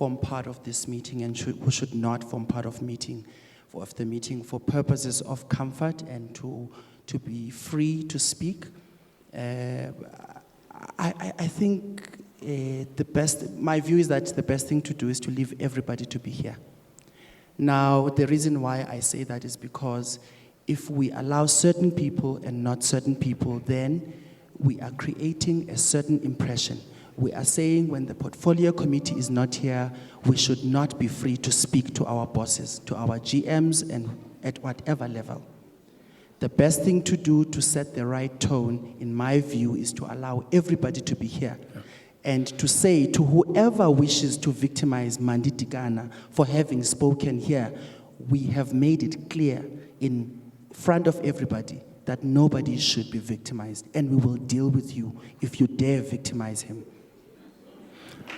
form part of this meeting and who should not form part of the meeting for purposes of comfort and to be free to speak. I think my view is that the best thing to do is to leave everybody to be here. Now, the reason why I say that is because if we allow certain people and not certain people, then we are creating a certain impression. We are saying when the portfolio committee is not here, we should not be free to speak to our bosses, to our GMs, and at whatever level. The best thing to do to set the right tone, in my view, is to allow everybody to be here. And to say to whoever wishes to victimize Mandi Tigana for having spoken here, we have made it clear in front of everybody that nobody should be victimized, and we will deal with you if you dare victimize him.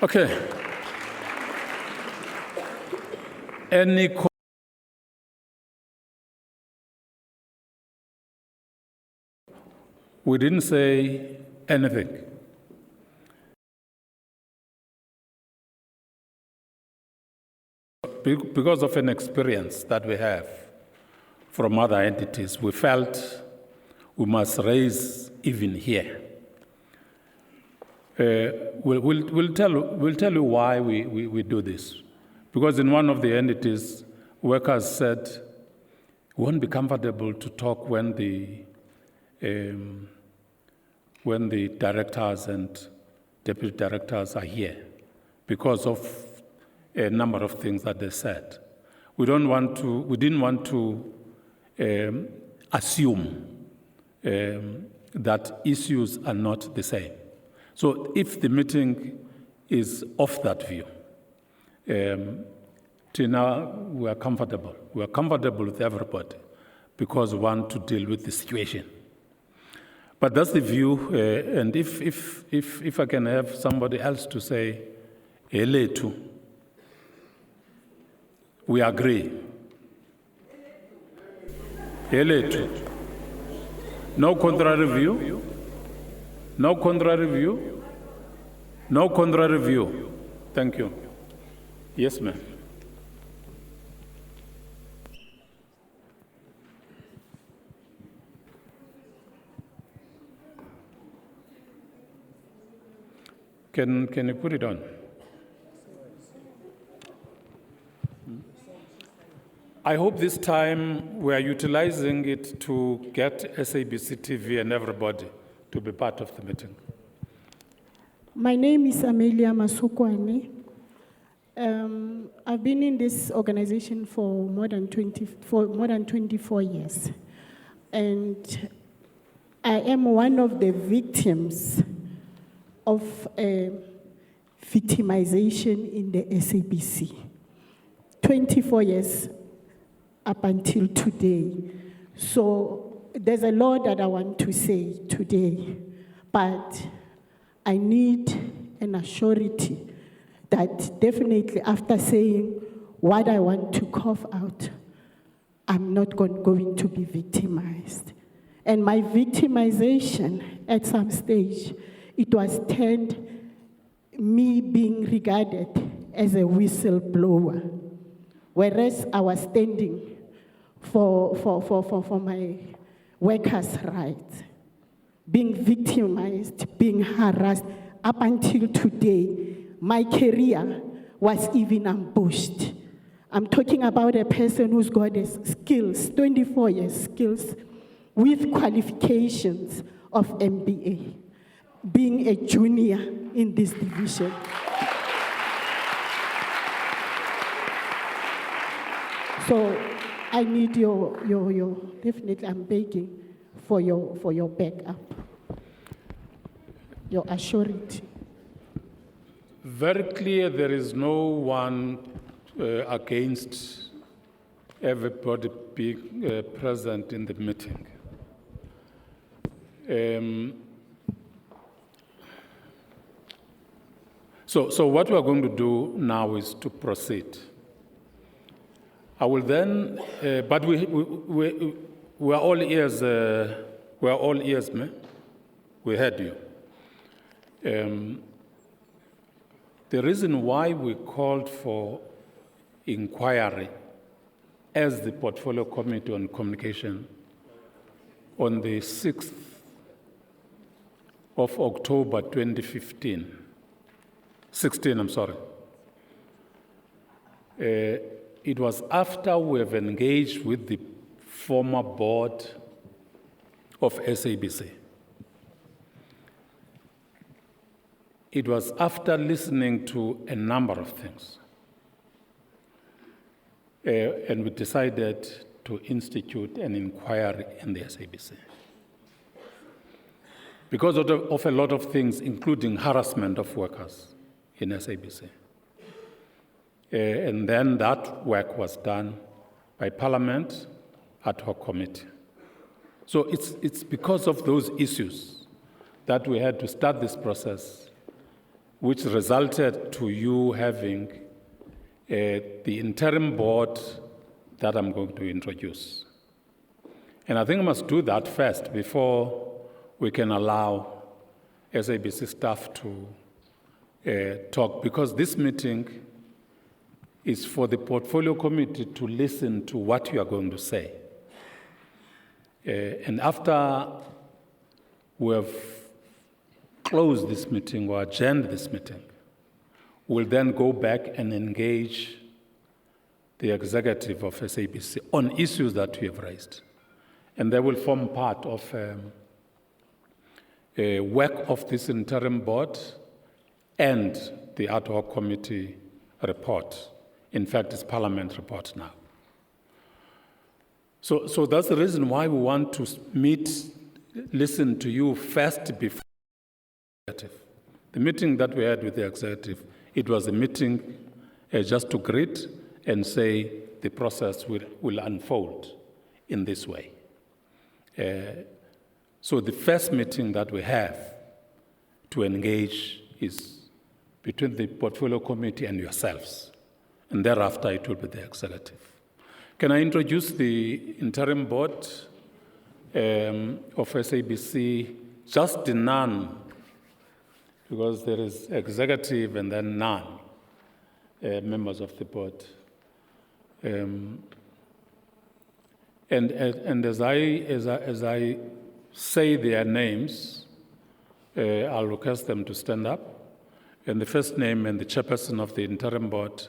Okay. We didn't say anything. Because of an experience that we have from other entities, we felt we must raise even here. We'll tell you why we do this. Because in one of the entities, workers said, we won't be comfortable to talk when the directors and deputy directors are here because of a number of things that they said. We didn't want to assume that issues are not the same. So if the meeting is off that view, till now we are comfortable. We are comfortable with everybody because we want to deal with the situation. But that's the view, and if I can have somebody else to say, Eletu, we agree. Eletu. No contrary view? No contrary view? No contrary view. Thank you. Yes, ma'am. Can you put it on? I hope this time we are utilizing it to get SABC TV and everybody to be part of the meeting. My name is Amelia Masukwane. I've been in this organization for more than 24 years. And I am one of the victims of victimization in the SABC. 24 years up until today. So there's a lot that I want to say today, but I need an assurity that definitely after saying what I want to cough out, I'm not going to be victimized. And my victimization at some stage, it was turned me being regarded as a whistleblower, whereas I was standing for my workers' rights, being victimized, being harassed. Up until today, my career was even ambushed. I'm talking about a person who's got skills, 24 years skills, with qualifications of MBA, being a junior in this division. So I need definitely I'm begging for your backup, your assurity. Very clear, there is no one against everybody being present in the meeting. So what we are going to do now is to proceed. I will then, but we are all ears. We are all ears, man. We heard you. The reason why we called for inquiry as the Portfolio Committee on Communication on the 6th of October 2015, 16, I'm sorry. It was after we have engaged with the former board of SABC. It was after listening to a number of things. And we decided to institute an inquiry in the SABC. Because of a lot of things, including harassment of workers in SABC. And then that work was done by Parliament ad hoc committee. So it's because of those issues that we had to start this process, which resulted to you having the interim board that I'm going to introduce. And I think I must do that first before we can allow SABC staff to talk, because this meeting is for the Portfolio Committee to listen to what you are going to say. And after we have closed this meeting or adjourned this meeting, we'll then go back and engage the executive of SABC on issues that we have raised. And they will form part of a work of this interim board and the ad hoc committee report. In fact, it's Parliament report now. So that's the reason why we want to listen to you first before the executive. The meeting that we had with the executive, it was a meeting just to greet and say the process will unfold in this way. So the first meeting that we have to engage is between the Portfolio Committee and yourselves, and thereafter it will be the executive. Can I introduce the interim board of SABC, just the none, because there is executive and then none members of the board. And as I say their names, I'll request them to stand up. And the first name and the chairperson of the interim board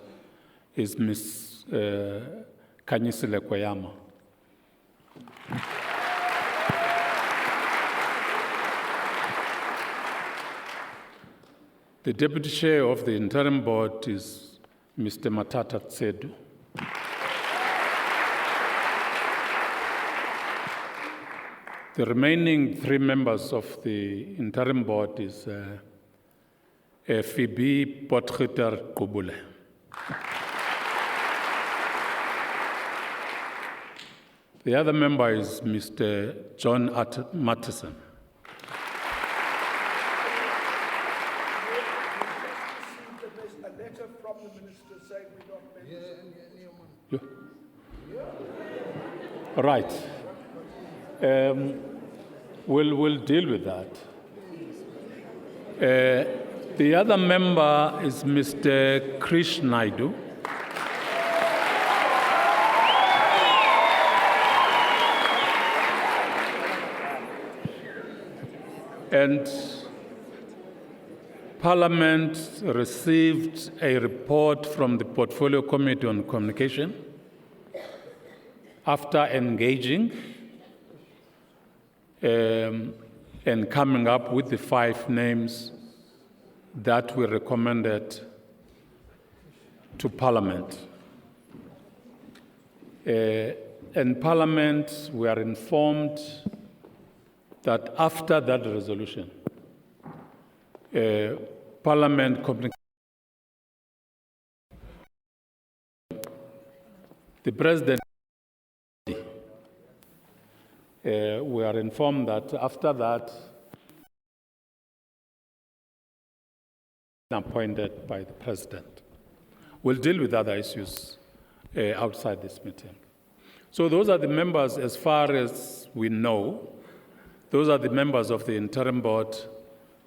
is Ms. Kanyisile Kweyama. The deputy chair of the interim board is Mr. Matata Tsedu. The remaining three members of the interim board is Phoebe Potgieter Kobule. The other member is Mr. John Mattison. There's a letter from the minister saying we don't All right. We'll deal with that. The other member is Mr. Krish Naidu. And Parliament received a report from the Portfolio Committee on Communication after engaging and coming up with the 5 names that we recommended to Parliament. And Parliament, we are informed that after that resolution, Parliament communicated the President. We are informed that after that, appointed by the President. We'll deal with other issues outside this meeting. So those are the members, as far as we know, those are the members of the interim board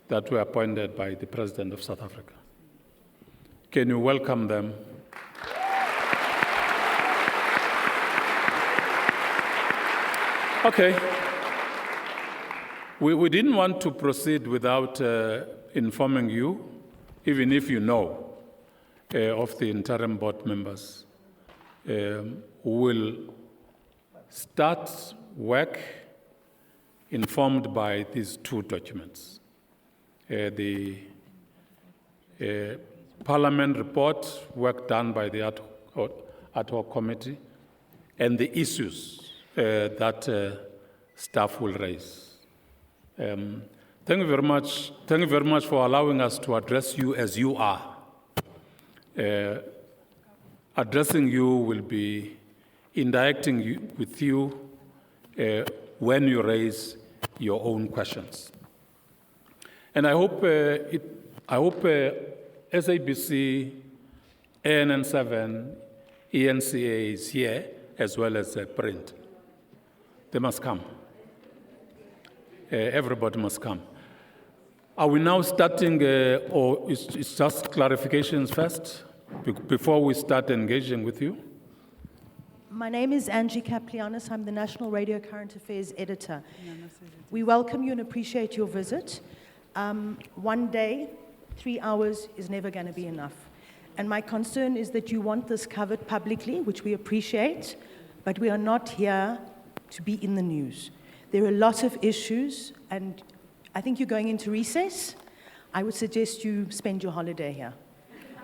that were appointed by the President of South Africa. Can you welcome them? Okay. We didn't want to proceed without informing you, even if you know, of the interim board members who will start work informed by these two documents. The Parliament report, work done by the ad hoc committee, and the issues that staff will raise. Thank you very much. Thank you very much for allowing us to address you as you are. Addressing you will be interacting with you when you raise your own questions. And I hope SABC, ANN7, ENCA is here, as well as print. They must come. Everybody must come. Are we now starting, or it's just clarifications first, before we start engaging with you? My name is Angie Kaplianis. I'm the National Radio Current Affairs Editor. We welcome you and appreciate your visit. One day, 3 hours is never going to be enough. And my concern is that you want this covered publicly, which we appreciate, but we are not here to be in the news. There are a lot of issues, and I think you're going into recess. I would suggest you spend your holiday here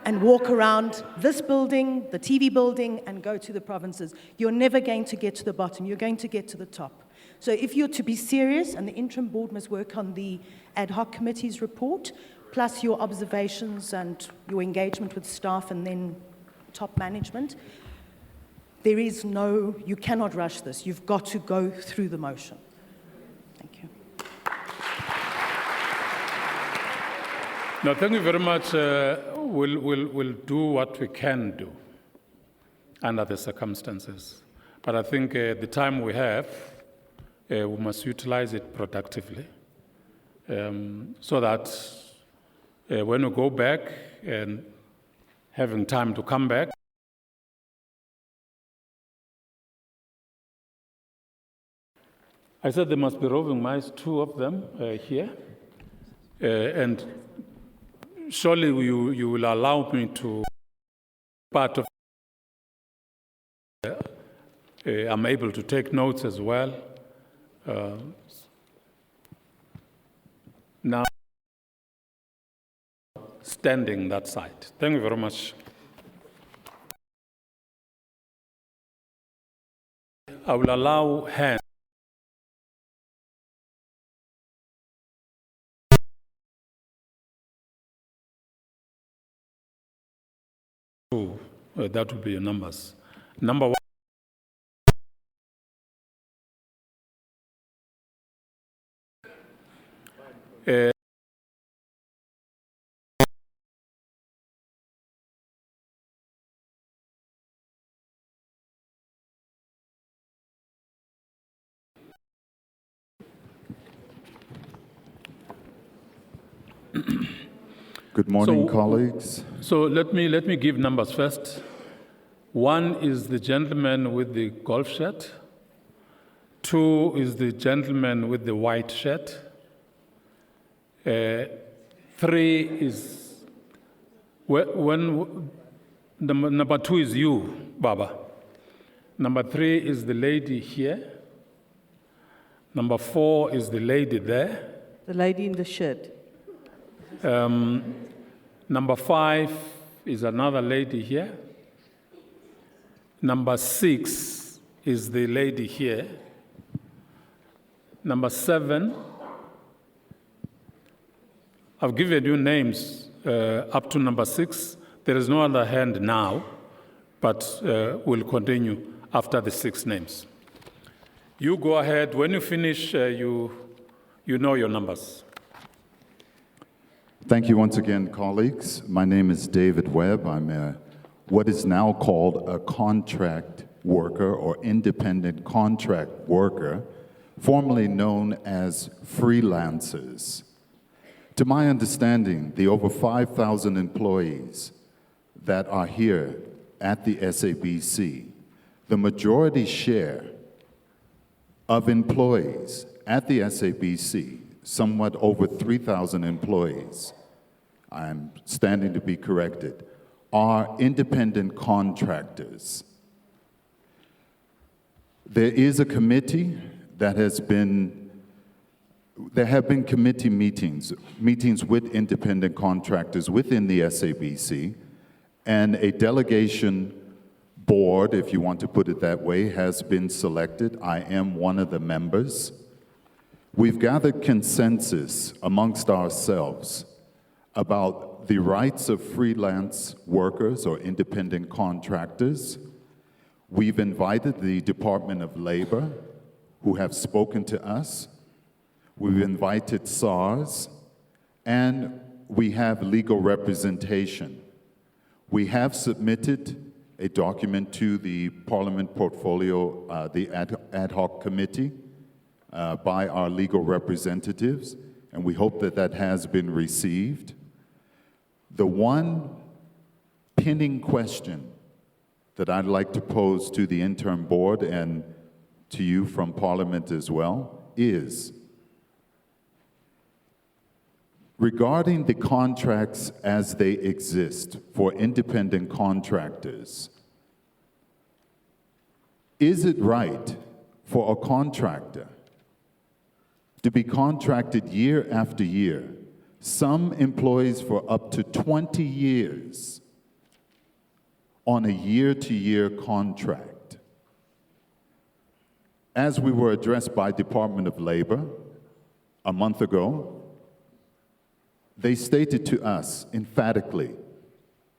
and walk around this building, the TV building, and go to the provinces. You're never going to get to the bottom. You're going to get to the top. So if you're to be serious, and the interim board must work on the ad hoc committee's report, plus your observations and your engagement with staff and then top management, you cannot rush this. You've got to go through the motion. Thank you. No, thank you very much. We'll do what we can do under the circumstances. But I think the time we have, we must utilize it productively so that when we go back and having time to come back, I said there must be roving mice, 2 of them here, and surely you will allow me to part of. I'm able to take notes as well. Now, standing that side. Thank you very much. I will allow hands. That would be your numbers. Number 1. Good morning, colleagues. So let me give numbers first. 1 is the gentleman with the golf shirt. 2 is the gentleman with the white shirt. 3 is number 2 is you, Baba. Number 3 is the lady here. Number 4 is the lady there. The lady in the shirt. Number 5 is another lady here. Number 6 is the lady here. Number 7, I've given you names up to number 6. There is no other hand now, but we'll continue after the 6 names. You go ahead. When you finish, you know your numbers. Thank you once again, colleagues. My name is David Webb. I'm what is now called a contract worker or independent contract worker, formerly known as freelancers. To my understanding, the over 5,000 employees that are here at the SABC, the majority share of employees at the SABC, somewhat over 3,000 employees, I'm standing to be corrected, are independent contractors. There is a committee that has been, there have been committee meetings with independent contractors within the SABC, and a delegation board, if you want to put it that way, has been selected. I am one of the members. We've gathered consensus amongst ourselves about the rights of freelance workers or independent contractors. We've invited the Department of Labor, who have spoken to us. We've invited SARS, and we have legal representation. We have submitted a document to the Parliament Portfolio, the ad hoc committee, by our legal representatives, and we hope that that has been received. The one pending question that I'd like to pose to the Interim Board and to you from Parliament as well is, regarding the contracts as they exist for independent contractors, is it right for a contractor to be contracted year after year, some employees for up to 20 years, on a year-to-year contract? As we were addressed by Department of Labor a month ago, they stated to us emphatically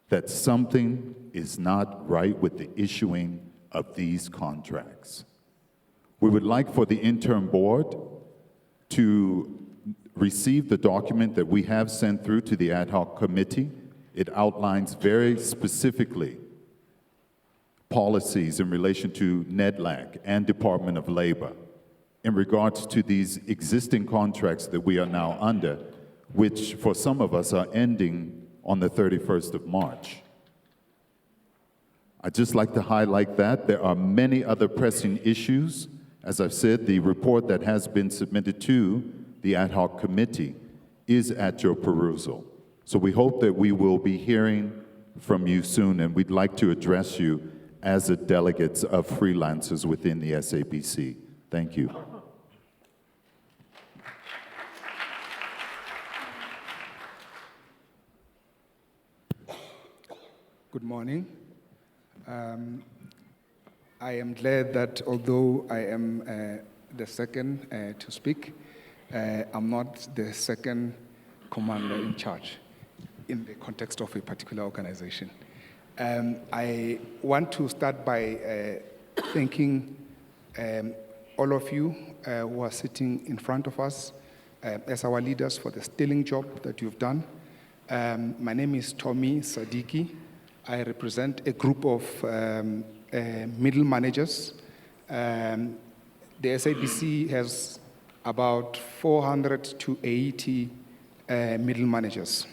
that something is not right with the issuing of these contracts. We would like for the Interim Board to receive the document that we have sent through to the ad hoc committee. It outlines very specifically policies in relation to NEDLAC and Department of Labor in regards to these existing contracts that we are now under, which for some of us are ending on the 31st of March. I'd just like to highlight that. There are many other pressing issues. As I've said, the report that has been submitted to the ad hoc committee is at your perusal. So we hope that we will be hearing from you soon, and we'd like to address you as the delegates of freelancers within the SABC. Thank you. Good morning. I am glad that although I am the second to speak, I'm not the second commander in charge in the context of a particular organization. I want to start by thanking all of you who are sitting in front of us as our leaders for the sterling job that you've done. My name is Tommy Sadiki. I represent a group of middle managers. The SABC has about 400 to 80 middle managers.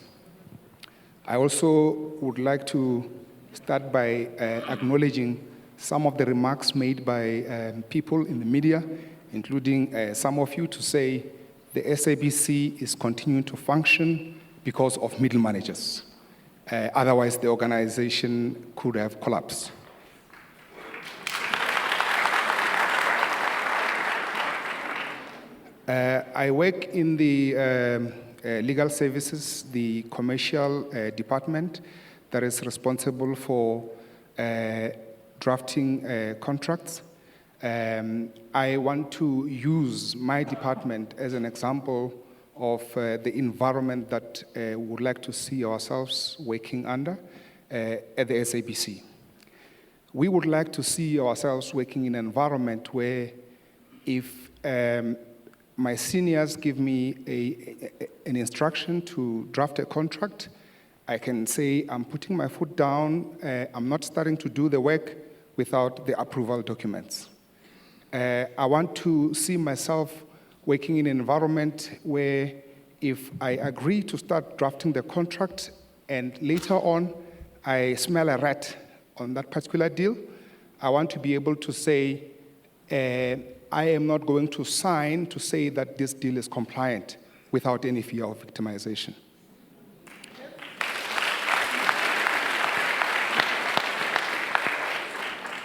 I also would like to start by acknowledging some of the remarks made by people in the media, including some of you, to say the SABC is continuing to function because of middle managers. Otherwise, the organization could have collapsed. I work in the legal services, the commercial department that is responsible for drafting contracts. I want to use my department as an example of the environment that we would like to see ourselves working under at the SABC. We would like to see ourselves working in an environment where if my seniors give me an instruction to draft a contract, I can say, I'm putting my foot down, I'm not starting to do the work without the approval documents. I want to see myself working in an environment where if I agree to start drafting the contract and later on I smell a rat on that particular deal, I want to be able to say, I am not going to sign to say that this deal is compliant without any fear of victimization.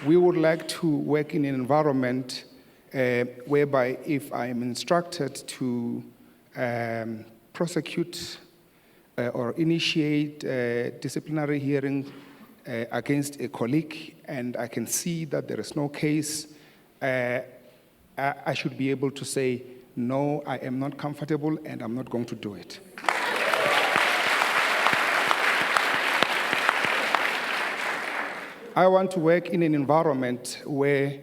We would like to work in an environment whereby if I am instructed to prosecute or initiate a disciplinary hearing against a colleague and I can see that there is no case, I should be able to say, no, I am not comfortable and I'm not going to do it. I want to work in an environment where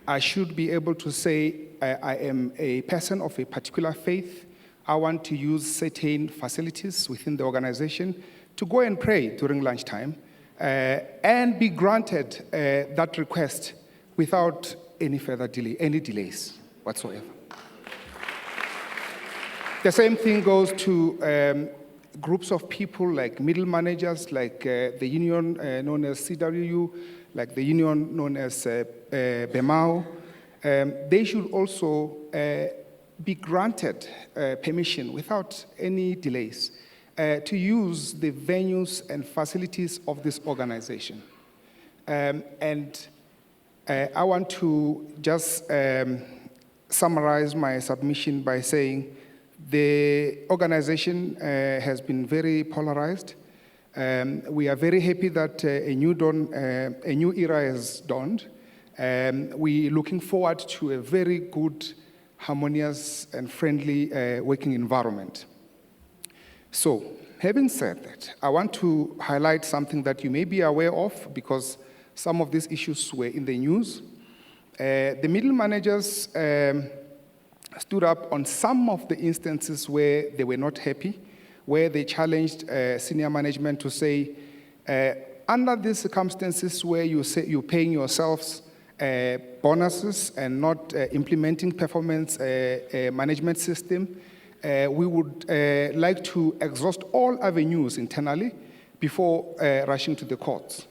I should be able to say I am a person of a particular faith. I want to use certain facilities within the organization to go and pray during lunchtime and be granted that request without any further delay, any delays whatsoever. The same thing goes to groups of people like middle managers, like the union known as CWU, like the union known as BEMAO. They should also be granted permission without any delays to use the venues and facilities of this organization. And I want to just summarize my submission by saying the organization has been very polarized. We are very happy that a new era has dawned. We're looking forward to a very good, harmonious, and friendly working environment. So, having said that, I want to highlight something that you may be aware of because some of these issues were in the news. The middle managers stood up on some of the instances where they were not happy, where they challenged senior management to say, under these circumstances where you say you're paying yourselves bonuses and not implementing performance management system, we would like to exhaust all avenues internally before rushing to the courts.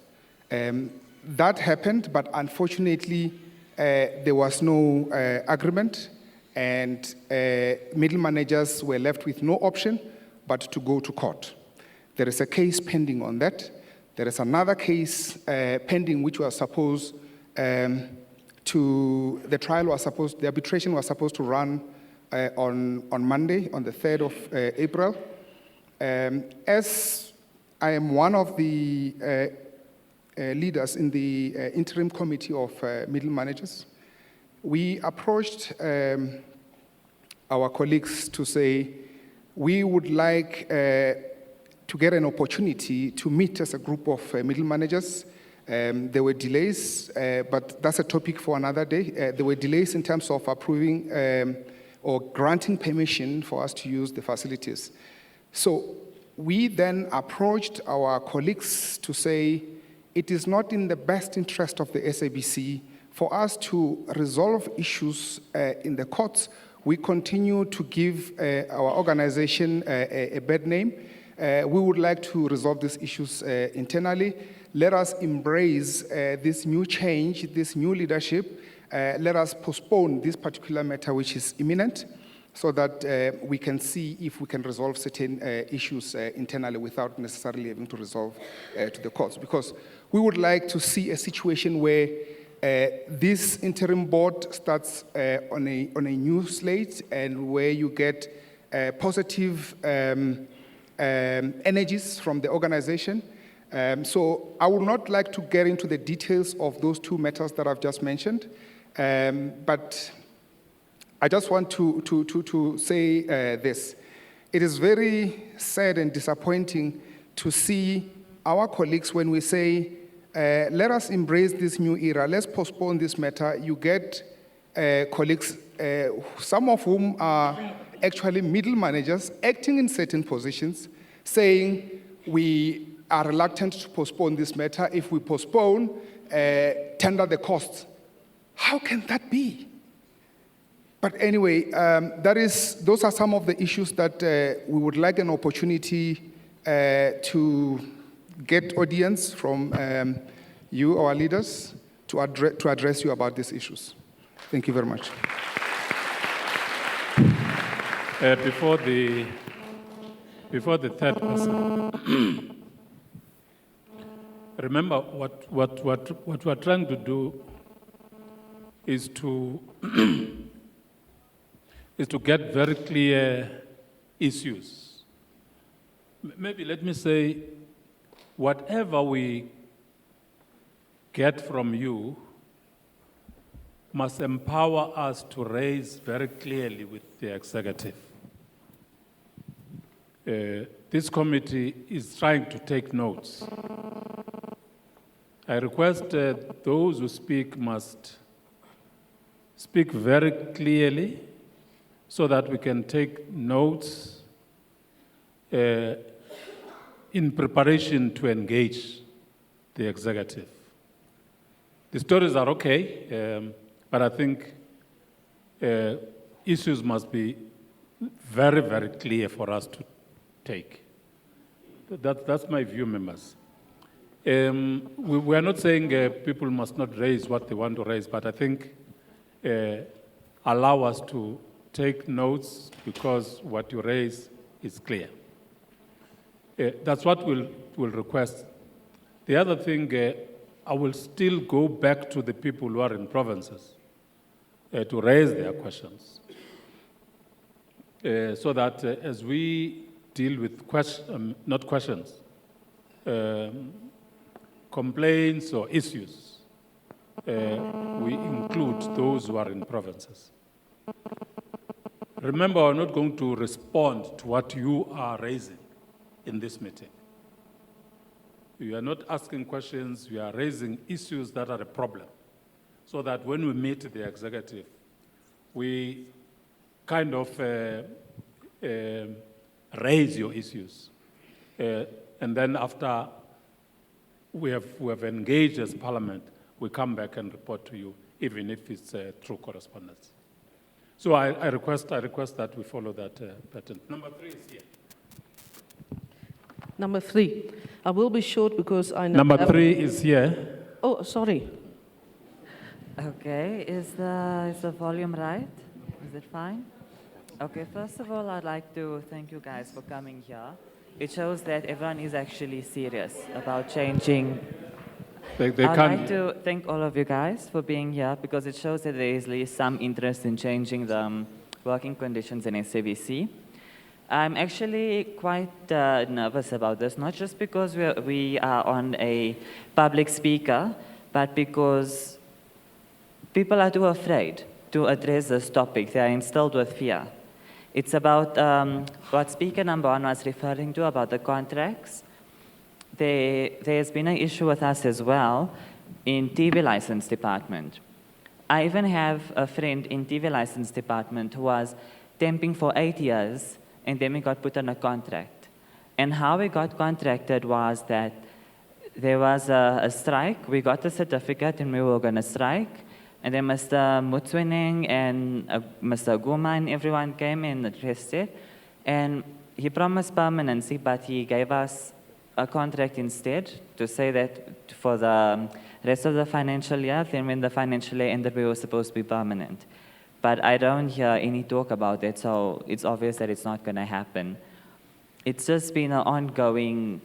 That happened, but unfortunately, there was no agreement, and middle managers were left with no option but to go to court. There is a case pending on that. There is another case pending which was supposed the arbitration was supposed to run on Monday, on the 3rd of April. As I am one of the leaders in the interim committee of middle managers, we approached our colleagues to say, we would like to get an opportunity to meet as a group of middle managers. There were delays, but that's a topic for another day. There were delays in terms of approving or granting permission for us to use the facilities. So we then approached our colleagues to say, it is not in the best interest of the SABC for us to resolve issues in the courts. We continue to give our organization a bad name. We would like to resolve these issues internally. Let us embrace this new change, this new leadership. Let us postpone this particular matter which is imminent so that we can see if we can resolve certain issues internally without necessarily having to resolve to the courts. Because we would like to see a situation where this interim board starts on a new slate and where you get positive energies from the organization. So I would not like to get into the details of those two matters that I've just mentioned, but I just want to say this. It is very sad and disappointing to see our colleagues when we say, let us embrace this new era, let's postpone this matter. You get colleagues, some of whom are actually middle managers, acting in certain positions, saying we are reluctant to postpone this matter. If we postpone, tender the costs. How can that be? But anyway, those are some of the issues that we would like an opportunity to get audience from you, our leaders, to address you about these issues. Thank you very much. Before the third person, remember what we're trying to do is to get very clear issues. Maybe let me say, whatever we get from you must empower us to raise very clearly with the executive. This committee is trying to take notes. I request those who speak must speak very clearly so that we can take notes in preparation to engage the executive. The stories are okay, but I think issues must be very, very clear for us to take. That's my view, members. We are not saying people must not raise what they want to raise, but I think allow us to take notes because what you raise is clear. That's what we'll request. The other thing, I will still go back to the people who are in provinces to raise their questions so that as we deal with complaints or issues, we include those who are in provinces. Remember, we're not going to respond to what you are raising in this meeting. We are not asking questions, we are raising issues that are a problem, so that when we meet the executive, we kind of raise your issues. And then after we have engaged as Parliament, we come back and report to you, even if it's through correspondence. So I request that we follow that pattern. Number 3 is here. Number 3. I will be short because I know. Number 3 is here. Oh, sorry. Okay, is the volume right? Is it fine? Okay, first of all, I'd like to thank you guys for coming here. It shows that everyone is actually serious about changing. I'd like to thank all of you guys for being here because it shows that there is at least some interest in changing the working conditions in SABC. I'm actually quite nervous about this, not just because we are on a public speaker, but because people are too afraid to address this topic. They are instilled with fear. It's about what Speaker number 1 was referring to about the contracts. There's been an issue with us as well in TV license department. I even have a friend in TV license department who was temping for 8 years, and then we got put on a contract. And how we got contracted was that there was a strike. We got the certificate and we were going to strike. And then Mr. Mutswining and Mr. Guma and everyone came and addressed it. And he promised permanency, but he gave us a contract instead to say that for the rest of the financial year, then when the financial year ended, we were supposed to be permanent. But I don't hear any talk about it, so it's obvious that it's not going to happen. It's just been an ongoing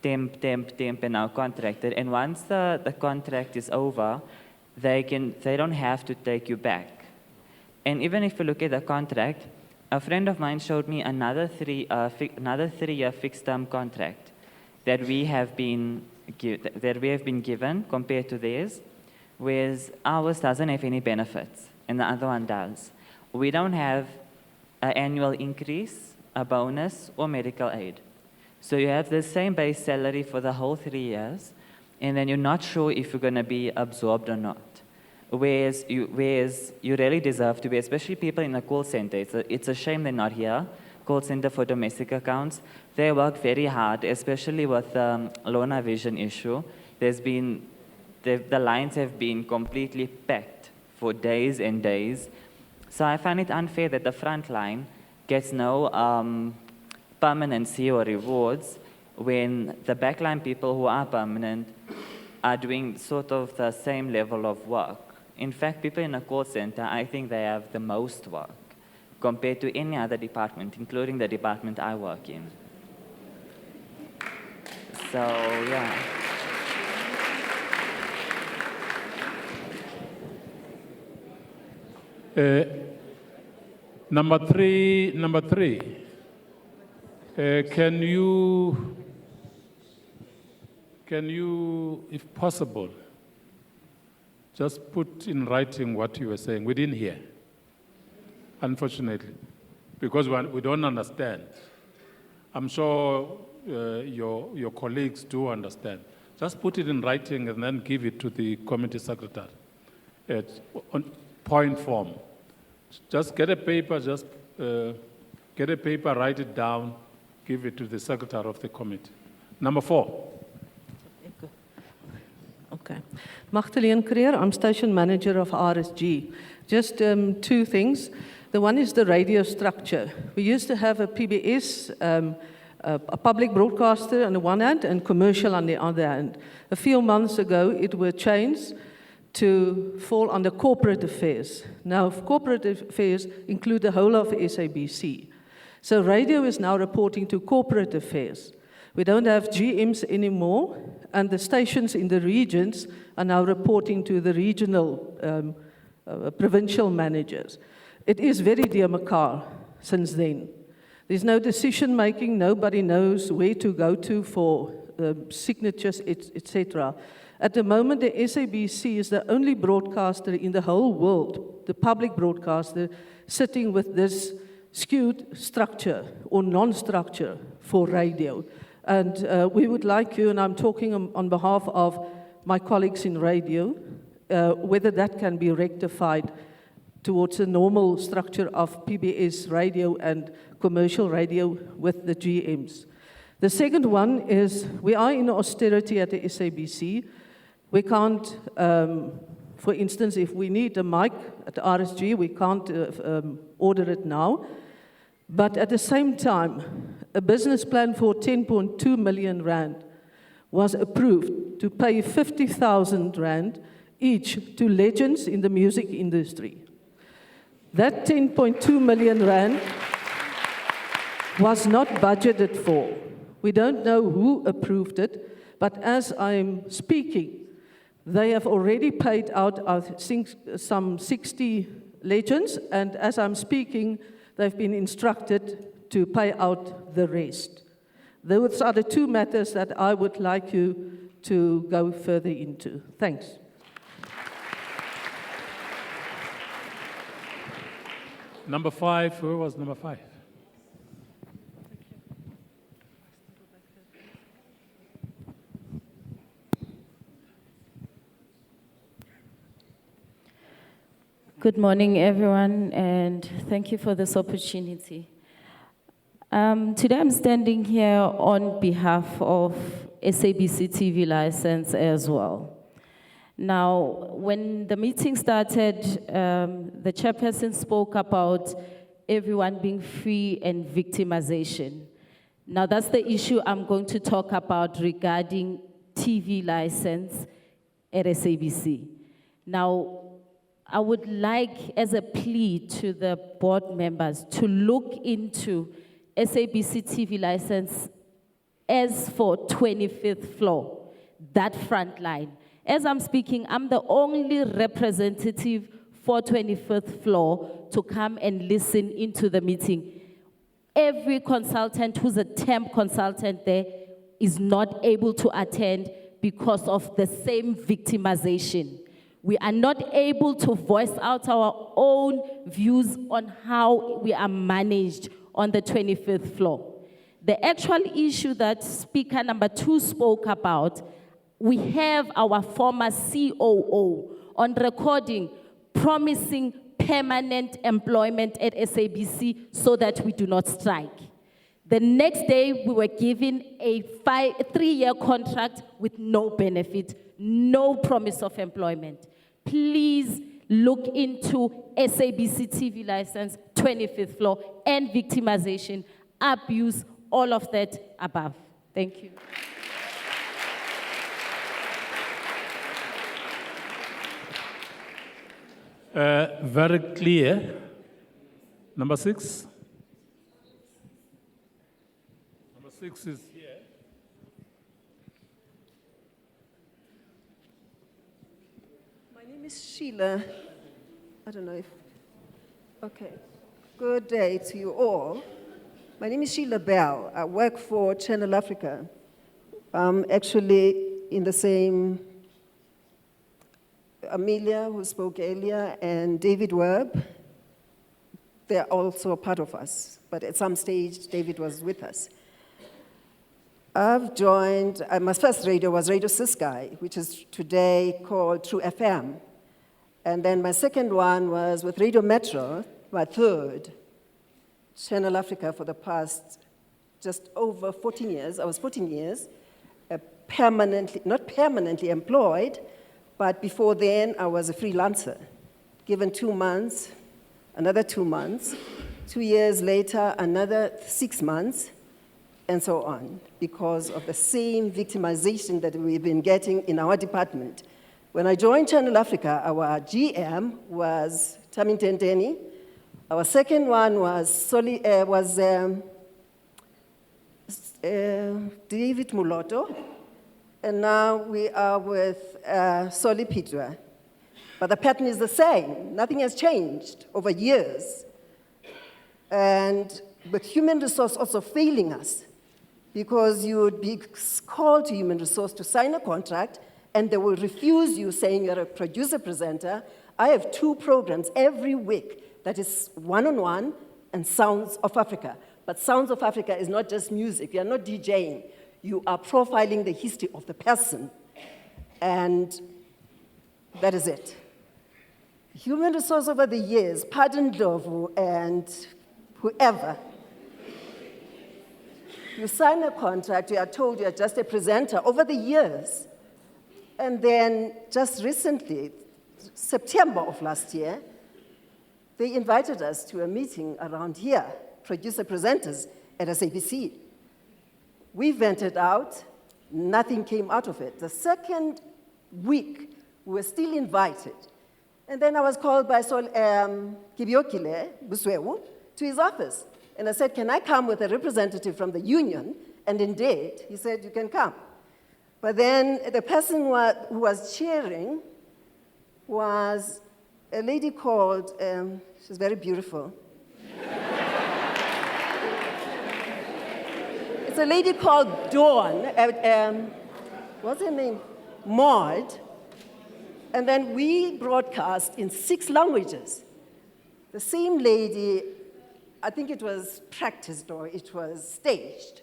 temp, and now contracted. And once the contract is over, they don't have to take you back. And even if you look at the contract, a friend of mine showed me another 3-year fixed-term contract that we have been given compared to theirs, whereas ours doesn't have any benefits, and the other one does. We don't have an annual increase, a bonus, or medical aid. So you have the same base salary for the whole 3 years, and then you're not sure if you're going to be absorbed or not. Whereas you really deserve to be, especially people in the call center. It's a shame they're not here. Call center for domestic accounts. They work very hard, especially with the Lona Vision issue. The lines have been completely packed for days and days. So I find it unfair that the front line gets no permanency or rewards, when the backline people who are permanent are doing sort of the same level of work. In fact, people in a call center, I think they have the most work compared to any other department, including the department I work in. So, yeah. Number three, can you, if possible, just put in writing what you were saying? We didn't hear, unfortunately, because we don't understand. I'm sure your colleagues do understand. Just put it in writing and then give it to the committee secretary on point form. Just get a paper, write it down, give it to the secretary of the committee. Number 4. Okay. Magdalene Creer, I'm station manager of RSG. Just 2 things. The one is the radio structure. We used to have a PBS, a public broadcaster on the one hand and commercial on the other hand. A few months ago, it were changed to fall under corporate affairs. Now, corporate affairs include the whole of SABC. So radio is now reporting to corporate affairs. We don't have GMs anymore, and the stations in the regions are now reporting to the regional, provincial managers. It is very dear Makar since then. There's no decision-making, nobody knows where to go to for signatures, etc. At the moment, the SABC is the only broadcaster in the whole world, the public broadcaster, sitting with this skewed structure or non-structure for radio. And we would like you, and I'm talking on behalf of my colleagues in radio, whether that can be rectified towards a normal structure of PBS radio and commercial radio with the GMs. The second one is we are in austerity at the SABC. We can't, for instance, if we need a mic at the RSG, we can't order it now. But at the same time, a business plan for 10.2 million rand was approved to pay 50,000 rand each to legends in the music industry. That 10.2 million rand was not budgeted for. We don't know who approved it, but as I'm speaking, they have already paid out, I think, some 60 legends, and as I'm speaking, they've been instructed to pay out the rest. Those are the 2 matters that I would like you to go further into. Thanks. Number 5, who was number 5? Good morning, everyone, and thank you for this opportunity. Today I'm standing here on behalf of SABC TV license as well. Now, when the meeting started, the chairperson spoke about everyone being free and victimization. Now, that's the issue I'm going to talk about regarding TV license at SABC. Now, I would like, as a plea to the board members, to look into SABC TV license as for 25th floor, that front line. As I'm speaking, I'm the only representative for 25th floor to come and listen into the meeting. Every consultant who's a temp consultant there is not able to attend because of the same victimization. We are not able to voice out our own views on how we are managed on the 25th floor. The actual issue that speaker number 2 spoke about, we have our former COO on recording promising permanent employment at SABC so that we do not strike. The next day, we were given a 3-year contract with no benefit, no promise of employment. Please look into SABC TV license, 25th floor, and victimization, abuse, all of that above. Thank you. Very clear. Number 6. Number 6 is here. My name is Sheila. I don't know if, okay. Good day to you all. My name is Sheila Bell. I work for Channel Africa. I'm actually in the same, Amelia, who spoke earlier, and David Webb. They're also a part of us, but at some stage, David was with us. I've joined, my first radio was Radio Siskai, which is today called True FM. And then my second one was with Radio Metro, my third, Channel Africa for the past just over 14 years. I was 14 years, permanently, not permanently employed, but before then I was a freelancer, given 2 months, another 2 months, 2 years later, another 6 months, and so on, because of the same victimization that we've been getting in our department. When I joined Channel Africa, our GM was Tamin Tenteni. Our second one was David Muloto, and now we are with Soli Pitwa. But the pattern is the same. Nothing has changed over years. And with human resource also failing us, because you would be called to human resource to sign a contract, and they will refuse you saying you're a producer presenter. I have 2 programs every week that is one-on-one and Sounds of Africa. But Sounds of Africa is not just music. You're not DJing. You are profiling the history of the person. And that is it. Human resource over the years, pardon Dovu and whoever, you sign a contract, you are told you are just a presenter over the years. And then just recently, September of last year, they invited us to a meeting around here, producer presenters at SABC. We vented out, nothing came out of it. The second week, we were still invited. And then I was called by Kibiokile Buswewu to his office. And I said, can I come with a representative from the union? And indeed, he said, you can come. But then the person who was chairing was a lady called, she's very beautiful. It's a lady called Dawn, what's her name? Maud. And then we broadcast in 6 languages. The same lady, I think it was practiced or it was staged.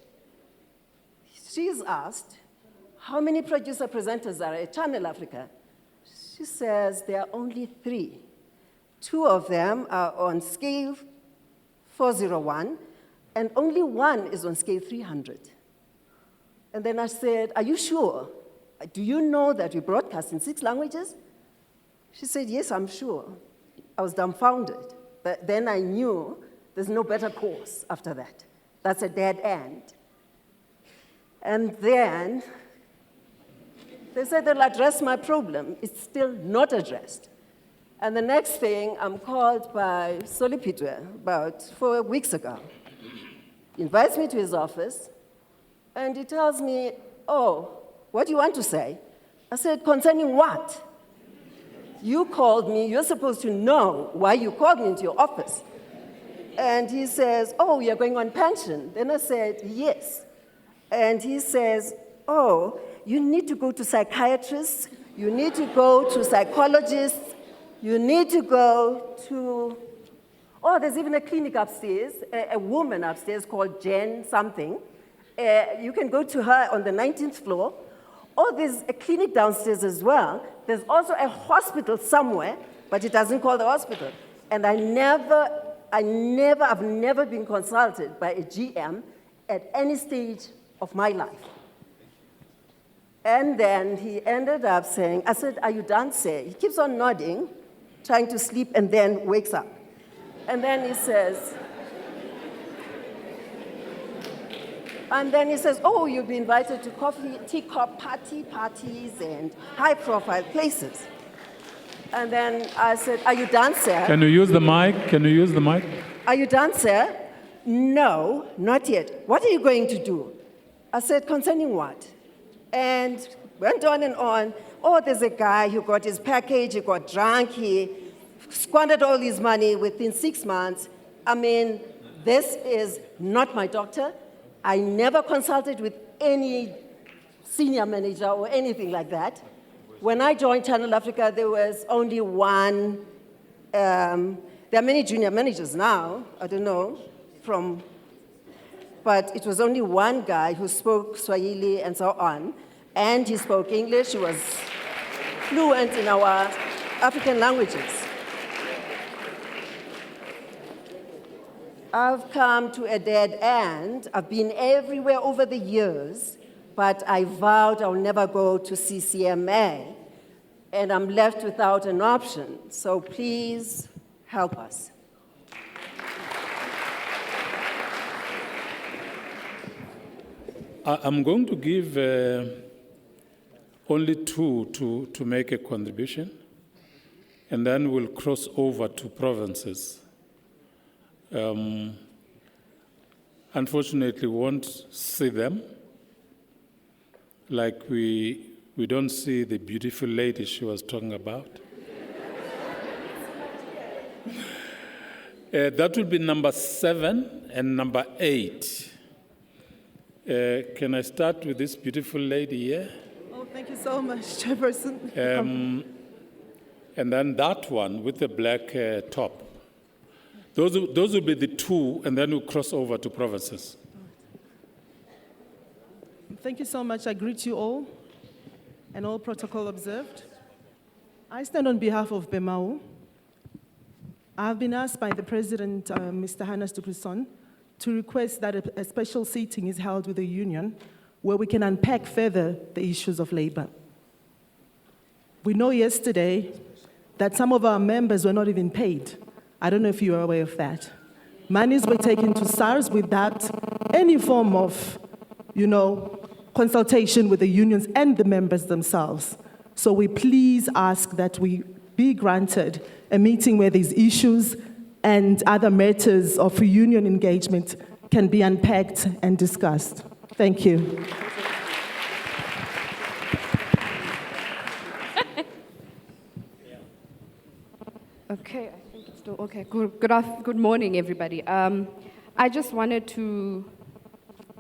She's asked, how many producer presenters are at Channel Africa? She says there are only 3. 2 of them are on scale 401, and only 1 is on scale 300. And then I said, are you sure? Do you know that we broadcast in 6 languages? She said, yes, I'm sure. I was dumbfounded. But then I knew there's no better course after that. That's a dead end. And then they said they'll address my problem. It's still not addressed. And the next thing, I'm called by Soli Pitwe about 4 weeks ago. He invites me to his office, and he tells me, oh, what do you want to say? I said, concerning what? You called me, you're supposed to know why you called me into your office. And he says, oh, you're going on pension. Then I said, yes. And he says, oh, you need to go to psychiatrists, you need to go to psychologists, you need to go to, oh, there's even a clinic upstairs, a woman upstairs called Jen something. You can go to her on the 19th floor. Oh, there's a clinic downstairs as well. There's also a hospital somewhere, but it doesn't call the hospital. And I've never been consulted by a GM at any stage of my life. And then he ended up saying, I said, are you done, sir? He keeps on nodding, trying to sleep, and then wakes up. And then he says, And then he says, oh, you'll be invited to coffee, teacup parties and high-profile places. And then I said, are you done, sir? Can you use the mic? Can you use the mic? Are you done, sir? No, not yet. What are you going to do? I said, concerning what? And went on and on. Oh, there's a guy who got his package, he got drunk, he squandered all his money within 6 months. I mean, this is not my doctor. I never consulted with any senior manager or anything like that. When I joined Channel Africa, there was only one. There are many junior managers now, I don't know, but it was only one guy who spoke Swahili and so on, and he spoke English. He was fluent in our African languages. I've come to a dead end. I've been everywhere over the years, but I vowed I'll never go to CCMA, and I'm left without an option. So please help us. I'm going to give only two to make a contribution, and then we'll cross over to provinces. Unfortunately, we won't see them. Like we don't see the beautiful lady she was talking about. That will be number 7 and number 8. Can I start with this beautiful lady here? Oh, thank you so much, Chairperson. And then that one with the black top. Those will be the 2, and then we'll cross over to provinces. Thank you so much. I greet you all, and all protocol observed. I stand on behalf of Bemau. I have been asked by the President, Mr. Hannes de Clisson, to request that a special seating is held with the union where we can unpack further the issues of labor. We know yesterday that some of our members were not even paid. I don't know if you are aware of that. Monies were taken to SARS without any form of, consultation with the unions and the members themselves. So we please ask that we be granted a meeting where these issues and other matters of union engagement can be unpacked and discussed. Thank you. Okay, I think it's still okay. Good morning, everybody. I just wanted to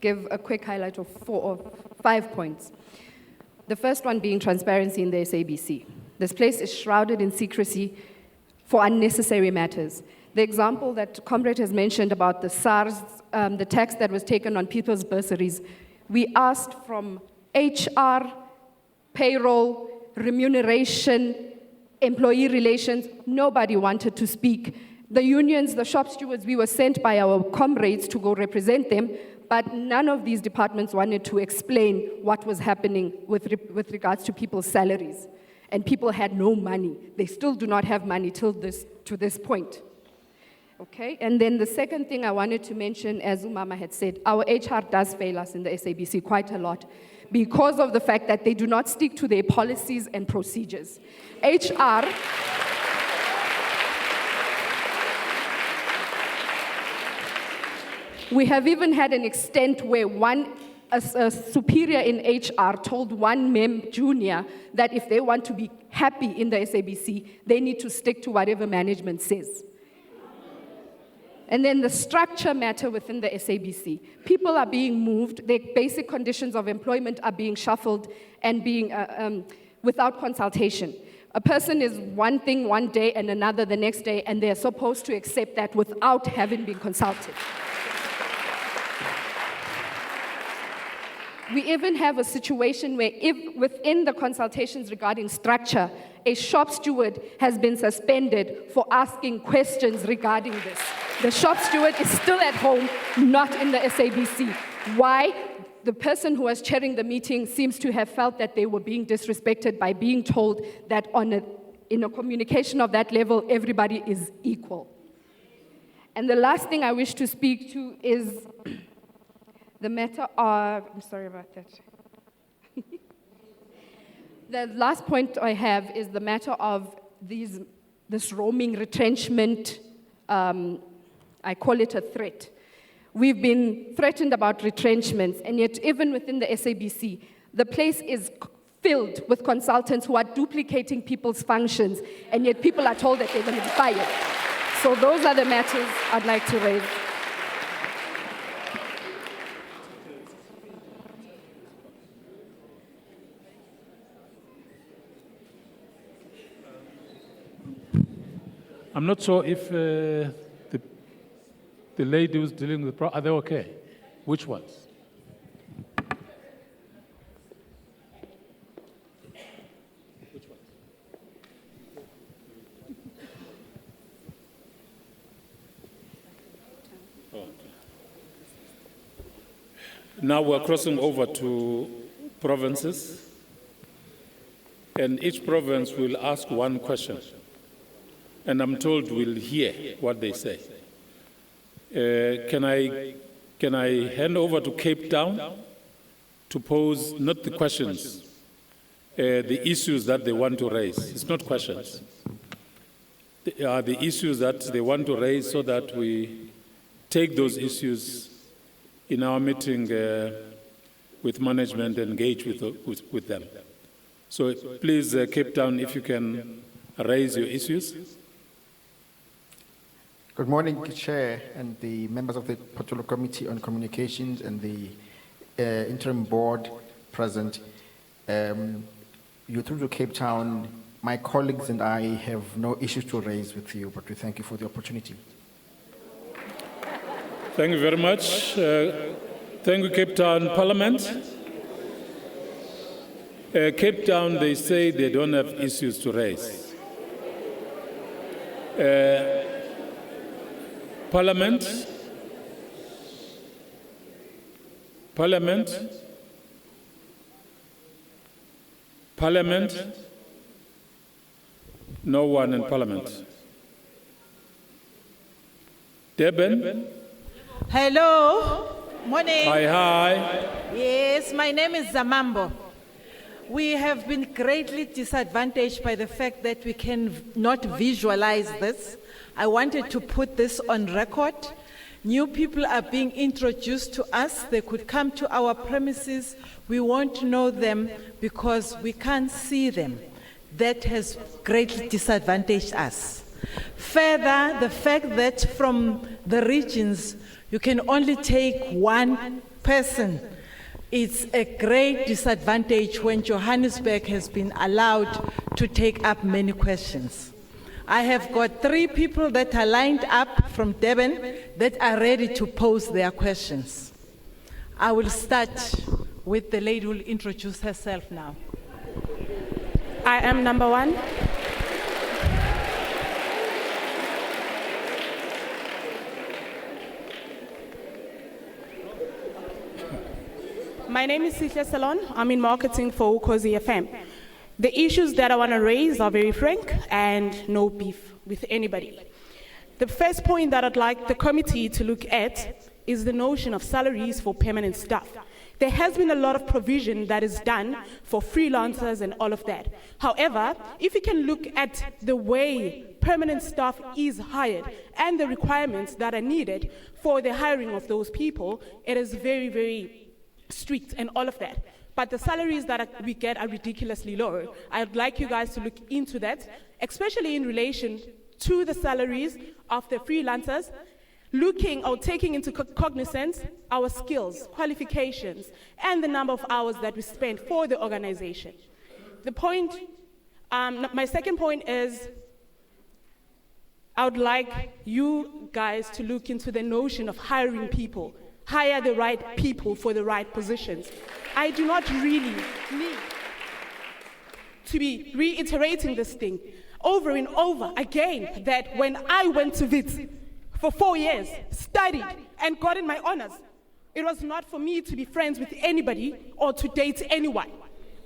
give a quick highlight of 4 or 5 points. The first one being transparency in the SABC. This place is shrouded in secrecy for unnecessary matters. The example that Comrade has mentioned about the SARS, the tax that was taken on people's bursaries, we asked from HR, payroll, remuneration, employee relations, nobody wanted to speak. The unions, the shop stewards, we were sent by our comrades to go represent them, but none of these departments wanted to explain what was happening with regards to people's salaries. And people had no money. They still do not have money to this point. Okay, and then the second thing I wanted to mention, as Umama had said, our HR does fail us in the SABC quite a lot because of the fact that they do not stick to their policies and procedures. HR, we have even had an extent where a superior in HR told one junior that if they want to be happy in the SABC, they need to stick to whatever management says. And then the structure matter within the SABC. People are being moved, their basic conditions of employment are being shuffled and being without consultation. A person is one thing one day and another the next day, and they're supposed to accept that without having been consulted. We even have a situation where if within the consultations regarding structure, a shop steward has been suspended for asking questions regarding this. The shop steward is still at home, not in the SABC. Why? The person who was chairing the meeting seems to have felt that they were being disrespected by being told that in a communication of that level, everybody is equal. And the last thing I wish to speak to is the matter of, I'm sorry about that. The last point I have is the matter of this roaming retrenchment. I call it a threat. We've been threatened about retrenchments, and yet even within the SABC, the place is filled with consultants who are duplicating people's functions, and yet people are told that they're going to be fired. So those are the matters I'd like to raise. I'm not sure if the lady who's dealing with are they okay? Which ones? Which ones? Oh, okay. Now we're crossing over to provinces, and each province will ask one question. And I'm told we'll hear what they say. Can I hand over to Cape Town to pose not the questions, the issues that they want to raise? It's not questions. They are the issues that they want to raise, so that we take those issues in our meeting with management and engage with them. So please, Cape Town, if you can raise your issues. Good morning, Chair, and the members of the Portfolio Committee on Communications and the Interim Board present. You're through to Cape Town. My colleagues and I have no issues to raise with you, but we thank you for the opportunity. Thank you very much. Thank you, Cape Town Parliament. Cape Town, they say they don't have issues to raise. Parliament? Parliament? Parliament? No one in Parliament. Deben? Hello. Morning. Hi. Yes, my name is Zamambo. We have been greatly disadvantaged by the fact that we can not visualize this. I wanted to put this on record. New people are being introduced to us. They could come to our premises. We won't know them because we can't see them. That has greatly disadvantaged us. Further, the fact that from the regions, you can only take one person. It's a great disadvantage when Johannesburg has been allowed to take up many questions. I have got 3 people that are lined up from Durban that are ready to pose their questions. I will start with the lady who will introduce herself now. I am number 1. My name is Sihle Salon. I'm in marketing for Ukhozi FM. The issues that I want to raise are very frank and no beef with anybody. The first point that I'd like the committee to look at is the notion of salaries for permanent staff. There has been a lot of provision that is done for freelancers and all of that. However, if you can look at the way permanent staff is hired and the requirements that are needed for the hiring of those people, it is very, very strict and all of that. But the salaries that we get are ridiculously low. I'd like you guys to look into that, especially in relation to the salaries of the freelancers, looking or taking into cognizance our skills, qualifications, and the number of hours that we spend for the organization. The point, my second point is, I would like you guys to look into the notion of hiring people. Hire the right people for the right positions. I do not really need to be reiterating this thing over and over again, that when I went to WITS for 4 years, studied and gotten my honors, it was not for me to be friends with anybody or to date anyone.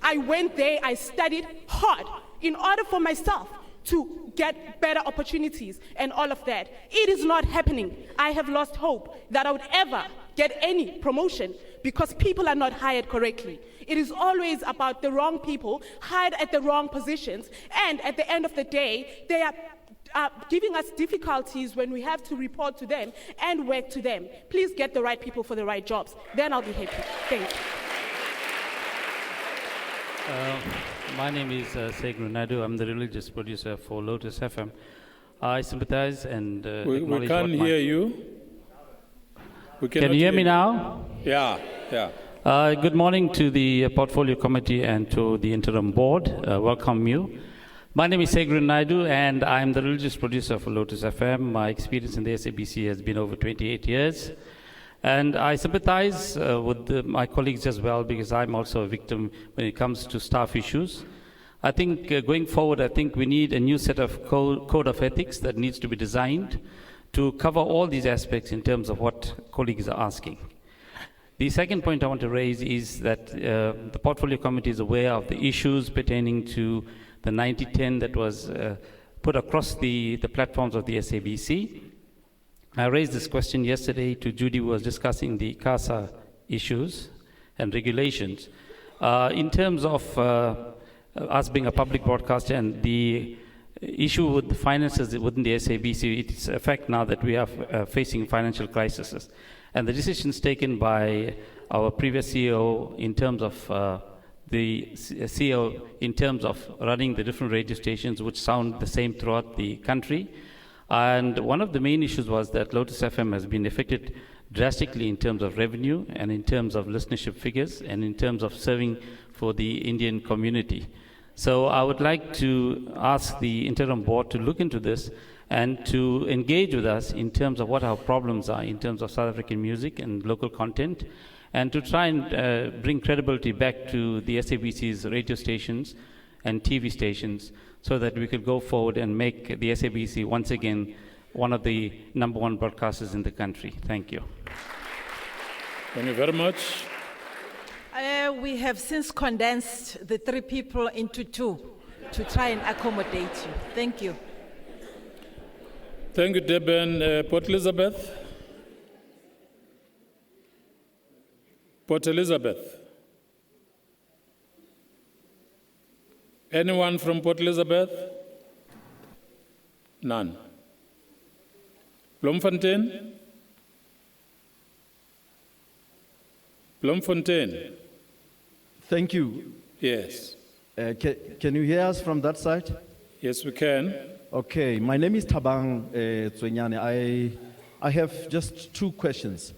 I went there, I studied hard in order for myself to get better opportunities and all of that. It is not happening. I have lost hope that I would ever get any promotion because people are not hired correctly. It is always about the wrong people hired at the wrong positions, and at the end of the day, they are giving us difficulties when we have to report to them and work to them. Please get the right people for the right jobs. Then I'll be happy. Thank you. My name is Segru Naidu. I'm the religious producer for Lotus FM. I sympathize and we can't hear you. Can you hear me now? Yeah, yeah. Good morning to the Portfolio Committee and to the Interim Board. Welcome you. My name is Segru Naidu and I'm the religious producer for Lotus FM. My experience in the SABC has been over 28 years. And I sympathize with my colleagues as well, because I'm also a victim when it comes to staff issues. I think going forward, I think we need a new set of code of ethics that needs to be designed to cover all these aspects in terms of what colleagues are asking. The second point I want to raise is that the Portfolio Committee is aware of the issues pertaining to the 90-10 that was put across the platforms of the SABC. I raised this question yesterday to Judy, who was discussing the CASA issues and regulations. In terms of us being a public broadcaster and the issue with the finances within the SABC, it's a fact now that we are facing financial crises. And the decisions taken by our previous CEO in terms of the CEO in terms of running the different radio stations which sound the same throughout the country. And one of the main issues was that Lotus FM has been affected drastically in terms of revenue and in terms of listenership figures and in terms of serving for the Indian community. So I would like to ask the Interim Board to look into this and to engage with us in terms of what our problems are in terms of South African music and local content, and to try and bring credibility back to the SABC's radio stations and TV stations, so that we could go forward and make the SABC once again one of the #1 broadcasters in the country. Thank you. Thank you very much. We have since condensed the 3 people into 2 to try and accommodate you. Thank you. Thank you, Deben. Port Elizabeth. Port Elizabeth. Anyone from Port Elizabeth? None. Bloemfontein? Bloemfontein. Thank you. Yes. Can you hear us from that side? Yes, we can. Okay, my name is Tabang Tswenyane. I have just 2 questions.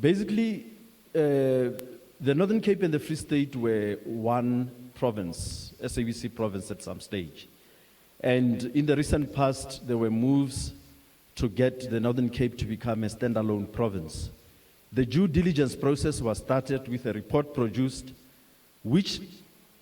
Basically, the Northern Cape and the Free State were one province, SABC province at some stage. And in the recent past, there were moves to get the Northern Cape to become a standalone province. The due diligence process was started with a report produced, which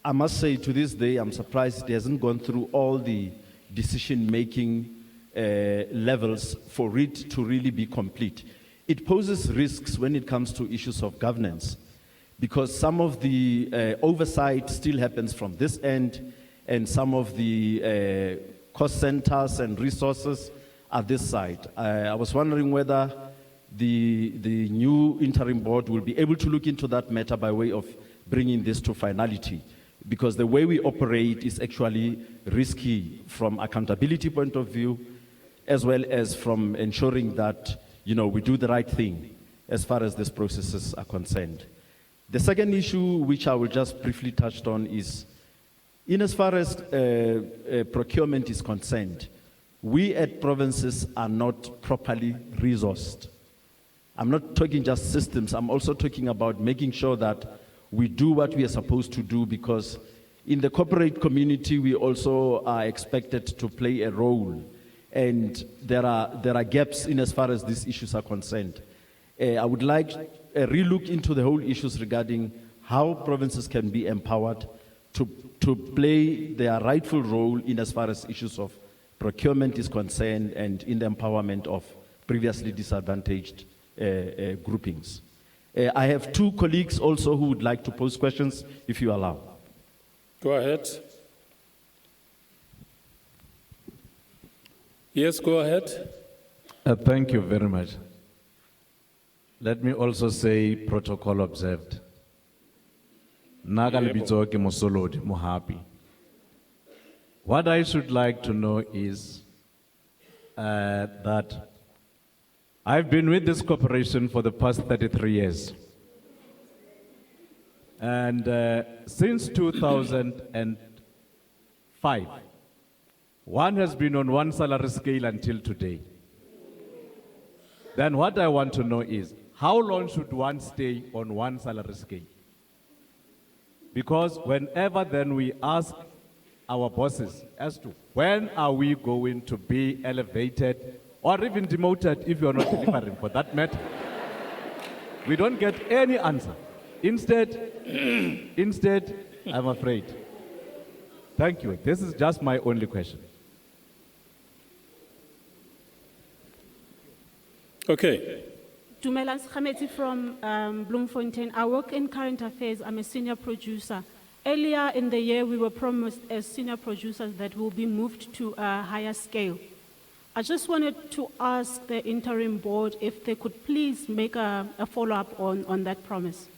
I must say to this day, I'm surprised it hasn't gone through all the decision-making levels for it to really be complete. It poses risks when it comes to issues of governance, because some of the oversight still happens from this end, and some of the cost centers and resources are this side. I was wondering whether the new interim board will be able to look into that matter by way of bringing this to finality, because the way we operate is actually risky from accountability point of view, as well as from ensuring that we do the right thing as far as these processes are concerned. The second issue, which I will just briefly touch on, is in as far as procurement is concerned, we at provinces are not properly resourced. I'm not talking just systems, I'm also talking about making sure that we do what we are supposed to do, because in the corporate community, we also are expected to play a role. And there are gaps in as far as these issues are concerned. I would like a relook into the whole issues regarding how provinces can be empowered to play their rightful role in as far as issues of procurement is concerned and in the empowerment of previously disadvantaged groupings. I have 2 colleagues also who would like to pose questions, if you allow. Go ahead. Yes, go ahead. Thank you very much. Let me also say protocol observed. Naga lebitso ke mosolodi, mo happy. What I should like to know is that I've been with this corporation for the past 33 years. And since 2005, one has been on one salary scale until today. Then what I want to know is, how long should one stay on one salary scale? Because whenever then we ask our bosses as to when are we going to be elevated or even demoted if you're not delivering for that matter, we don't get any answer. Instead, I'm afraid. Thank you. This is just my only question. Okay. Dumelang Skhameti from Bloemfontein. I work in current affairs. I'm a senior producer. Earlier in the year, we were promised as senior producers that we'll be moved to a higher scale. I just wanted to ask the interim board if they could please make a follow-up on that promise.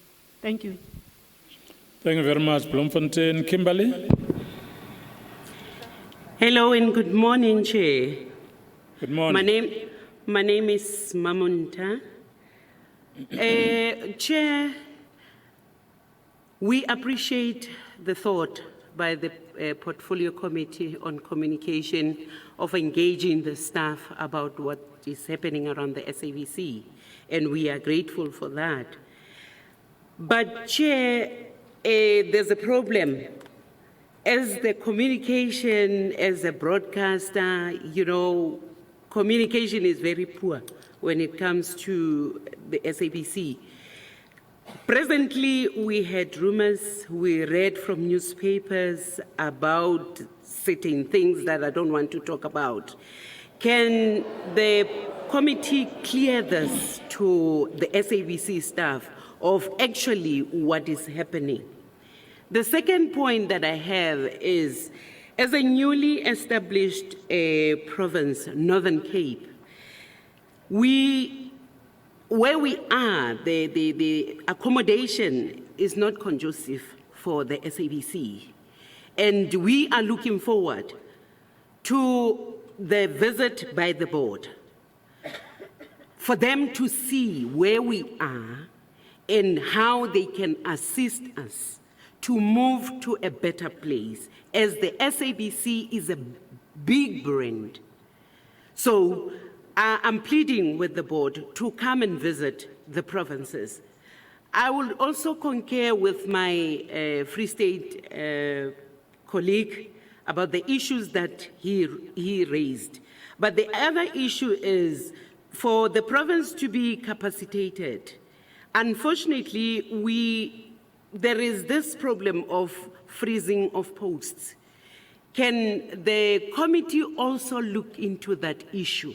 Thank you. Thank you very much, Bloemfontein. Kimberly? Hello and good morning, Chair. Good morning. My name is Mamunta. Chair, we appreciate the thought by the Portfolio Committee on Communication of engaging the staff about what is happening around the SABC, and we are grateful for that. But Chair, there's a problem. As the communication, as a broadcaster, communication is very poor when it comes to the SABC. Presently, we had rumors, we read from newspapers about certain things that I don't want to talk about. Can the committee clear this to the SABC staff of actually what is happening? The second point that I have is, as a newly established province, Northern Cape, where we are, the accommodation is not conducive for the SABC. And we are looking forward to the visit by the board for them to see where we are and how they can assist us to move to a better place, as the SABC is a big brand. So I'm pleading with the board to come and visit the provinces. I will also concur with my Free State colleague about the issues that he raised. But the other issue is for the province to be capacitated. Unfortunately, there is this problem of freezing of posts. Can the committee also look into that issue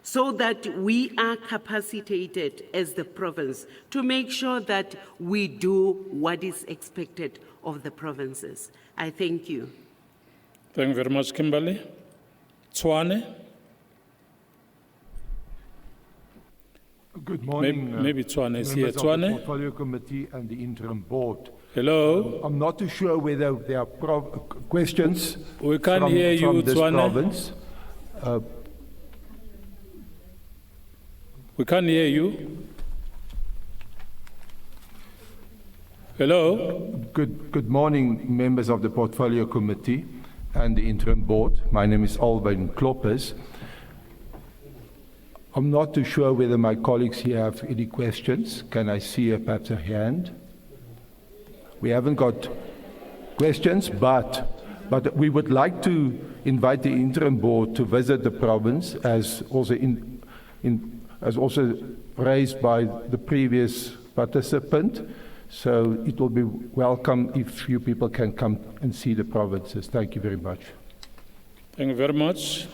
so that we are capacitated as the province to make sure that we do what is expected of the provinces? I thank you. Thank you very much, Kimberly. Tshwane? Good morning. Maybe Tshwane is here. Members of the Tshwane? Portfolio Committee and the Interim Board. Hello? I'm not too sure whether there are questions. We can't hear you, from this Tshwane. province. We can't hear you. Hello? Good morning, members of the Portfolio Committee and the Interim Board. My name is Alvin Kloppers. I'm not too sure whether my colleagues here have any questions. Can I see perhaps a hand? We haven't got questions, but we would like to invite the Interim Board to visit the province, as also raised by the previous participant. So it will be welcome if you people can come and see the provinces. Thank you very much. Thank you very much.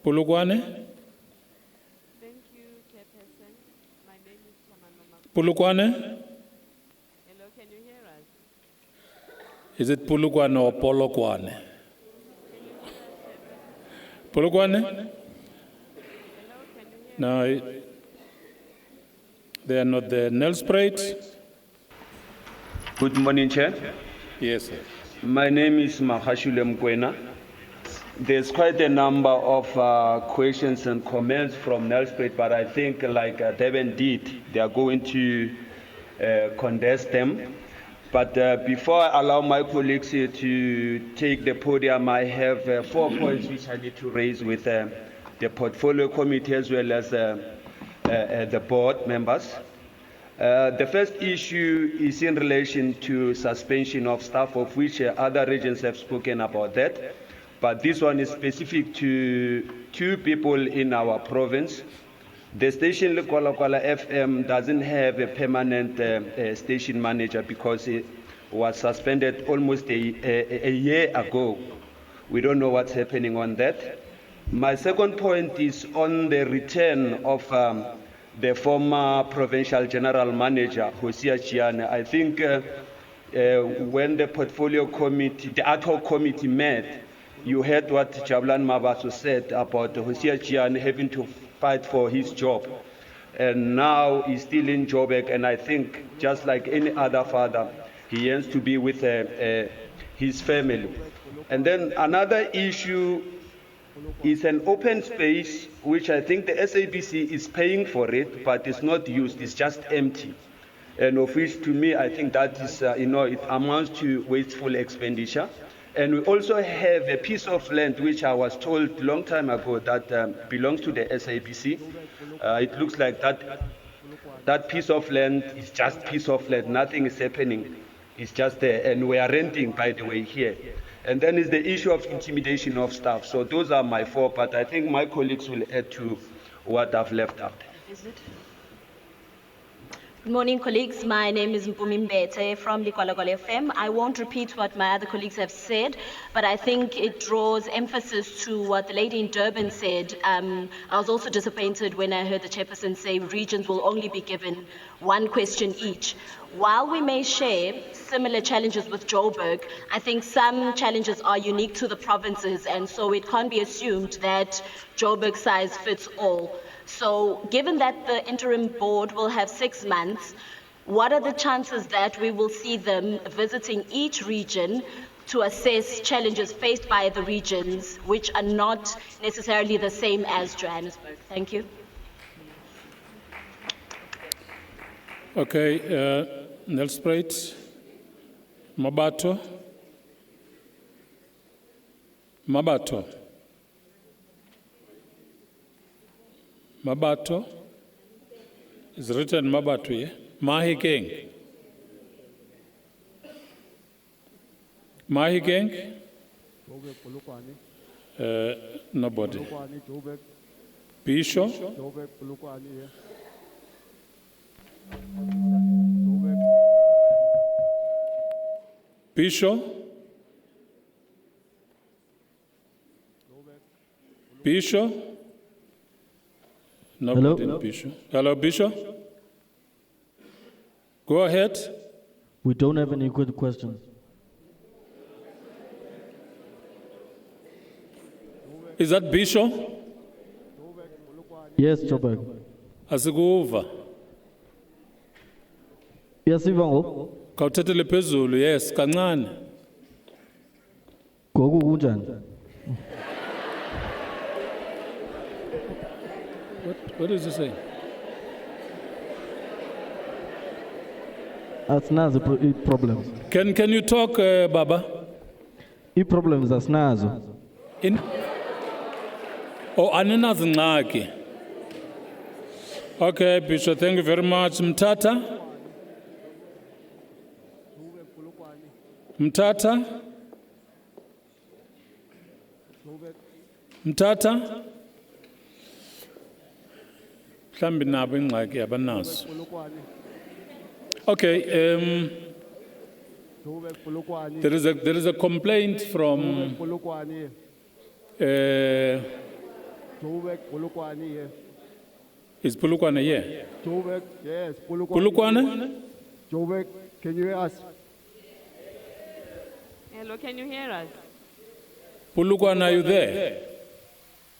Polokwane? Polokwane? Hello, can you hear us? Is it Polokwane or Polokwane? Polokwane? No. They are not there. Nelspruit? Good morning, Chair. Yes, sir. My name is Mahashule Mkwena. There's quite a number of questions and comments from Nelspruit, but I think, like Devin did, they are going to condense them. But before I allow my colleagues here to take the podium, I have 4 points which I need to raise with the Portfolio Committee as well as the board members. The first issue is in relation to suspension of staff, of which other regions have spoken about that. But this one is specific to 2 people in our province. The station Kwala FM doesn't have a permanent station manager because it was suspended almost a year ago. We don't know what's happening on that. My second point is on the return of the former provincial general manager, Hosea Chiane. I think when the portfolio committee, the ad hoc committee met, you heard what Jabulan Mabaso said about Hosea Chiane having to fight for his job. And now he's still in Joburg, and I think just like any other father, he yearns to be with his family. And then another issue is an open space, which I think the SABC is paying for it, but it's not used, it's just empty. And of which, to me, I think that is, it amounts to wasteful expenditure. And we also have a piece of land which I was told a long time ago that belongs to the SABC. It looks like that piece of land is just piece of land. Nothing is happening. It's just there. And we are renting, by the way, here. And then is the issue of intimidation of staff. So those are my 4, but I think my colleagues will add to what I've left out. Good morning, colleagues. My name is Mpumi Mbete from the Kwala FM. I won't repeat what my other colleagues have said, but I think it draws emphasis to what the lady in Durban said. I was also disappointed when I heard the chairperson say regions will only be given 1 question each. While we may share similar challenges with Joburg, I think some challenges are unique to the provinces, and so it can't be assumed that Joburg size fits all. So given that the interim board will have 6 months, what are the chances that we will see them visiting each region to assess challenges faced by the regions, which are not necessarily the same as Johannesburg? Thank you. Okay, Nelspruit, Mabato. Mabato is written Mabato, yeah? Mahi Gang. Mahi Gang? Nobody. Bisho? Bisho? Bisho? Nobody in Bisho. Hello, Bisho? Go ahead. We don't have any good questions. Is that Bisho? Yes, Joburg. Asikuva. Yes, Ivango. Kawuthathele phezulu, yes, kancane. Gogo kunjani? What is he saying? Asinazo problems. Can you talk, Baba? Problems asinazo. Aninazo ngxaki. Okay, Bishop, thank you very much. Mtata? Mtata? Mtata? Mhlambi nabo ingxaki abanazo. Okay, there is a complaint from is Pulukwane here? Joburg, yes, Pulukwane? Joburg, can you hear us? Hello, can you hear us? Pulukwane, are you there?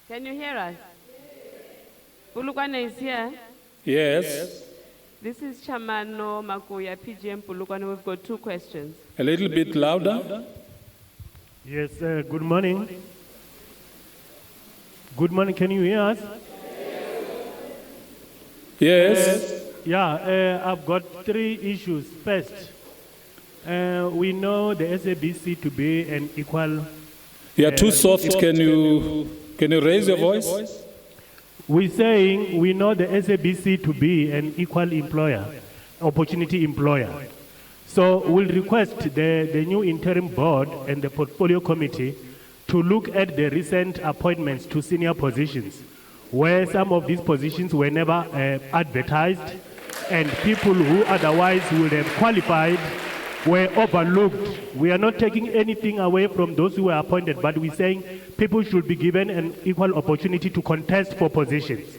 Can you hear us? Bulukwane is here. Yes. This is Chamano Makuya, PGM Pulukwane. We've got 2 questions. A little bit louder. Yes, good morning. Good morning, can you hear us? Yes. Yeah, I've got 3 issues. First, we know the SABC to be an equal... You are too soft. Can you raise your voice? We're saying we know the SABC to be an equal employer, opportunity employer. So we'll request the new interim board and the portfolio committee to look at the recent appointments to senior positions, where some of these positions were never advertised, and people who otherwise would have qualified were overlooked. We are not taking anything away from those who were appointed, but we're saying people should be given an equal opportunity to contest for positions.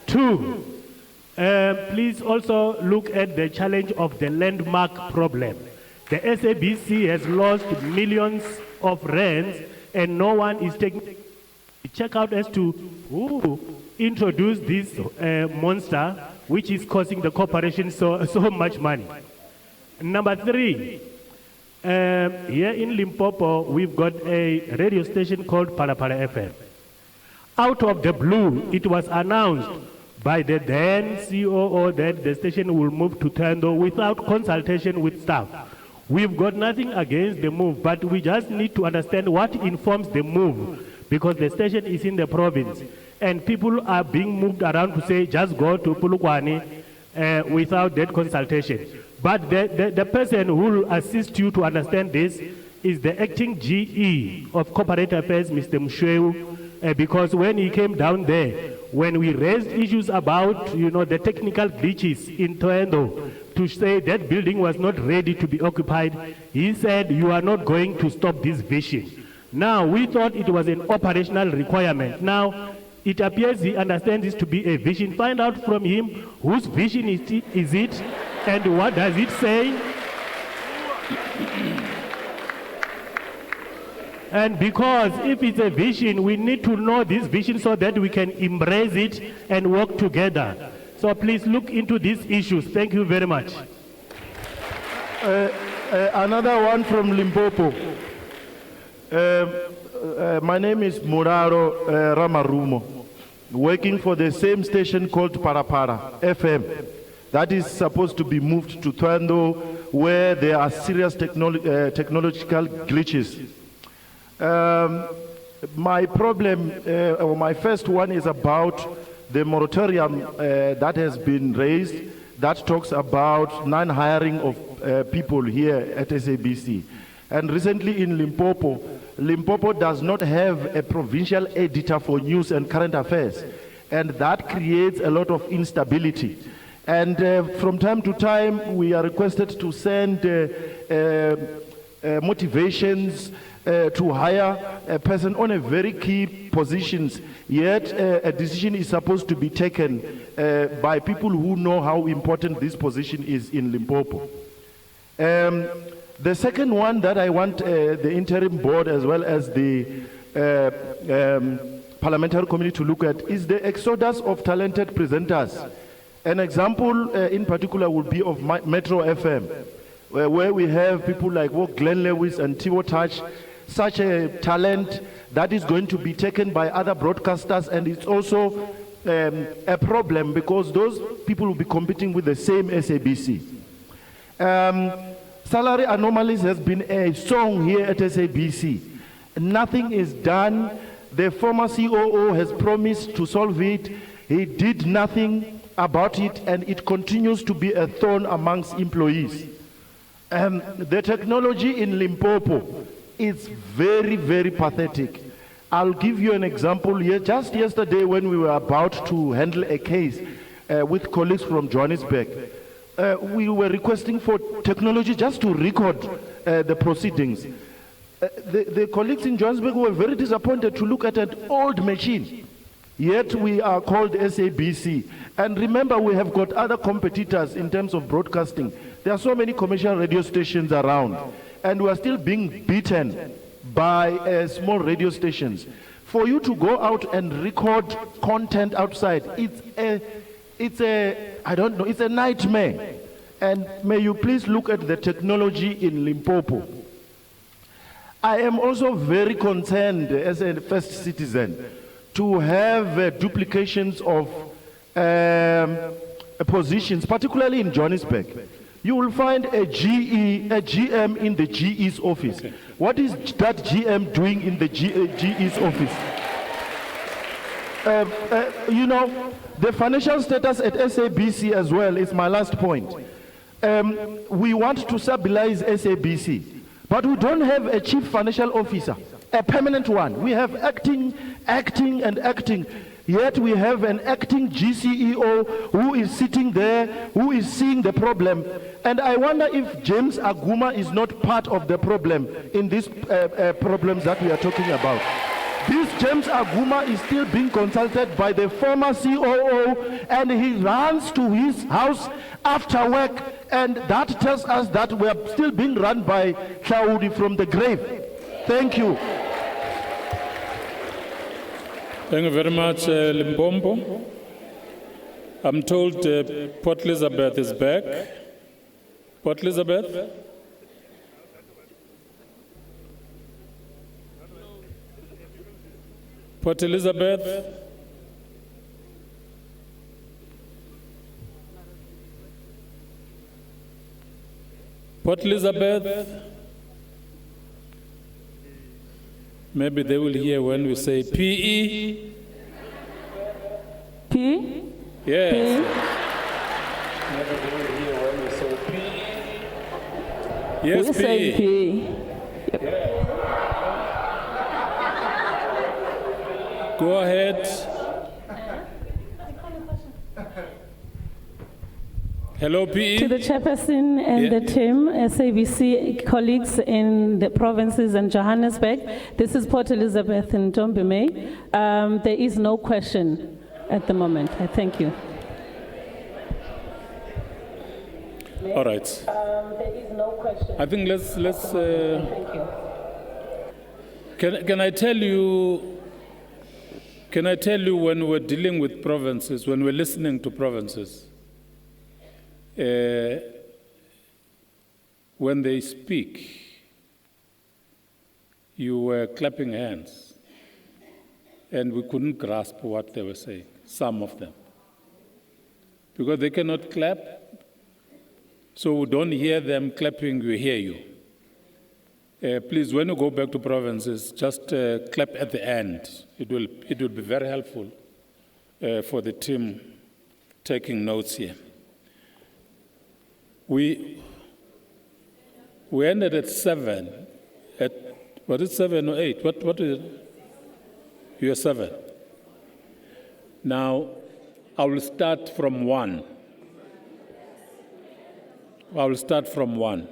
2, please also look at the challenge of the landmark problem. The SABC has lost millions of rands, and no one is taking check out as to who introduced this monster, which is costing the corporation so much money. Number 3, here in Limpopo, we've got a radio station called Parliamentary FM. Out of the blue, it was announced by the then COO that the station will move to Tando without consultation with staff. We've got nothing against the move, but we just need to understand what informs the move, because the station is in the province, and people are being moved around to say, just go to Polokwane without that consultation. But the person who will assist you to understand this is the acting GE of Corporate Affairs, Mr. Mshweu, because when he came down there, when we raised issues about, the technical glitches in Toendo, to say that building was not ready to be occupied, he said, you are not going to stop this vision. Now, we thought it was an operational requirement. Now, it appears he understands this to be a vision. Find out from him whose vision is it and what does it say. And because if it's a vision, we need to know this vision so that we can embrace it and work together. So please look into these issues. Thank you very much. Another one from Limpopo. My name is Muraro Ramarumo, working for the same station called Parapara FM. That is supposed to be moved to Twando, where there are serious technological glitches. My problem, or my first one, is about the moratorium that has been raised that talks about non-hiring of people here at SABC. And recently in Limpopo, Limpopo does not have a provincial editor for news and current affairs, and that creates a lot of instability. And from time to time, we are requested to send motivations to hire a person on a very key positions, yet a decision is supposed to be taken by people who know how important this position is in Limpopo. The second one that I want the interim board as well as the parliamentary committee to look at is the exodus of talented presenters. An example in particular would be of Metro FM, where we have people like Glenn Lewis and Tiwo Touch, such a talent that is going to be taken by other broadcasters, and it's also a problem because those people will be competing with the same SABC. Salary anomalies has been a song here at SABC. Nothing is done. The former COO has promised to solve it. He did nothing about it, and it continues to be a thorn amongst employees. The technology in Limpopo is very, very pathetic. I'll give you an example here. Just yesterday when we were about to handle a case with colleagues from Johannesburg, we were requesting for technology just to record the proceedings. The colleagues in Johannesburg were very disappointed to look at an old machine. Yet we are called SABC. And remember, we have got other competitors in terms of broadcasting. There are so many commercial radio stations around, and we are still being beaten by small radio stations. For you to go out and record content outside, it's it's a nightmare. And may you please look at the technology in Limpopo. I am also very concerned as a first citizen to have duplications of positions, particularly in Johannesburg. You will find a GM in the GE's office. Okay. What is that GM doing in the GE's office? You know, the financial status at SABC as well is my last point. We want to stabilize SABC, but we don't have a chief financial officer, a permanent one. We have acting, and acting. Yet we have an acting GCEO who is sitting there, who is seeing the problem. And I wonder if James Aguma is not part of the problem in these problems that we are talking about. This James Aguma is still being consulted by the former COO, and he runs to his house after work, and that tells us that we are still being run by Claudi from the grave. Thank you. Thank you very much, Limpopo. I'm told Port Elizabeth is back. Port Elizabeth? Port Elizabeth? Port Elizabeth? Maybe they will hear when we say PE. P? Yes. P? Maybe they will hear when we say PE. Yes, we say P. Yep. Go ahead. Hello, PE. To the chairperson and the team, SABC colleagues in the provinces and Johannesburg, this is Port Elizabeth in Ntombeme. There is no question at the moment. I thank you. All right. There is no question. I think let's Thank you. Can I tell you when we're dealing with provinces, when we're listening to provinces, when they speak, you were clapping hands, and we couldn't grasp what they were saying, some of them. Because they cannot clap, so we don't hear them clapping, we hear you. Please, when you go back to provinces, just clap at the end. It will be very helpful for the team taking notes here. We ended at 7. Was it 7 or 8? What is it? You are 7. Now, I will start from 1. I will start from 1.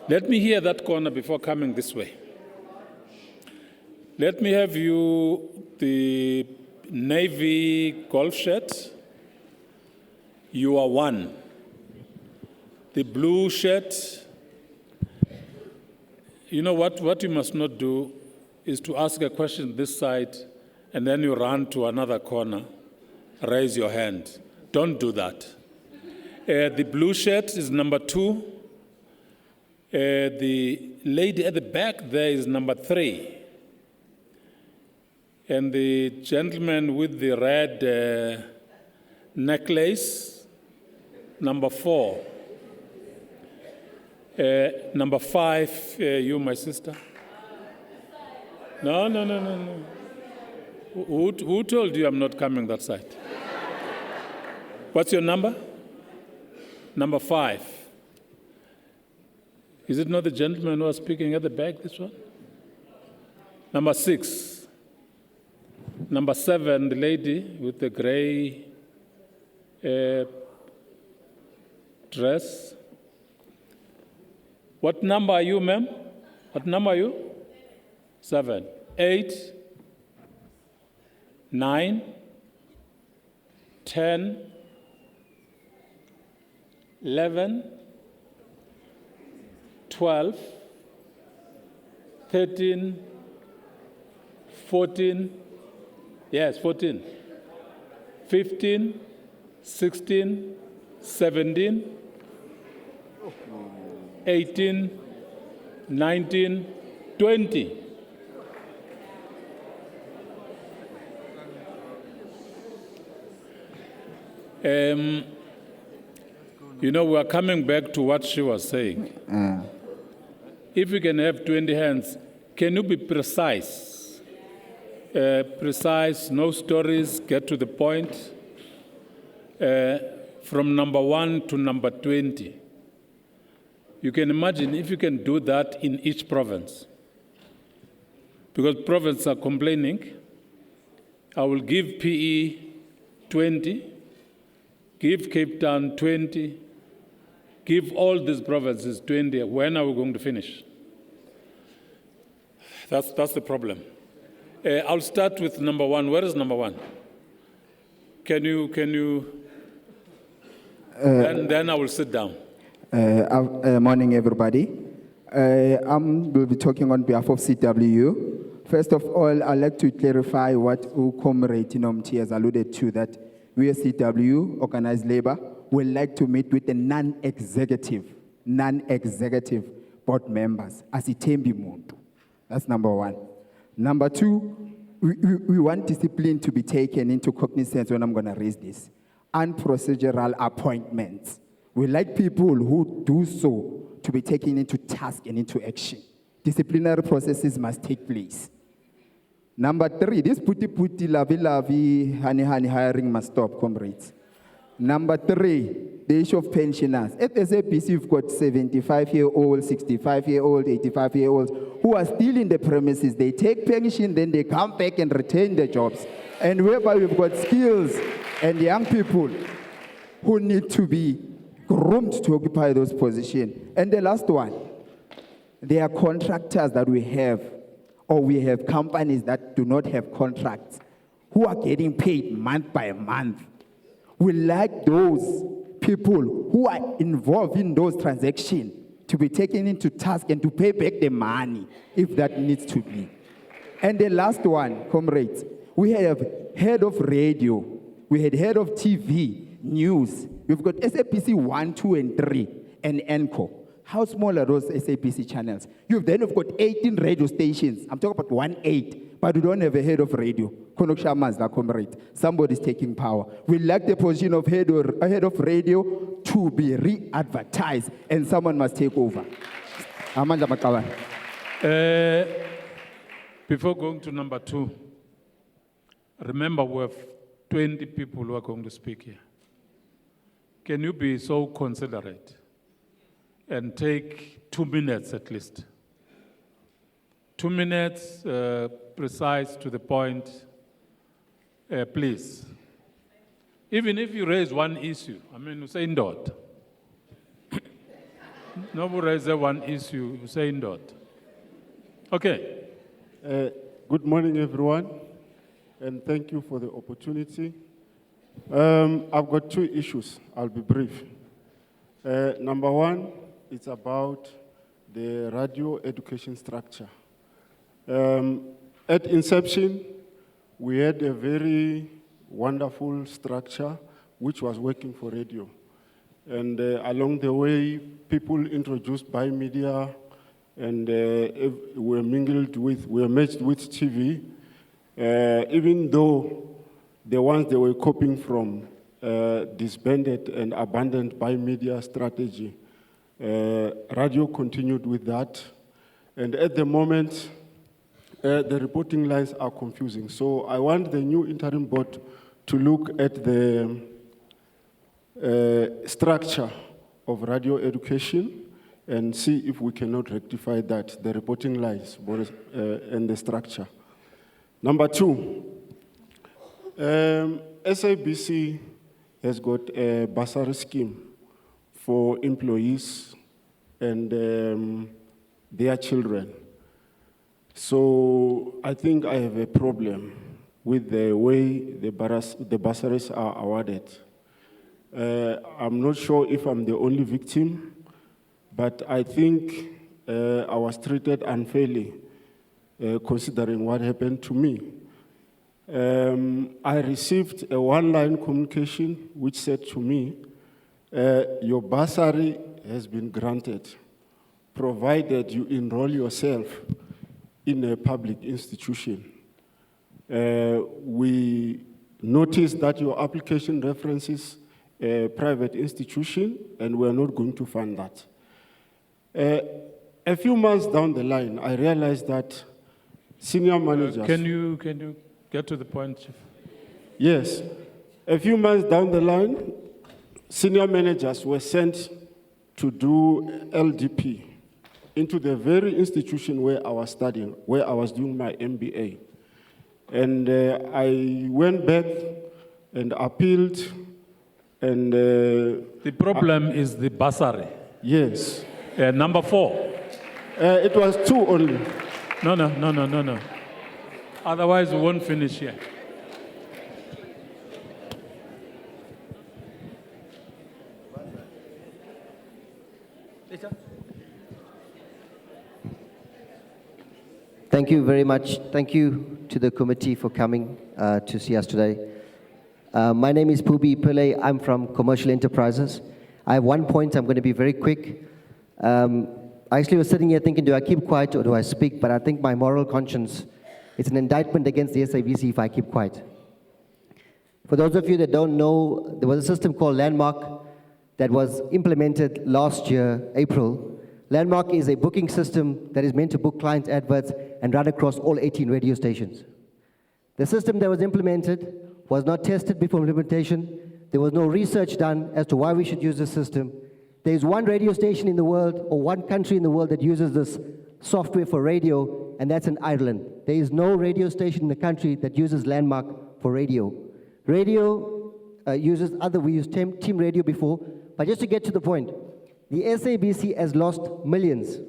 Let me hear that corner before coming this way. Let me have you the navy golf shirt. You are 1. The blue shirt, you know what you must not do is to ask a question this side and then you run to another corner, raise your hand. Don't do that. The blue shirt is number 2. The lady at the back there is number 3. And the gentleman with the red necklace, number 4. Number 5, you, my sister. No. Who told you I'm not coming that side? What's your number? Number 5. Is it not the gentleman who was speaking at the back, this one? Number 6. Number 7, the lady with the gray dress. What number are you, ma'am? What number are you? 7. 8, 9, 10, 11, 12, 13, 14, yes, 14, 15, 16, 17, 18, 19, 20. You know, we are coming back to what she was saying. If we can have 20 hands, can you be precise? Precise, no stories, get to the point. From number 1 to number 20. You can imagine if you can do that in each province. Because provinces are complaining, I will give PE 20, give Cape Town 20, give all these provinces 20. When are we going to finish? That's the problem. I'll start with number 1. Where is number 1? Can you? Then I will sit down. Morning, everybody. Will be talking on behalf of CWU. First of all, I'd like to clarify what Comrade Nomti has alluded to, that we as CWU, Organized Labor, would like to meet with the non-executive board members as Itembi Muntu. That's number 1. Number 2, we want discipline to be taken into cognizance when I'm going to raise this. And procedural appointments. We like people who do so to be taken into task and into action. Disciplinary processes must take place. Number 3, this puti lavi hani hiring must stop, comrades. Number 3, the issue of pensioners. At SABC, you've got 75-year-olds, 65-year-olds, 85-year-olds who are still in the premises. They take pension, then they come back and retain their jobs. And whereby we've got skills and young people who need to be groomed to occupy those positions. And the last one, there are contractors that we have, or we have companies that do not have contracts, who are getting paid month by month. We like those people who are involved in those transactions to be taken into task and to pay back the money, if that needs to be. And the last one, comrades, we have head of radio, we had head of TV, news. We've got SABC 1, 2, and 3, and ENCO. How small are those SABC channels? You've then got 18 radio stations. I'm talking about 18, but we don't have a head of radio. Comrade. Somebody's taking power. We lack the position of head of radio to be re-advertised, and someone must take over. Amanda Makawan. Before going to number 2, remember we have 20 people who are going to speak here. Can you be so considerate and take 2 minutes at least? 2 minutes, precise, to the point, please. Even if you raise one issue, I mean, you say not. Nobody raises one issue, you say not. Okay. Good morning, everyone, and thank you for the opportunity. I've got 2 issues. I'll be brief. Number 1, it's about the radio education structure. At inception, we had a very wonderful structure which was working for radio. And along the way, people introduced by media and were merged with TV, even though the ones they were copying from disbanded and abandoned by media strategy. Radio continued with that. And at the moment, the reporting lines are confusing. So I want the new interim board to look at the structure of radio education and see if we cannot rectify that, the reporting lines and the structure. Number 2, SABC has got a bursary scheme for employees and their children. So I think I have a problem with the way the bursaries are awarded. I'm not sure if I'm the only victim, but I think I was treated unfairly considering what happened to me. I received a one-line communication which said to me, your bursary has been granted, provided you enroll yourself in a public institution. We noticed that your application references a private institution, and we're not going to fund that. A few months down the line, I realized that senior managers... Can you get to the point, Chief? Yes. A few months down the line, senior managers were sent to do LDP into the very institution where I was studying, where I was doing my MBA. And I went back and appealed, and... the problem is the bursary. Yes. Number 4. It was 2 only. No. Otherwise, we won't finish here. Thank you very much. Thank you to the committee for coming to see us today. My name is Pubi Pillay. I'm from Commercial Enterprises. I have one point. I'm going to be very quick. I actually was sitting here thinking, do I keep quiet or do I speak? But I think my moral conscience, it's an indictment against the SABC if I keep quiet. For those of you that don't know, there was a system called Landmark that was implemented last year, April. Landmark is a booking system that is meant to book clients' adverts and run across all 18 radio stations. The system that was implemented was not tested before implementation. There was no research done as to why we should use this system. There is one radio station in the world, or one country in the world that uses this software for radio, and that's in Ireland. There is no radio station in the country that uses Landmark for radio. Radio uses we used Team Radio before, but just to get to the point, the SABC has lost millions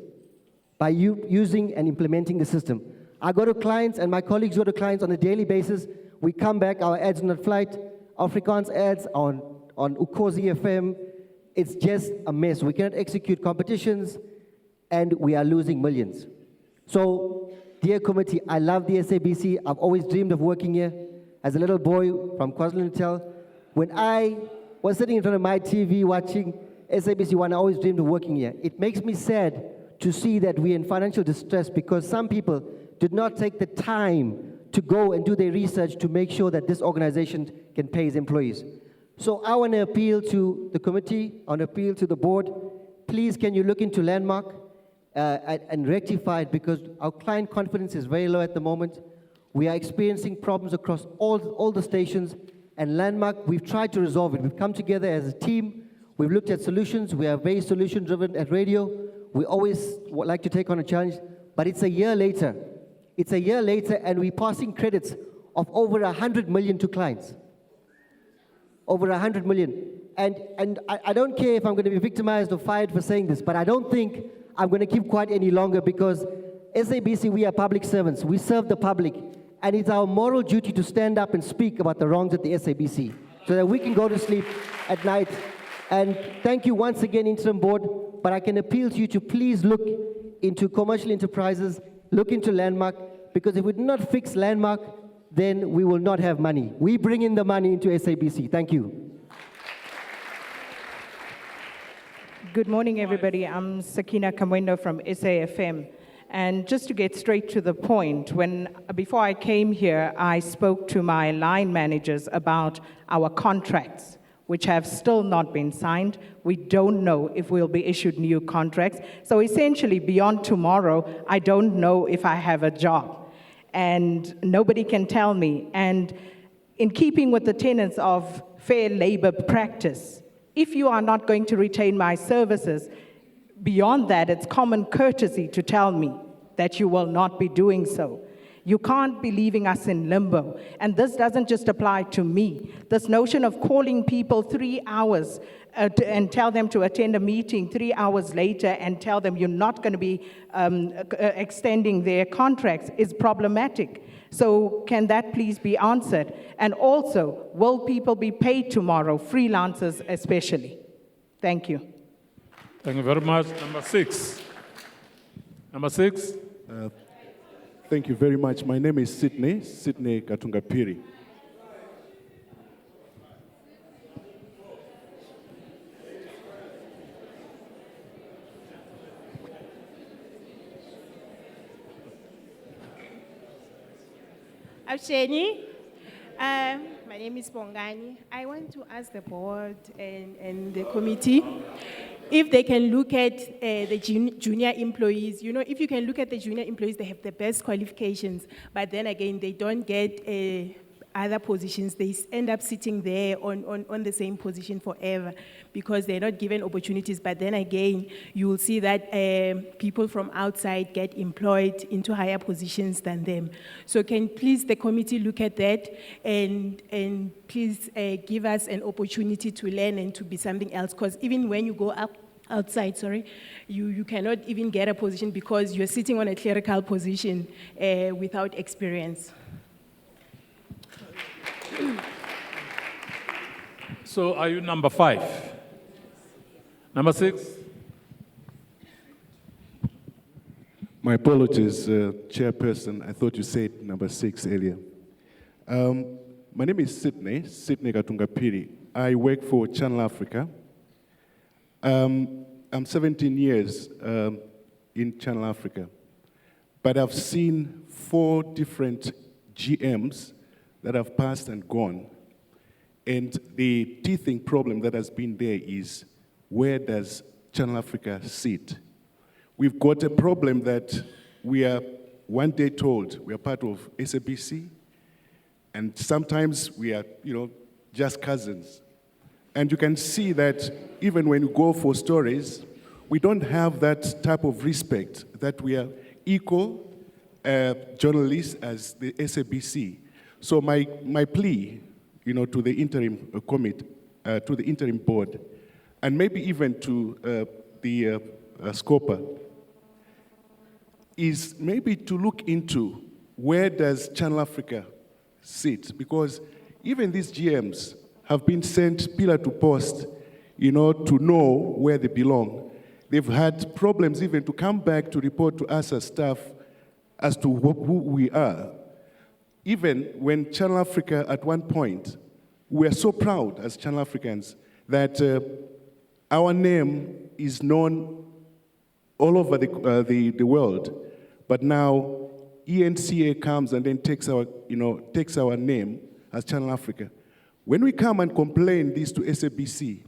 by using and implementing the system. I go to clients, and my colleagues go to clients on a daily basis. We come back, our ads on flight, Afrikaans ads on Ukhozi FM. It's just a mess. We cannot execute competitions, and we are losing millions. So, dear committee, I love the SABC. I've always dreamed of working here. As a little boy from KwaZulu-Natal, when I was sitting in front of my TV watching SABC One, I always dreamed of working here. It makes me sad to see that we're in financial distress because some people did not take the time to go and do their research to make sure that this organization can pay its employees. So I want to appeal to the committee, I want to appeal to the board. Please, can you look into Landmark and rectify it, because our client confidence is very low at the moment. We are experiencing problems across all the stations, and Landmark, we've tried to resolve it. We've come together as a team. We've looked at solutions. We are very solution-driven at radio. We always like to take on a challenge, but it's a year later. It's a year later, and we're passing credits of over 100 million to clients. Over 100 million. And I don't care if I'm going to be victimized or fired for saying this, but I don't think I'm going to keep quiet any longer, because SABC, we are public servants. We serve the public. And it's our moral duty to stand up and speak about the wrongs at the SABC so that we can go to sleep at night. And thank you once again, Interim Board, but I can appeal to you to please look into commercial enterprises, look into Landmark, because if we do not fix Landmark, then we will not have money. We bring in the money into SABC. Thank you. Good morning, everybody. I'm Sakina Kamwendo from SAFM. And just to get straight to the point, before I came here, I spoke to my line managers about our contracts, which have still not been signed. We don't know if we'll be issued new contracts. So essentially, beyond tomorrow, I don't know if I have a job. And nobody can tell me. And in keeping with the tenets of fair labor practice, if you are not going to retain my services, beyond that, it's common courtesy to tell me that you will not be doing so. You can't be leaving us in limbo. And this doesn't just apply to me. This notion of calling people 3 hours and tell them to attend a meeting 3 hours later and tell them you're not going to be extending their contracts is problematic. So can that please be answered? And also, will people be paid tomorrow, freelancers especially? Thank you. Thank you very much. Number 6. Number 6. Thank you very much. My name is Sydney Katungapiri. Absheni, my name is Bongani. I want to ask the board and the committee if they can look at the junior employees. You know, if you can look at the junior employees, they have the best qualifications, but then again, they don't get other positions. They end up sitting there on the same position forever because they're not given opportunities. But then again, you will see that people from outside get employed into higher positions than them. So can please the committee look at that and please give us an opportunity to learn and to be something else? Because even when you go outside, you cannot even get a position because you're sitting on a clerical position without experience. So are you number 5? Number 6? My apologies, Chairperson. I thought you said number 6 earlier. My name is Sydney Katungapiri. I work for Channel Africa. I'm 17 years in Channel Africa, but I've seen 4 different GMs that have passed and gone. And the teething problem that has been there is, where does Channel Africa sit? We've got a problem that we are one day told we are part of SABC, and sometimes we are, just cousins. And you can see that even when you go for stories, we don't have that type of respect that we are equal journalists as the SABC. So my plea, to the interim committee, to the interim board, and maybe even to the SCOPA, is maybe to look into where does Channel Africa sit, because even these GMs have been sent pillar to post, to know where they belong. They've had problems even to come back to report to us as staff as to who we are. Even when Channel Africa, at one point, we are so proud as Channel Africans that our name is known all over the world. But now ENCA comes and then takes our name as Channel Africa. When we come and complain this to SABC,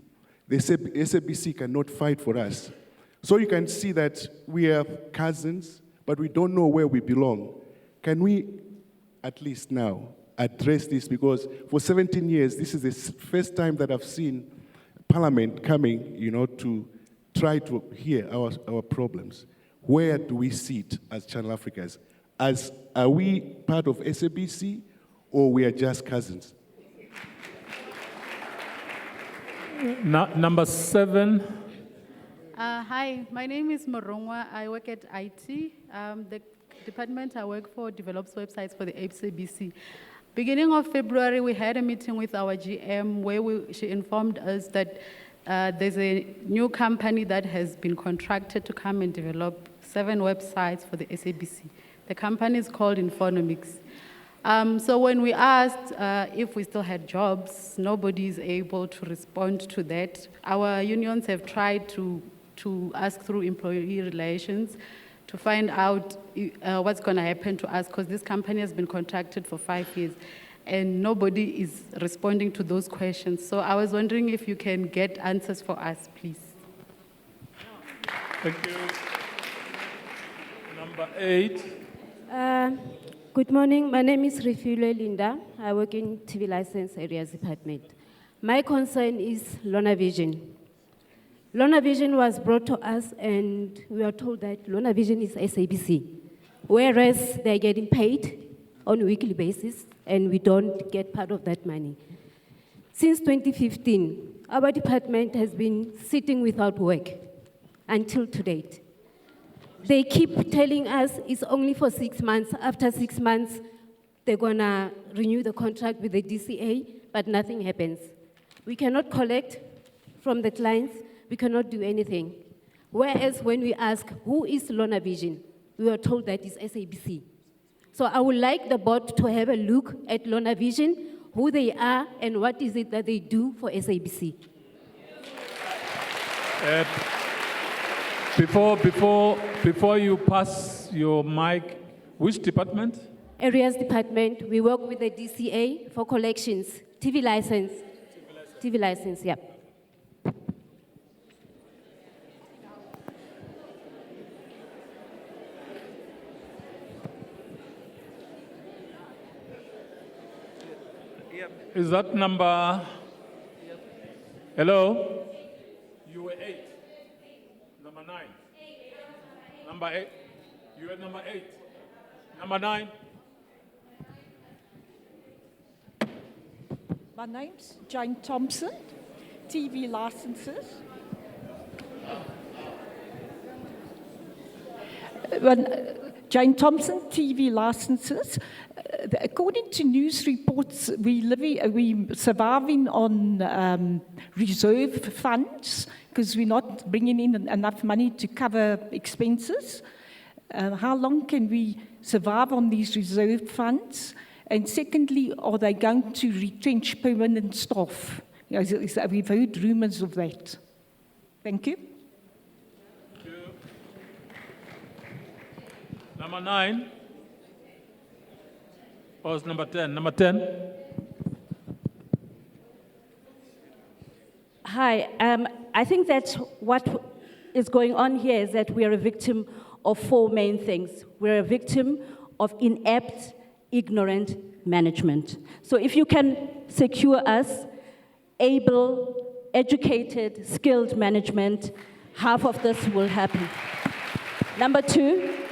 they say SABC cannot fight for us. So you can see that we are cousins, but we don't know where we belong. Can we at least now address this? Because for 17 years, this is the first time that I've seen Parliament coming, to try to hear our problems. Where do we sit as Channel Africans? Are we part of SABC, or we are just cousins? Number 7. Hi, my name is Morongwa. I work at IT. The department I work for develops websites for the SABC. Beginning of February, we had a meeting with our GM where she informed us that there's a new company that has been contracted to come and develop 7 websites for the SABC. The company is called Infonomics. So when we asked if we still had jobs, nobody is able to respond to that. Our unions have tried to ask through employee relations to find out what's going to happen to us, because this company has been contracted for 5 years and nobody is responding to those questions. So I was wondering if you can get answers for us, please. Thank you. Number 8. Good morning. My name is Refule Linda. I work in TV License Areas Department. My concern is Lona Vision. Lona Vision was brought to us and we are told that Lona Vision is SABC, whereas they're getting paid on a weekly basis and we don't get part of that money. Since 2015, our department has been sitting without work until to date. They keep telling us it's only for 6 months. After 6 months, they're gonna renew the contract with the DCA, but nothing happens. We cannot collect from the clients, we cannot do anything. Whereas when we ask, who is Lona Vision? We were told that it's SABC. So I would like the board to have a look at Lona Vision, who they are, and what is it that they do for SABC. Before you pass your mic, which department? Areas Department, we work with the DCA for collections, TV license, yeah. Is that number? Hello? You were 8. Number 9. Number 8. You were number 8. Number 9. My name's Jane Thompson, TV licenses. Jane Thompson, TV licenses. According to news reports, we surviving on reserve funds because we're not bringing in enough money to cover expenses. How long can we survive on these reserve funds? And secondly, are they going to retrench permanent staff? We've heard rumors of that. Thank you. Number 9. Or is number 10? Number 10. Hi, I think that what is going on here is that we are a victim of 4 main things. We're a victim of inept, ignorant management. So if you can secure us able, educated, skilled management, half of this will happen. Number 2,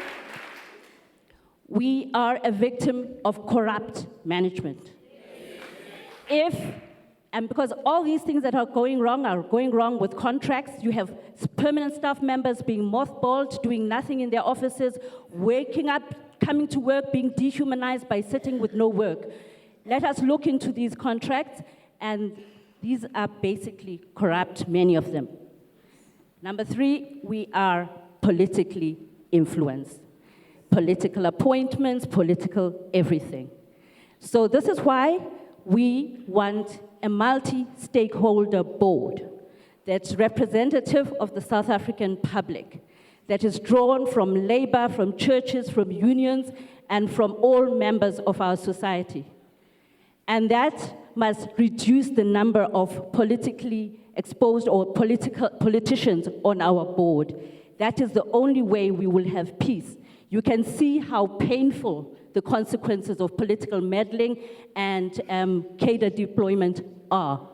we are a victim of corrupt management. And because all these things that are going wrong with contracts. You have permanent staff members being mothballed, doing nothing in their offices, waking up, coming to work, being dehumanized by sitting with no work. Let us look into these contracts, and these are basically corrupt, many of them. Number 3, we are politically influenced. Political appointments, political everything. So this is why we want a multi-stakeholder board that's representative of the South African public, that is drawn from labor, from churches, from unions, and from all members of our society. And that must reduce the number of politically exposed or politicians on our board. That is the only way we will have peace. You can see how painful the consequences of political meddling and cadre deployment are.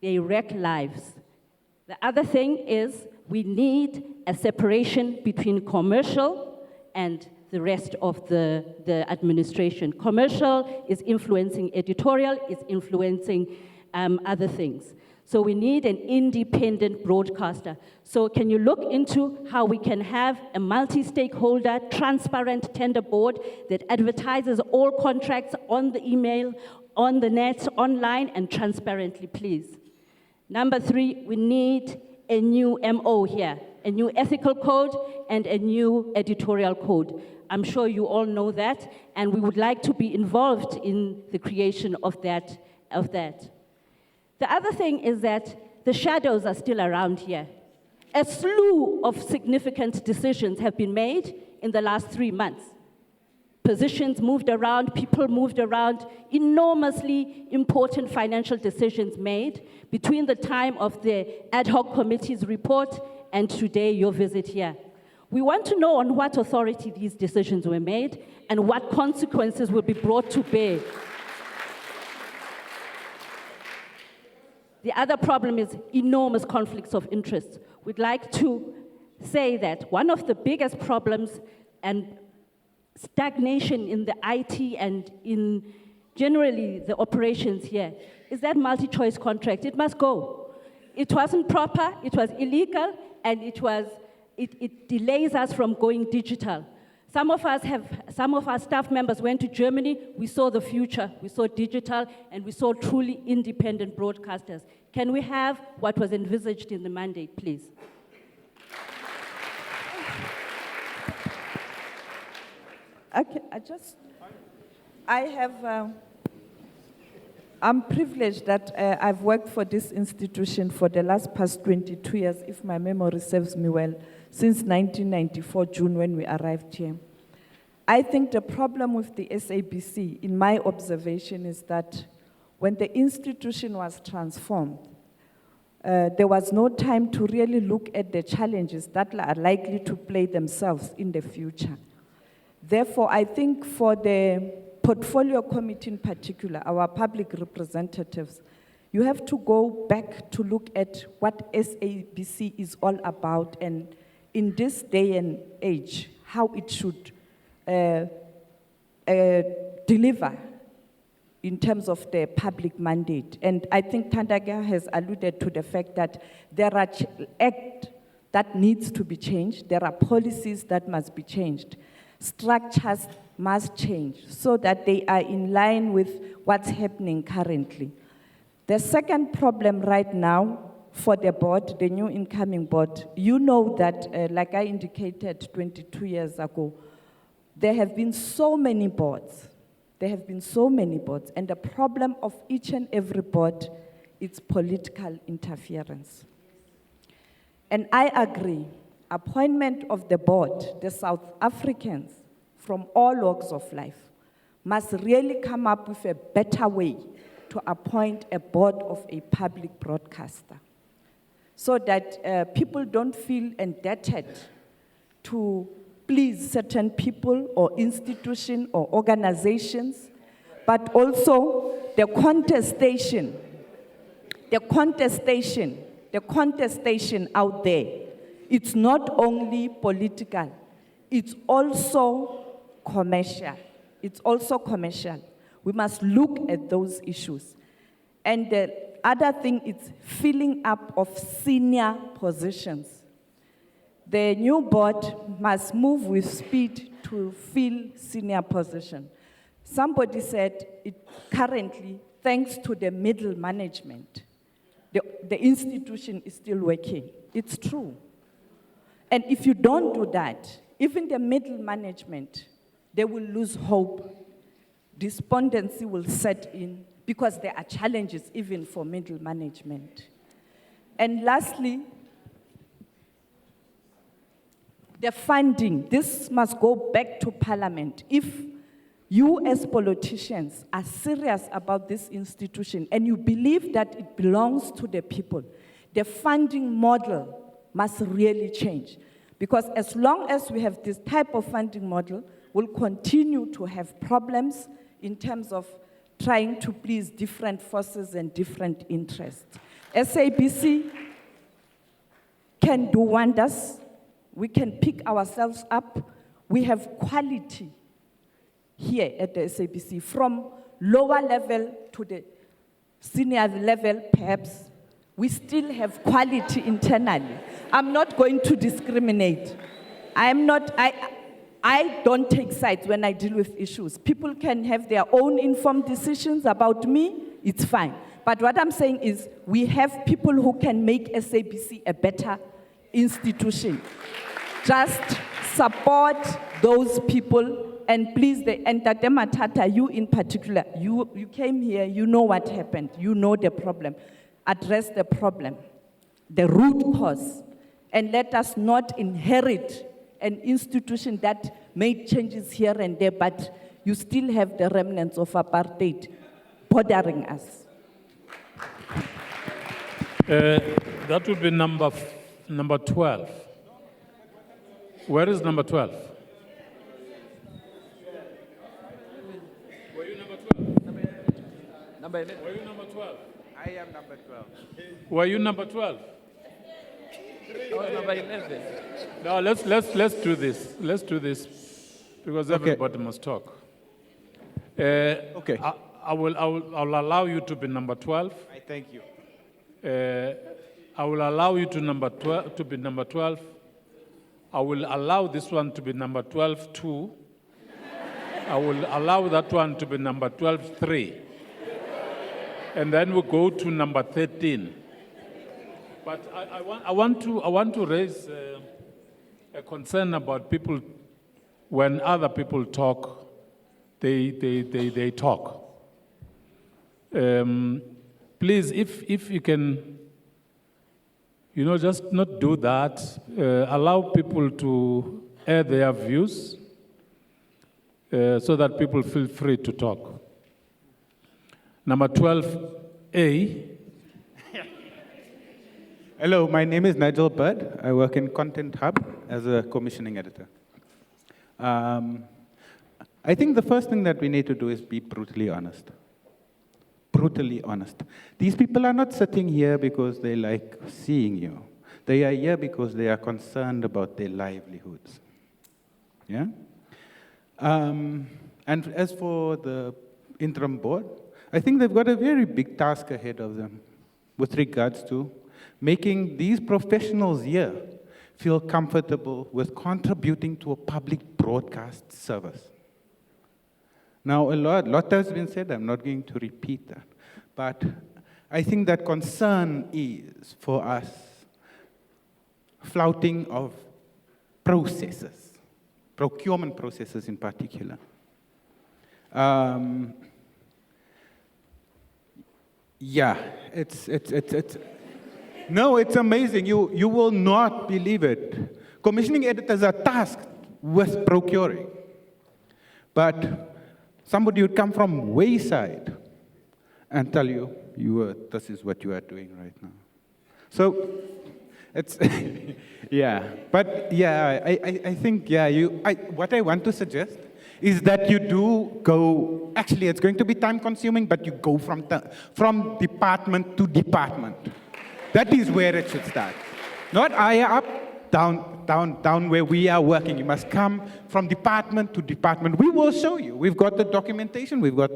They wreck lives. The other thing is we need a separation between commercial and the rest of the administration. Commercial is influencing editorial, is influencing other things. So we need an independent broadcaster. So can you look into how we can have a multi-stakeholder, transparent tender board that advertises all contracts on the email, on the net, online, and transparently, please. Number 3, we need a new MO here, a new ethical code and a new editorial code. I'm sure you all know that, and we would like to be involved in the creation of that. The other thing is that the shadows are still around here. A slew of significant decisions have been made in the last 3 months. Positions moved around, people moved around, enormously important financial decisions made between the time of the ad hoc committee's report and today, your visit here. We want to know on what authority these decisions were made and what consequences will be brought to bear. The other problem is enormous conflicts of interest. We'd like to say that one of the biggest problems and stagnation in the IT and in generally the operations here is that multi-choice contract. It must go. It wasn't proper, it was illegal, and it delays us from going digital. Some of our staff members went to Germany. We saw the future. We saw digital, and we saw truly independent broadcasters. Can we have what was envisaged in the mandate, please? Okay, I'm privileged that I've worked for this institution for the past 22 years, if my memory serves me well, since 1994, June, when we arrived here. I think the problem with the SABC, in my observation, is that when the institution was transformed, there was no time to really look at the challenges that are likely to play themselves in the future. Therefore, I think for the Portfolio Committee in particular, our public representatives, you have to go back to look at what SABC is all about, and in this day and age, how it should deliver in terms of the public mandate. And I think Tandega has alluded to the fact that there are acts that needs to be changed, there are policies that must be changed, structures must change so that they are in line with what's happening currently. The second problem right now for the board, the new incoming board, you know that, like I indicated 22 years ago, there have been so many boards. There have been so many boards, and the problem of each and every board is political interference. And I agree, appointment of the board, the South Africans from all walks of life must really come up with a better way to appoint a board of a public broadcaster, so that people don't feel indebted to please certain people or institutions or organizations, but also the contestation out there. It's not only political, it's also commercial. It's also commercial. We must look at those issues. And the other thing is filling up of senior positions. The new board must move with speed to fill senior position. Somebody said it currently, thanks to the middle management, the institution is still working. It's true. And if you don't do that, even the middle management, they will lose hope. Despondency will set in because there are challenges even for middle management. And lastly, the funding. This must go back to Parliament. If you as politicians are serious about this institution and you believe that it belongs to the people, the funding model must really change. Because as long as we have this type of funding model, we'll continue to have problems in terms of trying to please different forces and different interests. SABC can do wonders. We can pick ourselves up. We have quality here at the SABC, from lower level to the senior level, perhaps. We still have quality internally. I'm not going to discriminate. I don't take sides when I deal with issues. People can have their own informed decisions about me, it's fine. But what I'm saying is we have people who can make SABC a better institution. Just support those people, and please, and Tate Matata, you in particular, you came here, you know what happened, you know the problem. Address the problem, the root cause, and let us not inherit an institution that made changes here and there, but you still have the remnants of apartheid bothering us. That would be number 12. Where is number 12? Were you number 12? Number 11. Were you number 12? I am number 12. Were you number 12? I was number 11. No, let's do this. Let's do this because everybody must talk. Okay. I'll allow you to be number 12. I thank you. I will allow you to be number 12. I will allow this one to be number 12 too. I will allow that one to be number 12 3. And then we'll go to number 13. But I want to raise a concern about people when other people talk, they talk. Please, if you can, just not do that. Allow people to air their views so that people feel free to talk. Number 12A. Hello, my name is Nigel Bird. I work in Content Hub as a commissioning editor. I think the first thing that we need to do is be brutally honest. Brutally honest. These people are not sitting here because they like seeing you. They are here because they are concerned about their livelihoods. Yeah? And as for the interim board, I think they've got a very big task ahead of them with regards to making these professionals here feel comfortable with contributing to a public broadcast service. Now, a lot has been said. I'm not going to repeat that. But I think that concern is, for us, flouting of processes, procurement processes in particular. Yeah, no, it's amazing. You will not believe it. Commissioning editors are tasked with procuring. But somebody would come from wayside and tell you, this is what you are doing right now. So it's, yeah. But yeah, I think, yeah, what I want to suggest is that you do go, actually it's going to be time consuming, but you go from department to department. That is where it should start. Not higher up, down where we are working. You must come from department to department. We will show you. We've got the documentation. We've got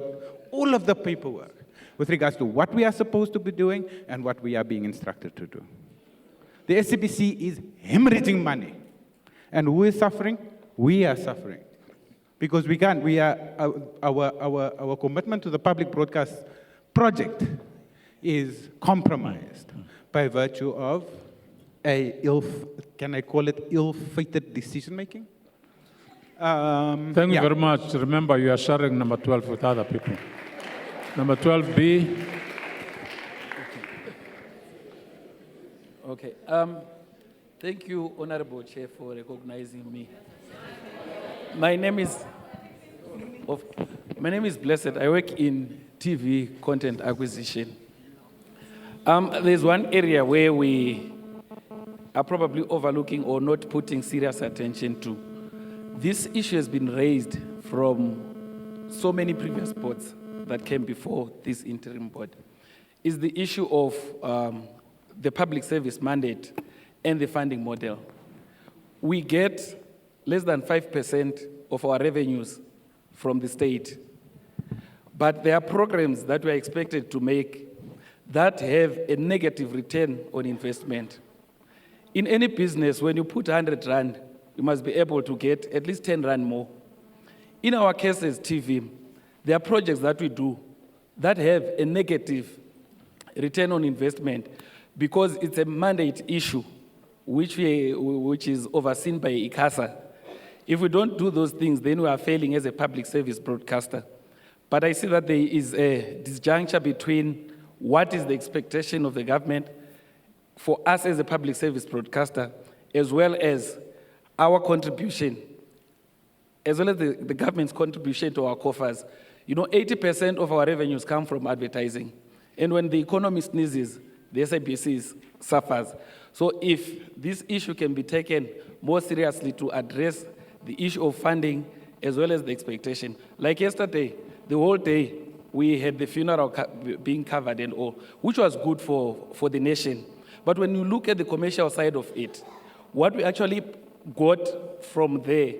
all of the paperwork with regards to what we are supposed to be doing and what we are being instructed to do. The SABC is hemorrhaging money. And who is suffering? We are suffering. Because we can't. We are, our commitment to the public broadcast project is compromised by virtue of can I call it ill-fated decision-making? Thank you very much. Remember, you are sharing number 12 with other people. Number 12B. Okay. Thank you, Honorable Chair, for recognizing me. My name is Blessed. I work in TV content acquisition. There's one area where we are probably overlooking or not putting serious attention to. This issue has been raised from so many previous boards that came before this interim board. Is the issue of the public service mandate and the funding model. We get less than 5% of our revenues from the state, but there are programs that we are expected to make that have a negative return on investment. In any business, when you put 100 Rand, you must be able to get at least 10 Rand more. In our case as TV, there are projects that we do that have a negative return on investment because it's a mandate issue which is overseen by ICASA. If we don't do those things, then we are failing as a public service broadcaster. But I see that there is a disjuncture between what is the expectation of the government for us as a public service broadcaster, as well as our contribution, as well as the government's contribution to our coffers. 80% of our revenues come from advertising. And when the economy sneezes, the SABC suffers. So if this issue can be taken more seriously to address the issue of funding as well as the expectation. Like yesterday, the whole day, we had the funeral being covered and all, which was good for the nation. But when you look at the commercial side of it, what we actually got from there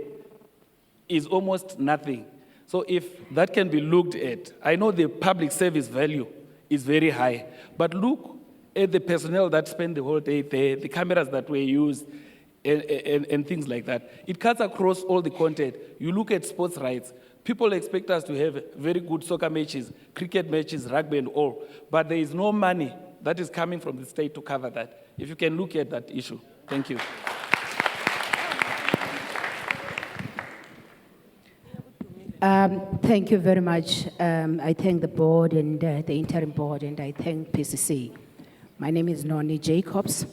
is almost nothing. So if that can be looked at, I know the public service value is very high, but look at the personnel that spend the whole day there, the cameras that were used, and things like that. It cuts across all the content. You look at sports rights, people expect us to have very good soccer matches, cricket matches, rugby and all, but there is no money that is coming from the state to cover that. If you can look at that issue. Thank you. Thank you very much. I thank the board and the interim board, and I thank PCC. My name is Noni Jacobs,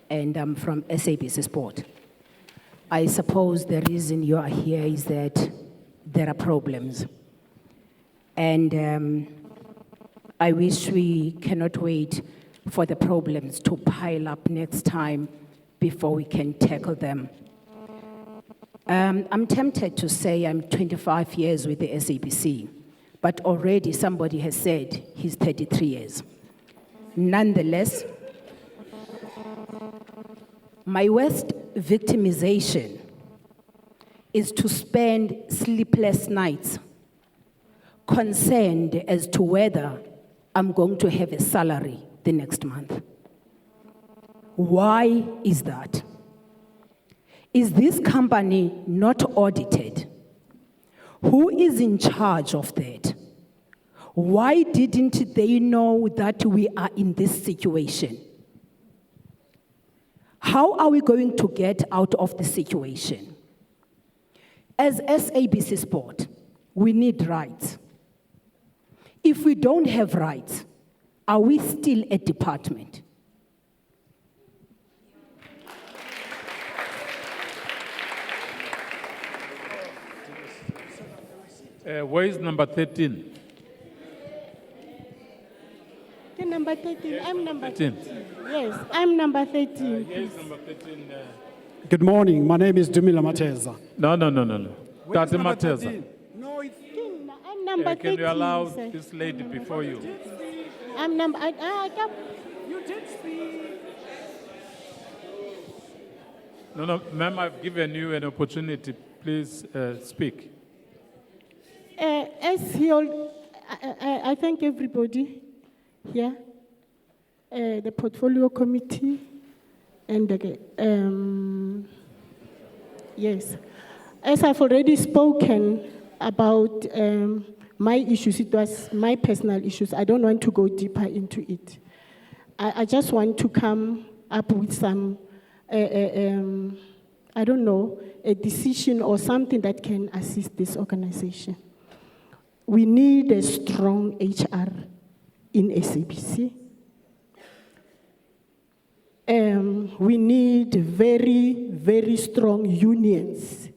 and I'm from SABC Sport. I suppose the reason you are here is that there are problems. And I wish we cannot wait for the problems to pile up next time before we can tackle them. I'm tempted to say I'm 25 years with the SABC, but already somebody has said he's 33 years. Nonetheless, my worst victimization is to spend sleepless nights concerned as to whether I'm going to have a salary the next month. Why is that? Is this company not audited? Who is in charge of that? Why didn't they know that we are in this situation? How are we going to get out of the situation? As SABC Sport, we need rights. If we don't have rights, are we still a department? Where is number 13? Number 13. I'm number 13. 13. Yes, I'm number 13. Here is number 13. Good morning. My name is Dumila Mateza. No. Tate number Mateza. 13? I'm number 13. Can you allow sir. this lady before you? I'm number. You did speak. No, ma'am, I've given you an opportunity. Please speak. As he all, I thank everybody here, the Portfolio Committee, and yes. As I've already spoken about my issues, it was my personal issues. I don't want to go deeper into it. I just want to come up with some, I don't know, a decision or something that can assist this organization. We need a strong HR in SABC. We need very, very strong unions.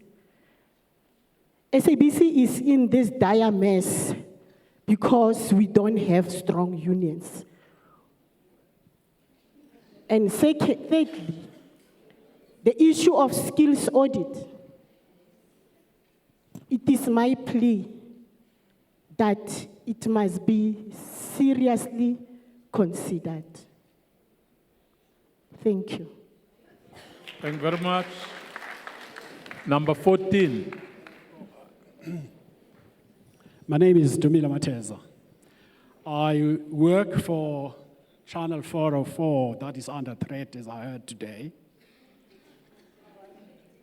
SABC is in this dire mess because we don't have strong unions. And thirdly, the issue of skills audit. It is my plea that it must be seriously considered. Thank you. Thank you very much. Number 14. My name is Dumila Mateza. I work for Channel 404, that is under threat, as I heard today.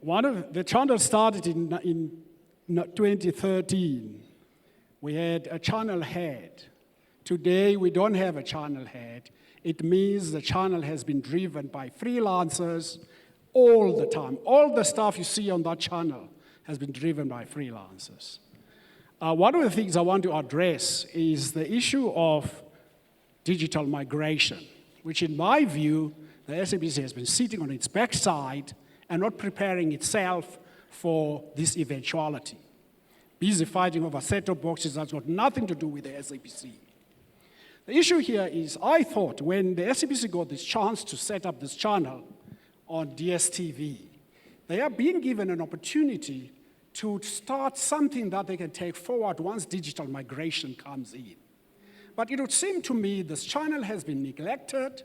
The channel started in 2013. We had a channel head. Today, we don't have a channel head. It means the channel has been driven by freelancers all the time. All the stuff you see on that channel has been driven by freelancers. One of the things I want to address is the issue of digital migration, which in my view, the SABC has been sitting on its backside and not preparing itself for this eventuality. Busy fighting over set-top boxes that's got nothing to do with the SABC. The issue here is, I thought when the SABC got this chance to set up this channel on DSTV, they are being given an opportunity to start something that they can take forward once digital migration comes in. But it would seem to me this channel has been neglected.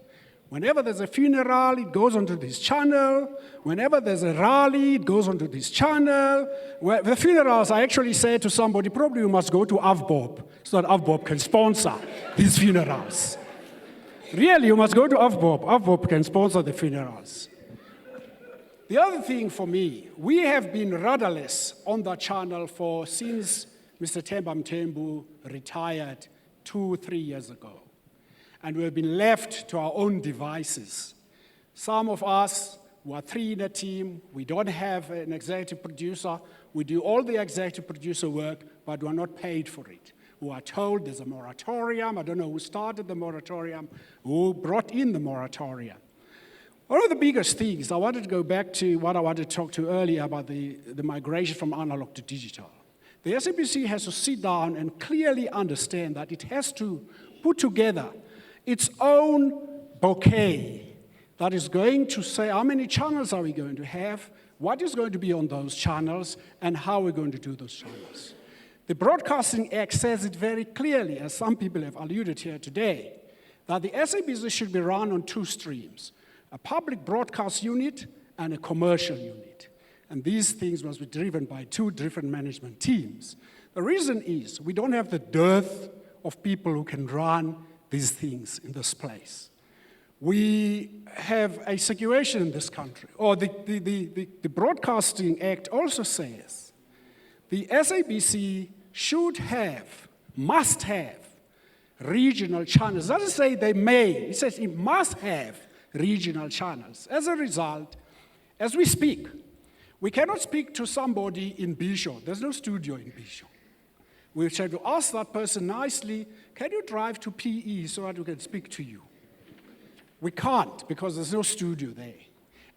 Whenever there's a funeral, it goes onto this channel. Whenever there's a rally, it goes onto this channel. Where the funerals, I actually say to somebody, probably you must go to AVBOB so that AVBOB can sponsor these funerals. Really, you must go to AVBOB. AVBOB can sponsor the funerals. The other thing for me, we have been rudderless on that channel since Mr. Themba Mthembu retired 2-3 years ago. And we have been left to our own devices. Some of us We are 3 in a team. We don't have an executive producer. We do all the executive producer work, but we are not paid for it. We are told there's a moratorium. I don't know who started the moratorium, who brought in the moratorium. One of the biggest things, I wanted to go back to what I wanted to talk to earlier about the migration from analog to digital. The SABC has to sit down and clearly understand that it has to put together its own bouquet that is going to say how many channels are we going to have, what is going to be on those channels, and how we're going to do those channels. The Broadcasting Act says it very clearly, as some people have alluded here today, that the SABC should be run on 2 streams, a public broadcast unit and a commercial unit. And these things must be driven by 2 different management teams. The reason is we don't have the dearth of people who can run these things in this place. We have a situation in this country, or the Broadcasting Act also says the SABC should have, must have regional channels. It doesn't say they may, it says it must have regional channels. As a result, as we speak, we cannot speak to somebody in Bishop. There's no studio in Bishop. We have to ask that person nicely, can you drive to PE so that we can speak to you? We can't because there's no studio there.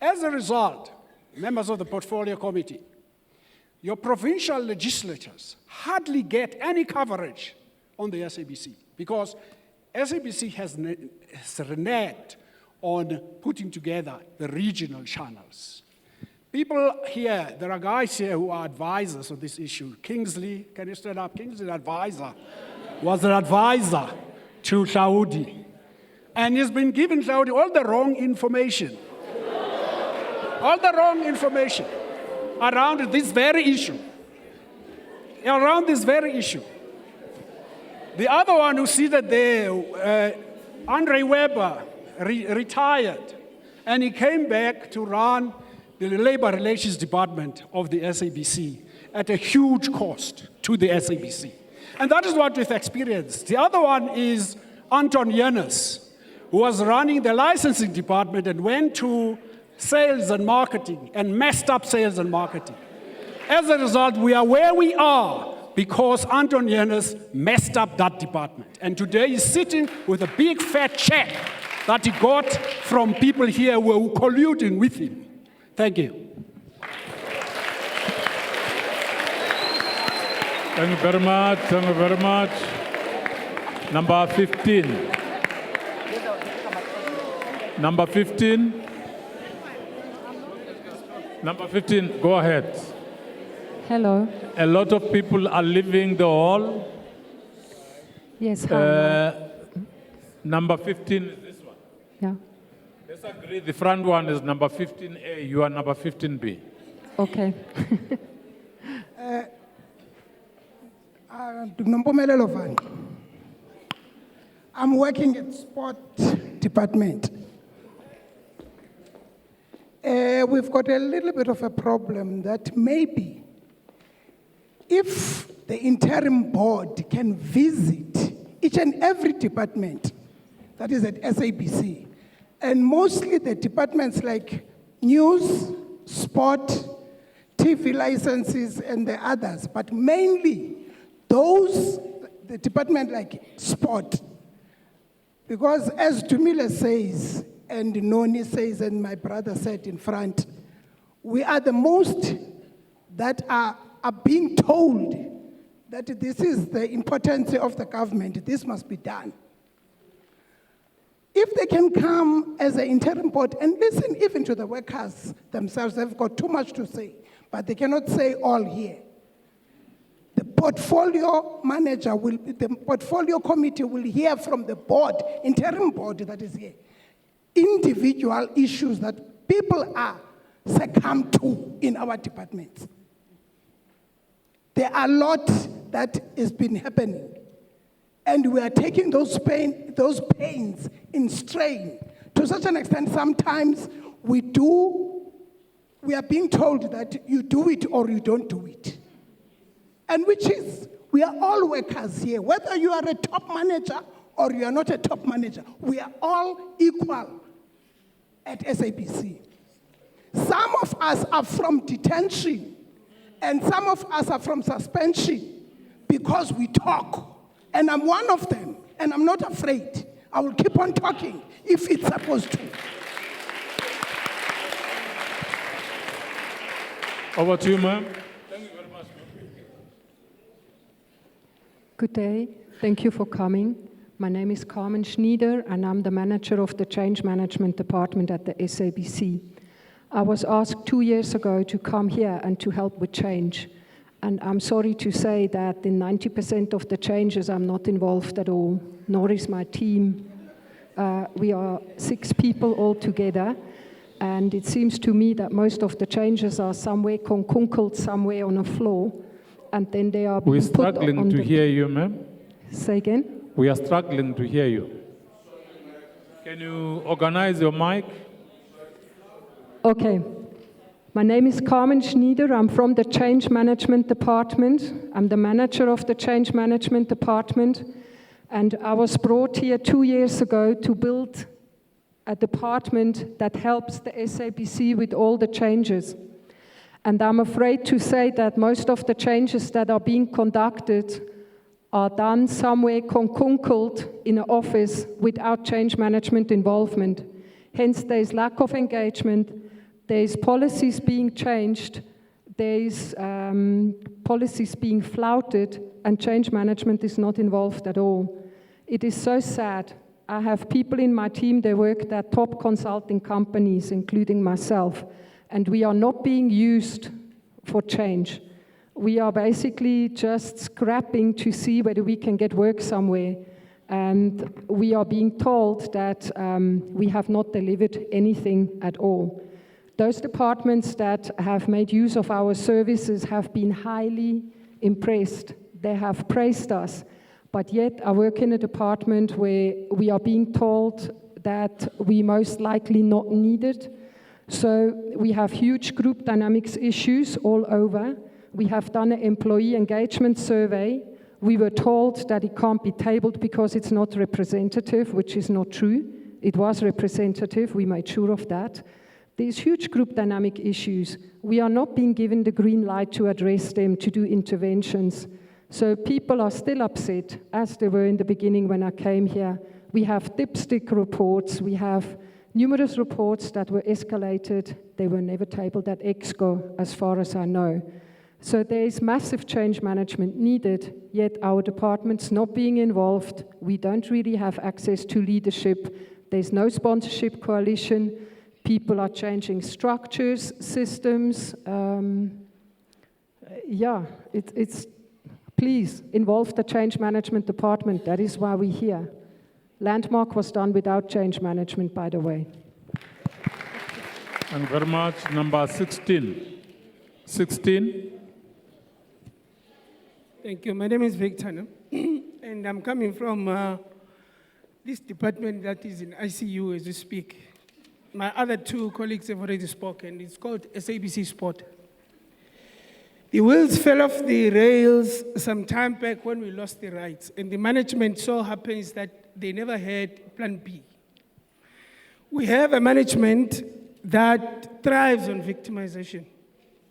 As a result, members of the Portfolio Committee, your provincial legislators hardly get any coverage on the SABC because SABC has reneged on putting together the regional channels. People here, there are guys here who are advisors on this issue. Kingsley, can you stand up? Kingsley, was an advisor to Saudi. And he's been giving Saudi all the wrong information. All the wrong information around this very issue. Around this very issue. The other one who seated there, Andre Weber, retired. And he came back to run the Labor Relations Department of the SABC at a huge cost to the SABC. And that is what we've experienced. The other one is Anton Janus, who was running the licensing department and went to sales and marketing and messed up sales and marketing. As a result, we are where we are because Anton Janus messed up that department. And today he's sitting with a big fat check that he got from people here who were colluding with him. Thank you. Thank you very much. Thank you very much. Number 15. Number 15. Number 15, go ahead. Hello. A lot of people are leaving the hall. Yes, hi. Number 15 is this one. Yeah. Let's agree the front one is number 15A, you are number 15B. Okay. I'm working at sport department. We've got a little bit of a problem that maybe if the interim board can visit each and every department that is at SABC, and mostly the departments like news, sport, TV licenses, and the others, but mainly those, the department like sport. Because as Dumile says, and Noni says, and my brother said in front, we are the most that are being told that this is the importance of the government, this must be done. If they can come as an interim board and listen even to the workers themselves, they've got too much to say, but they cannot say all here. The portfolio manager the portfolio committee will hear from the board, interim board that is here, individual issues that people are succumbed to in our departments. There are a lot that has been happening, and we are taking those pains in strain. To such an extent, sometimes we are being told that you do it or you don't do it. And which is, we are all workers here. Whether you are a top manager or you are not a top manager, we are all equal at SABC. Some of us are from detention, and some of us are from suspension because we talk. And I'm one of them, and I'm not afraid. I will keep on talking if it's supposed to. Over to you, ma'am. Good day. Thank you for coming. My name is Carmen Schneider, and I'm the manager of the Change Management Department at the SABC. I was asked 2 years ago to come here and to help with change. And I'm sorry to say that in 90% of the changes, I'm not involved at all, nor is my team. We are 6 people all together. And it seems to me that most of the changes are somewhere concunkled, somewhere on a floor, and then they are being We're put on struggling to the... hear you, ma'am. Say again? We are struggling to hear you. Can you organize your mic? Okay. My name is Carmen Schneider. I'm from the Change Management Department. I'm the manager of the Change Management Department. And I was brought here 2 years ago to build a department that helps the SABC with all the changes. And I'm afraid to say that most of the changes that are being conducted are done somewhere concunkled in an office without change management involvement. Hence, there is lack of engagement, there is policies being changed, there is policies being flouted, and change management is not involved at all. It is so sad. I have people in my team, they work at top consulting companies, including myself, and we are not being used for change. We are basically just scrapping to see whether we can get work somewhere, and we are being told that we have not delivered anything at all. Those departments that have made use of our services have been highly impressed. They have praised us. But yet, I work in a department where we are being told that we most likely not needed. So we have huge group dynamics issues all over. We have done an employee engagement survey. We were told that it can't be tabled because it's not representative, which is not true. It was representative, we made sure of that. There's huge group dynamic issues. We are not being given the green light to address them, to do interventions. So people are still upset, as they were in the beginning when I came here. We have dipstick reports, we have numerous reports that were escalated. They were never tabled at EXCO, as far as I know. So there is massive change management needed, yet our department's not being involved. We don't really have access to leadership. There's no sponsorship coalition. People are changing structures, systems. It's please involve the change management department. That is why we're here. Landmark was done without change management, by the way. Thank you very much. Number 16. 16. Thank you. My name is Victor, and I'm coming from this department that is in ICU as we speak. My other 2 colleagues have already spoken. It's called SABC Sport. The wheels fell off the rails some time back when we lost the rights, and the management so happens that they never had plan B. We have a management that thrives on victimization,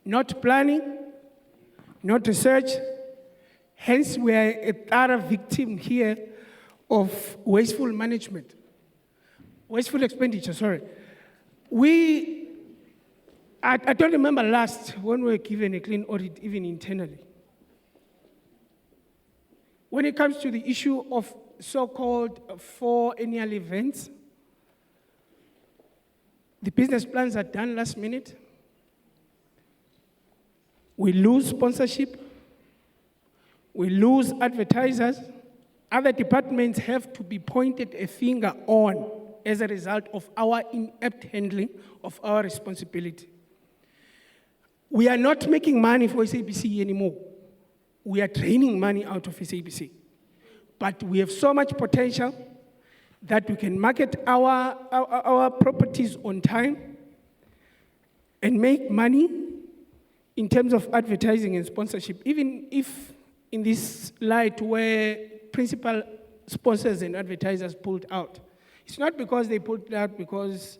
not planning, not research. Hence, we are a thorough victim here of wasteful management, wasteful expenditure, sorry. I don't remember last when we were given a clean audit, even internally. When it comes to the issue of so-called 4 annual events, the business plans are done last minute. We lose sponsorship. We lose advertisers. Other departments have to be pointed a finger on as a result of our inept handling of our responsibility. We are not making money for SABC anymore. We are draining money out of SABC. But we have so much potential that we can market our properties on time and make money in terms of advertising and sponsorship, even if in this light where principal sponsors and advertisers pulled out. It's not because they pulled out because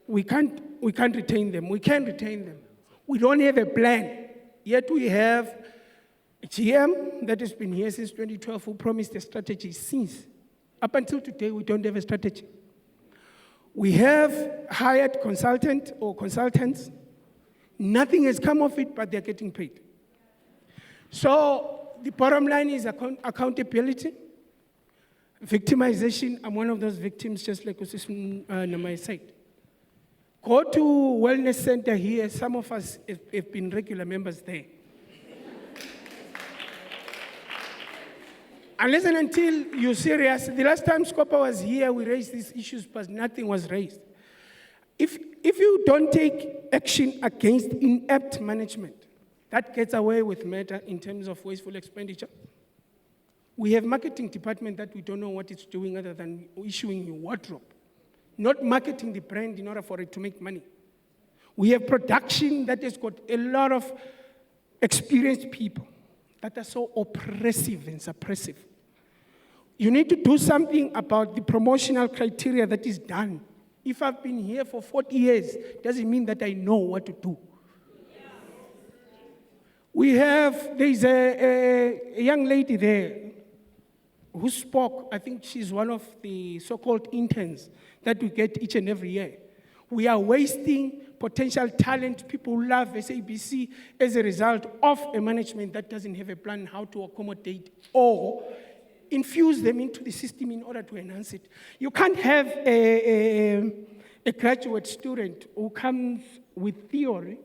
we can't retain them. We can retain them. We don't have a plan. Yet we have a GM that has been here since 2012 who promised a strategy since. Up until today, we don't have a strategy. We have hired consultant or consultants. Nothing has come of it, but they're getting paid. So the bottom line is accountability. Victimization, I'm one of those victims, just like Usman Namai said. Go to wellness center here. Some of us have been regular members there. Unless and until you're serious, the last time Scopa was here, we raised these issues, but nothing was raised. If you don't take action against inept management, that gets away with murder in terms of wasteful expenditure. We have marketing department that we don't know what it's doing other than issuing a wardrobe, not marketing the brand in order for it to make money. We have production that has got a lot of experienced people that are so oppressive and suppressive. You need to do something about the promotional criteria that is done. If I've been here for 40 years, doesn't mean that I know what to do. There's a young lady there who spoke. I think she's one of the so-called interns that we get each and every year. We are wasting potential talent, people who love SABC as a result of a management that doesn't have a plan how to accommodate or infuse them into the system in order to enhance it. You can't have a graduate student who comes with theory,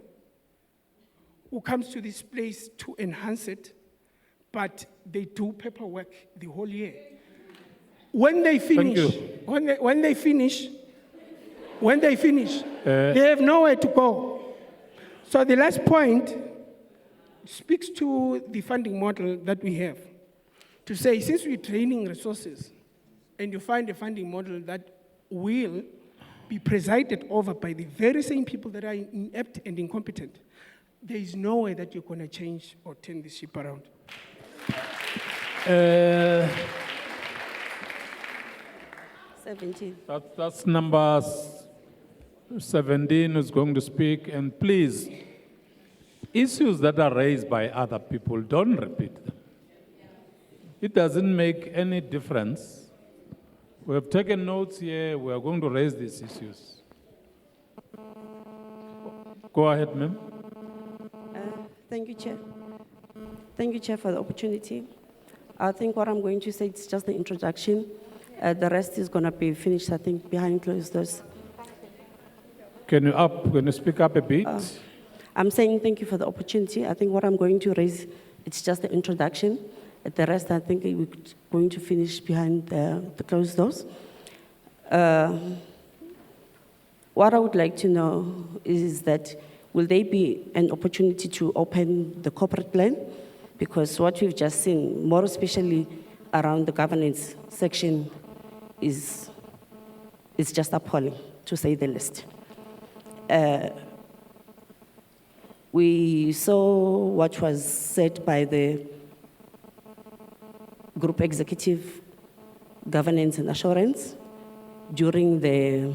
who comes to this place to enhance it, but they do paperwork the whole year. When they finish, when they finish, they have nowhere to go. So the last point speaks to the funding model that we have. To say, since we're training resources, and you find a funding model that will be presided over by the very same people that are inept and incompetent, there is no way that you're going to change or turn this ship around. 17. That's number 17 who's going to speak. And please, issues that are raised by other people, don't repeat them. It doesn't make any difference. We have taken notes here. We are going to raise these issues. Go ahead, ma'am. Thank you, Chair. Thank you, Chair, for the opportunity. I think what I'm going to say is just the introduction. The rest is going to be finished, I think, behind closed doors. Can you speak up a bit? I'm saying thank you for the opportunity. I think what I'm going to raise, it's just the introduction. The rest, I think, we're going to finish behind the closed doors. What I would like to know is that will there be an opportunity to open the corporate plan? Because what we've just seen, more especially around the governance section, is just appalling, to say the least. We saw what was said by the Group Executive Governance and Assurance during the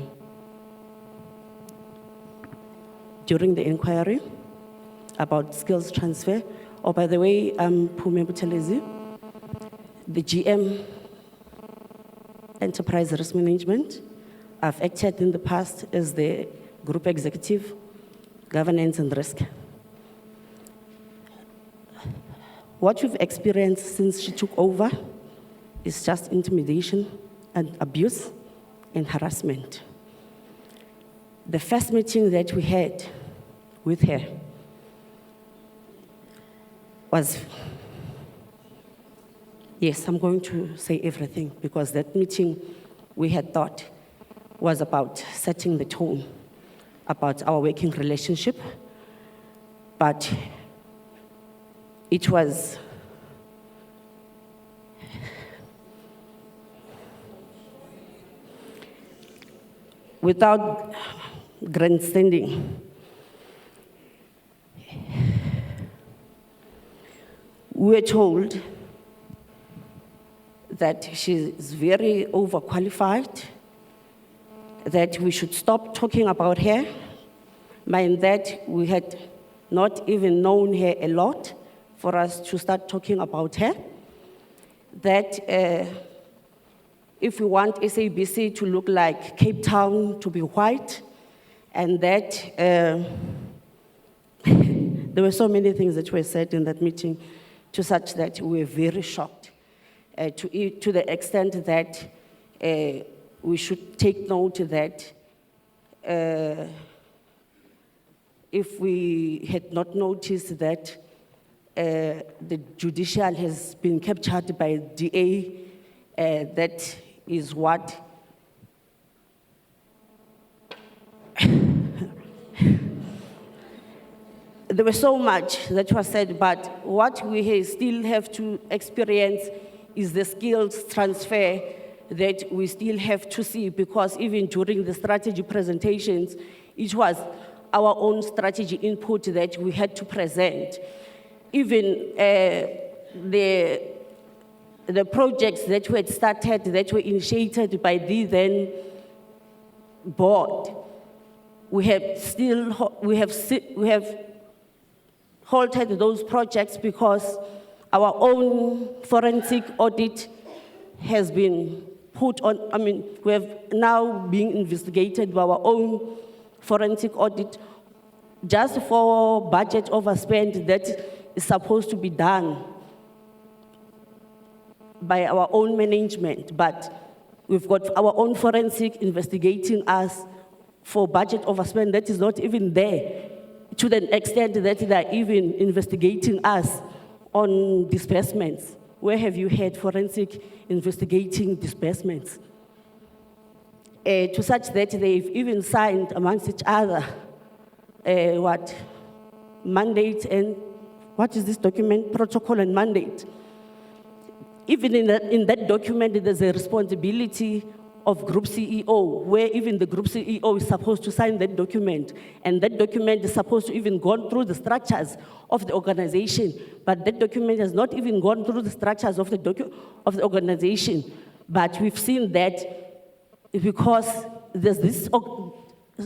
inquiry about skills transfer. Oh, by the way, Pume Butelezi, the GM Enterprise Risk Management. I've acted in the past as the Group Executive Governance and Risk. What we've experienced since she took over is just intimidation and abuse and harassment. The first meeting that we had with her was, yes, I'm going to say everything, because that meeting we had thought was about setting the tone about our working relationship, but it was without grandstanding. We were told that she is very overqualified that we should stop talking about her, mind that we had not even known her a lot for us to start talking about her, that if we want SABC to look like Cape Town, to be white, and that there were so many things that were said in that meeting to such that we were very shocked, to the extent that we should take note that if we had not noticed that the judicial has been captured by DA, that is what there was so much that was said, but what we still have to experience is the skills transfer that we still have to see, because even during the strategy presentations, it was our own strategy input that we had to present. Even the projects that were started, that were initiated by the then board, we have halted those projects because our own forensic audit has been put on, we have now been investigated by our own forensic audit just for budget overspend that is supposed to be done by our own management, but we've got our own forensic investigating us for budget overspend that is not even there, to the extent that they are even investigating us on disbursements. Where have you had forensic investigating disbursements? To such that they've even signed amongst each other, mandate and, what is this document? Protocol and mandate. Even in that document, there's a responsibility of Group CEO, where even the Group CEO is supposed to sign that document, and that document is supposed to even gone through the structures of the organization, but that document has not even gone through the structures of the organization. But we've seen that because there's this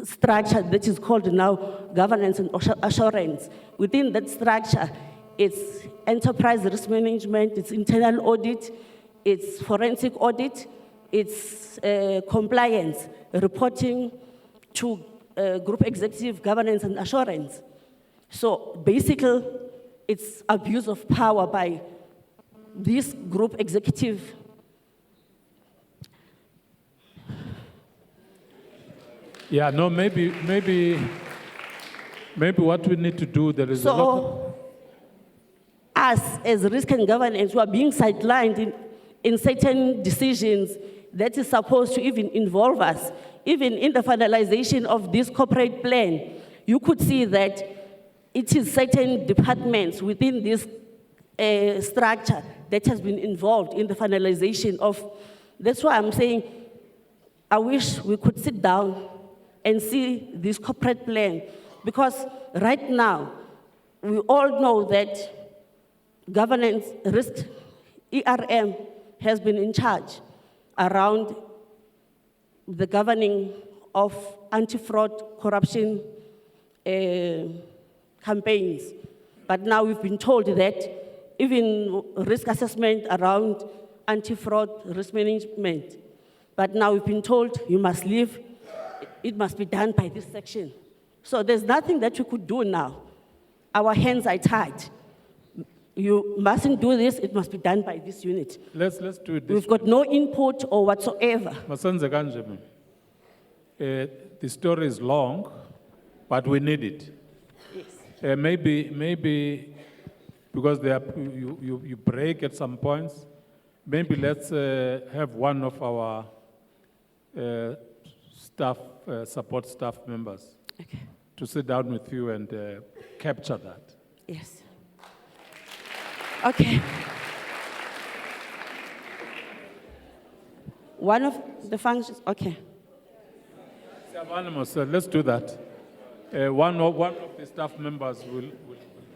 structure that is called now governance and assurance. Within that structure, it's enterprise risk management, it's internal audit, it's forensic audit, it's compliance, reporting to group executive governance and assurance. So basically, it's abuse of power by this group executive. Yeah, no, maybe what we need to do, there is a lot of... Us, as risk and governance, we are being sidelined in certain decisions that is supposed to even involve us. Even in the finalization of this corporate plan, you could see that it is certain departments within this structure that has been involved in the finalization of. That's why I'm saying, I wish we could sit down and see this corporate plan, because right now, we all know that governance risk, ERM, has been in charge around the governing of anti-fraud, corruption campaigns. But now we've been told that even risk assessment around anti-fraud risk management, but now we've been told you must leave, it must be done by this section. So there's nothing that we could do now. Our hands are tied. You mustn't do this, it must be done by this unit. Let's do it this We've got no input or whatsoever. The story is long, but we need it. Yes. Maybe because you break at some points, maybe let's have one of our support staff members to sit down with you and capture that. Yes. Okay. One of the functions, okay. Anonymous, let's do that. One of the staff members will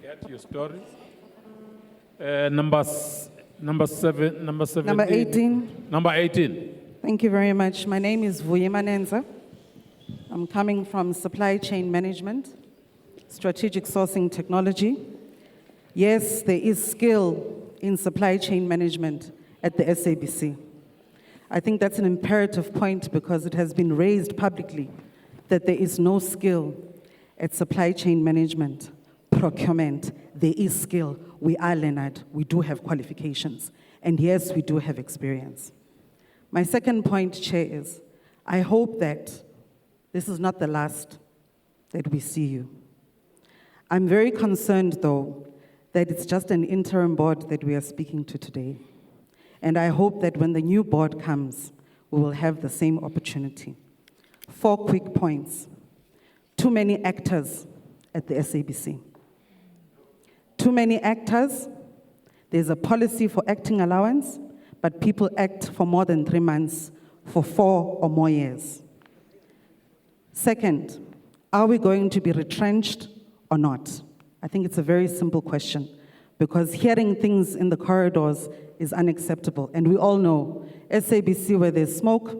get your stories. Number 18. Number 18. Thank you very much. My name is Vuyema Nenza. I'm coming from supply chain management, strategic sourcing technology. Yes, there is skill in supply chain management at the SABC. I think that's an imperative point because it has been raised publicly that there is no skill at supply chain management, procurement. There is skill. We are Leonard. We do have qualifications. And yes, we do have experience. My second point, Chair, is I hope that this is not the last that we see you. I'm very concerned, though, that it's just an interim board that we are speaking to today. And I hope that when the new board comes, we will have the same opportunity. 4 quick points. Too many actors at the SABC. Too many actors. There's a policy for acting allowance, but people act for more than 3 months, for 4 or more years. Second, are we going to be retrenched or not? I think it's a very simple question, because hearing things in the corridors is unacceptable. And we all know, SABC, where there's smoke,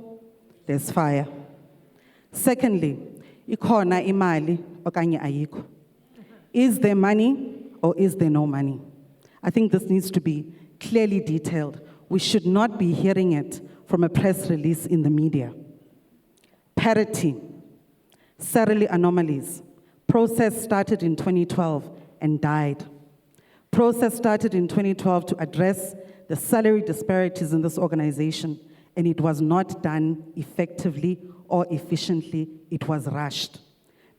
there's fire. Secondly, ikhona imali okanye ayikho. Is there money or is there no money? I think this needs to be clearly detailed. We should not be hearing it from a press release in the media. Parity, salary anomalies. Process started in 2012 and died. Process started in 2012 to address the salary disparities in this organization, and it was not done effectively or efficiently. It was rushed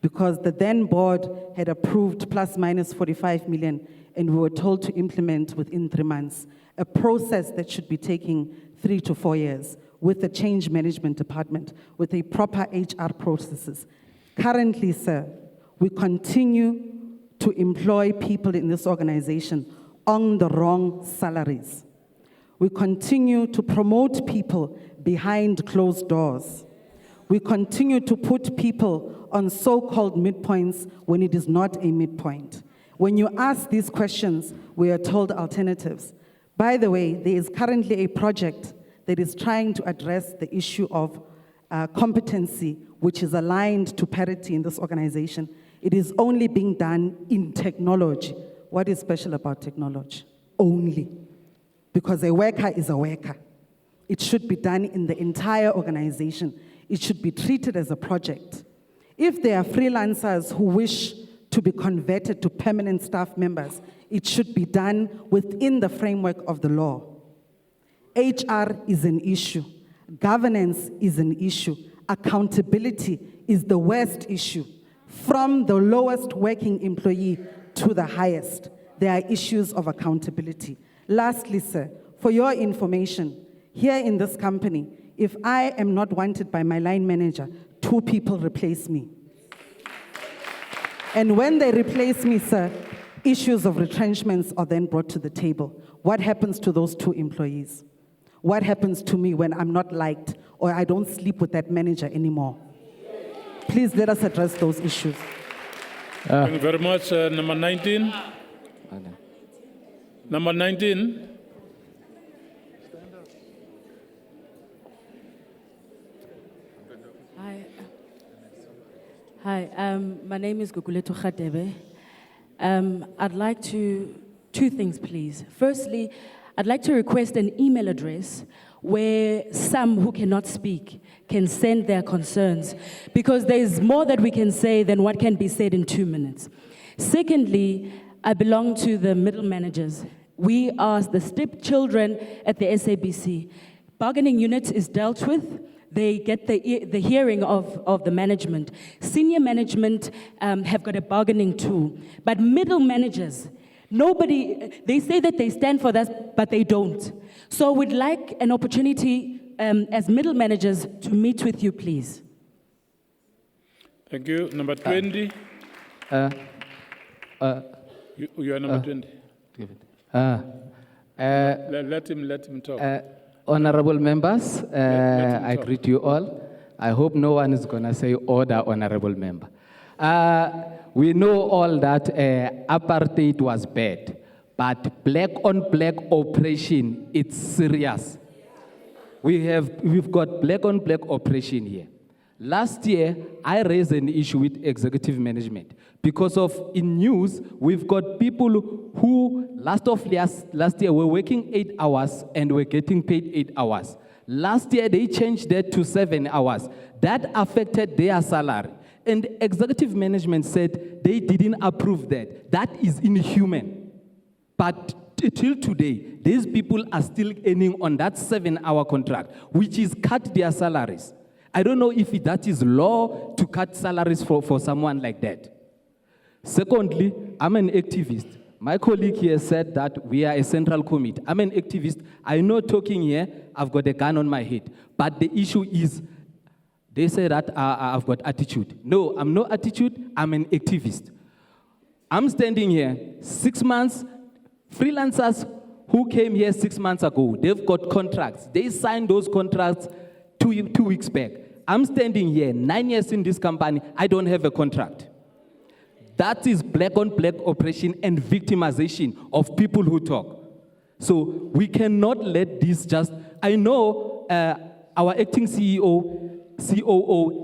because the then board had approved plus minus 45 million, and we were told to implement within 3 months, a process that should be taking 3 to 4 years with the change management department, with a proper HR processes. Currently, sir, we continue to employ people in this organization on the wrong salaries. We continue to promote people behind closed doors. We continue to put people on so-called midpoints when it is not a midpoint. When you ask these questions, we are told alternatives. By the way, there is currently a project that is trying to address the issue of competency, which is aligned to parity in this organization. It is only being done in technology. What is special about technology? Only. Because a worker is a worker. It should be done in the entire organization. It should be treated as a project. If there are freelancers who wish to be converted to permanent staff members, it should be done within the framework of the law. HR is an issue. Governance is an issue. Accountability is the worst issue. From the lowest working employee to the highest, there are issues of accountability. Lastly, sir, for your information, here in this company, if I am not wanted by my line manager, 2 people replace me. And when they replace me, sir, issues of retrenchments are then brought to the table. What happens to those 2 employees? What happens to me when I'm not liked or I don't sleep with that manager anymore? Please let us address those issues. Thank you very much. Number 19. Number 19. Hi, my name is Guguletu Khadebe. I'd like to, 2 things, please. Firstly, I'd like to request an email address where some who cannot speak can send their concerns, because there's more that we can say than what can be said in 2 minutes. Secondly, I belong to the middle managers. We are the stepchildren at the SABC. Bargaining unit is dealt with. They get the hearing of the management. Senior management have got a bargaining tool. But middle managers, nobody, they say that they stand for us, but they don't. So we'd like an opportunity as middle managers to meet with you, please. Thank you. Number 20. You are number 20. Let him talk. Honorable members, I greet you all. I hope no one is going to say order, honorable member. We know all that apartheid was bad, but black on black oppression, it's serious. We've got black on black oppression here. Last year, I raised an issue with executive management because in news, we've got people who last year were working 8 hours and were getting paid 8 hours. Last year, they changed that to 7 hours. That affected their salary. And executive management said they didn't approve that. That is inhuman. But till today, these people are still earning on that 7-hour contract, which is cut their salaries. I don't know if that is law to cut salaries for someone like that. Secondly, I'm an activist. My colleague here said that we are a central committee. I'm an activist. I know talking here, I've got a gun on my head. But the issue is, they say that I've got attitude. No, I'm no attitude, I'm an activist. I'm standing here, 6 months, freelancers who came here 6 months ago, they've got contracts. They signed those contracts 2 weeks back. I'm standing here, 9 years in this company, I don't have a contract. That is black on black oppression and victimization of people who talk. So we cannot let this just, I know our acting COO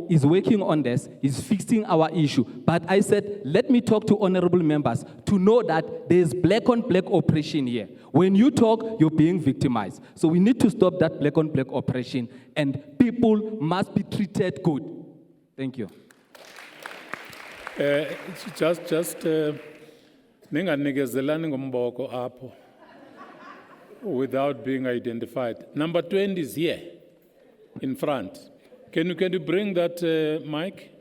is working on this, is fixing our issue. But I said, let me talk to honorable members to know that there's black on black oppression here. When you talk, you're being victimized. So we need to stop that black on black oppression, and people must be treated good. Thank you. Ninganikezelani ngomboko apho without being identified. Number 20 is here in front. Can you bring that mic?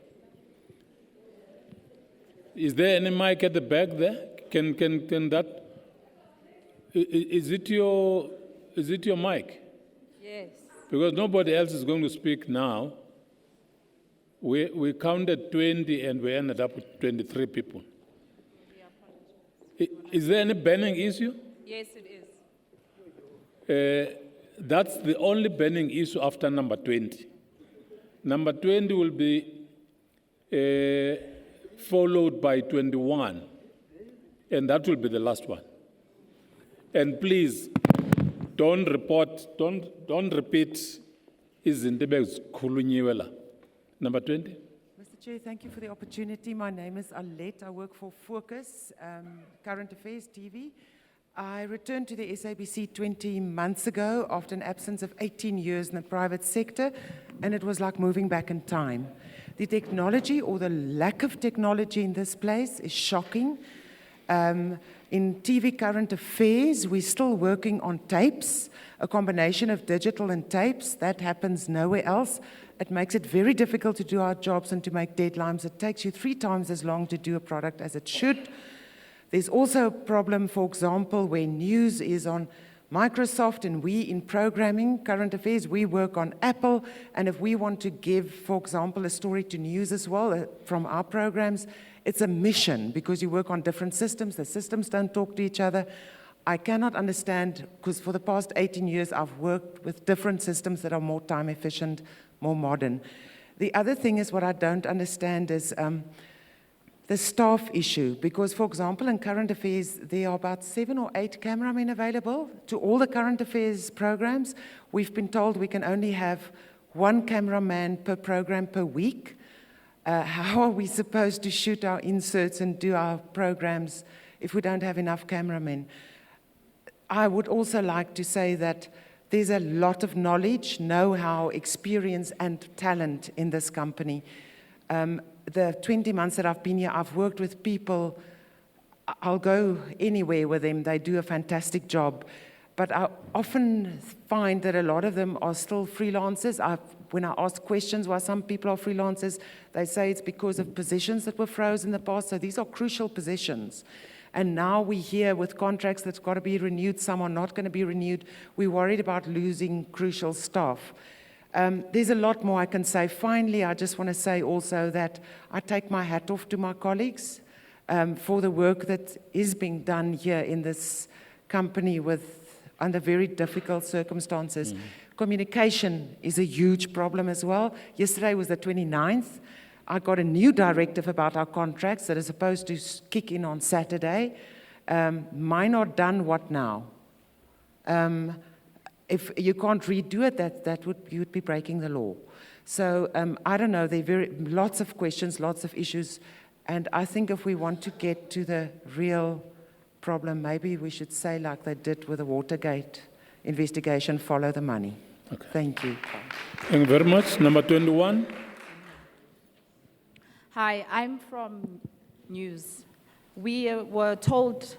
Is there any mic at the back there? Can that? Is it your mic? Yes. Because nobody else is going to speak now. We counted 20 and we ended up with 23 people. Is there any burning issue? Yes, it is. That's the only burning issue after number 20. Number 20 will be followed by 21, and that will be the last one. And please, don't repeat izinto ebezikhulunyiwe la. Number 20. Mr. Chair, thank you for the opportunity. My name is Alette. I work for Focus, Current Affairs TV. I returned to the SABC 20 months ago after an absence of 18 years in the private sector, and it was like moving back in time. The technology or the lack of technology in this place is shocking. In TV Current Affairs, we're still working on tapes, a combination of digital and tapes. That happens nowhere else. It makes it very difficult to do our jobs and to make deadlines. It takes you 3 times as long to do a product as it should. There's also a problem, for example, where news is on Microsoft and we in programming, Current Affairs, we work on Apple. And if we want to give, for example, a story to news as well from our programs, it's a mission because you work on different systems. The systems don't talk to each other. I cannot understand, because for the past 18 years, I've worked with different systems that are more time efficient, more modern. The other thing is what I don't understand is the staff issue, because, for example, in Current Affairs, there are about 7 or 8 cameramen available to all the Current Affairs programs. We've been told we can only have 1 cameraman per program per week. How are we supposed to shoot our inserts and do our programs if we don't have enough cameramen? I would also like to say that there's a lot of knowledge, know-how, experience, and talent in this company. The 20 months that I've been here, I've worked with people. I'll go anywhere with them. They do a fantastic job. But I often find that a lot of them are still freelancers. When I ask questions why some people are freelancers, they say it's because of positions that were frozen in the past. So these are crucial positions. And now we're here with contracts that's got to be renewed. Some are not going to be renewed. We're worried about losing crucial staff. There's a lot more I can say. Finally, I just want to say also that I take my hat off to my colleagues for the work that is being done here in this company under very difficult circumstances. Communication is a huge problem as well. Yesterday was the 29th. I got a new directive about our contracts that is supposed to kick in on Saturday. Mine are done, what now? If you can't redo it, you would be breaking the law. So I don't know, there are lots of questions, lots of issues, and I think if we want to get to the real problem, maybe we should say like they did with the Watergate investigation, follow the money. Okay. Thank you. Thank you very much. Number 21. Hi, I'm from News. We were told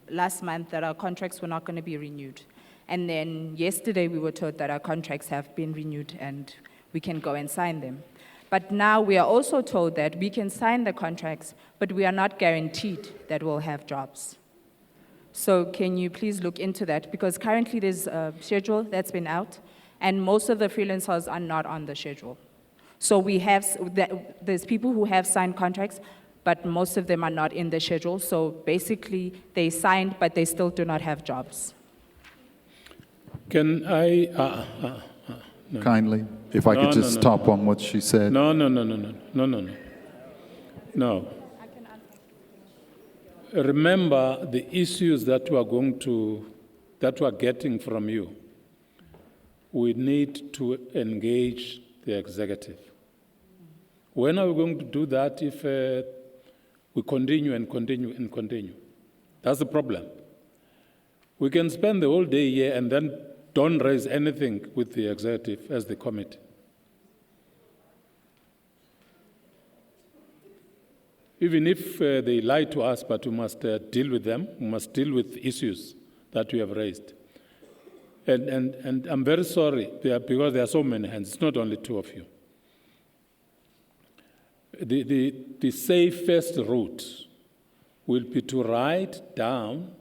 last month that our contracts were not going to be renewed. And then yesterday we were told that our contracts have been renewed and we can go and sign them. But now we are also told that we can sign the contracts, but we are not guaranteed that we'll have jobs. So can you please look into that? Because currently there's a schedule that's been out, and most of the freelancers are not on the schedule. So there's people who have signed contracts, but most of them are not in the schedule. So basically, they signed, but they still do not have jobs. Can I... no. Kindly, if I could just stop on what she said. No. Remember the issues that we are getting from you. We need to engage the executive. When are we going to do that if we continue and continue and continue? That's the problem. We can spend the whole day here and then don't raise anything with the executive as the committee. Even if they lie to us, but we must deal with them, we must deal with issues that we have raised. And I'm very sorry, because there are so many hands, it's not only two of you. The safest route will be to write down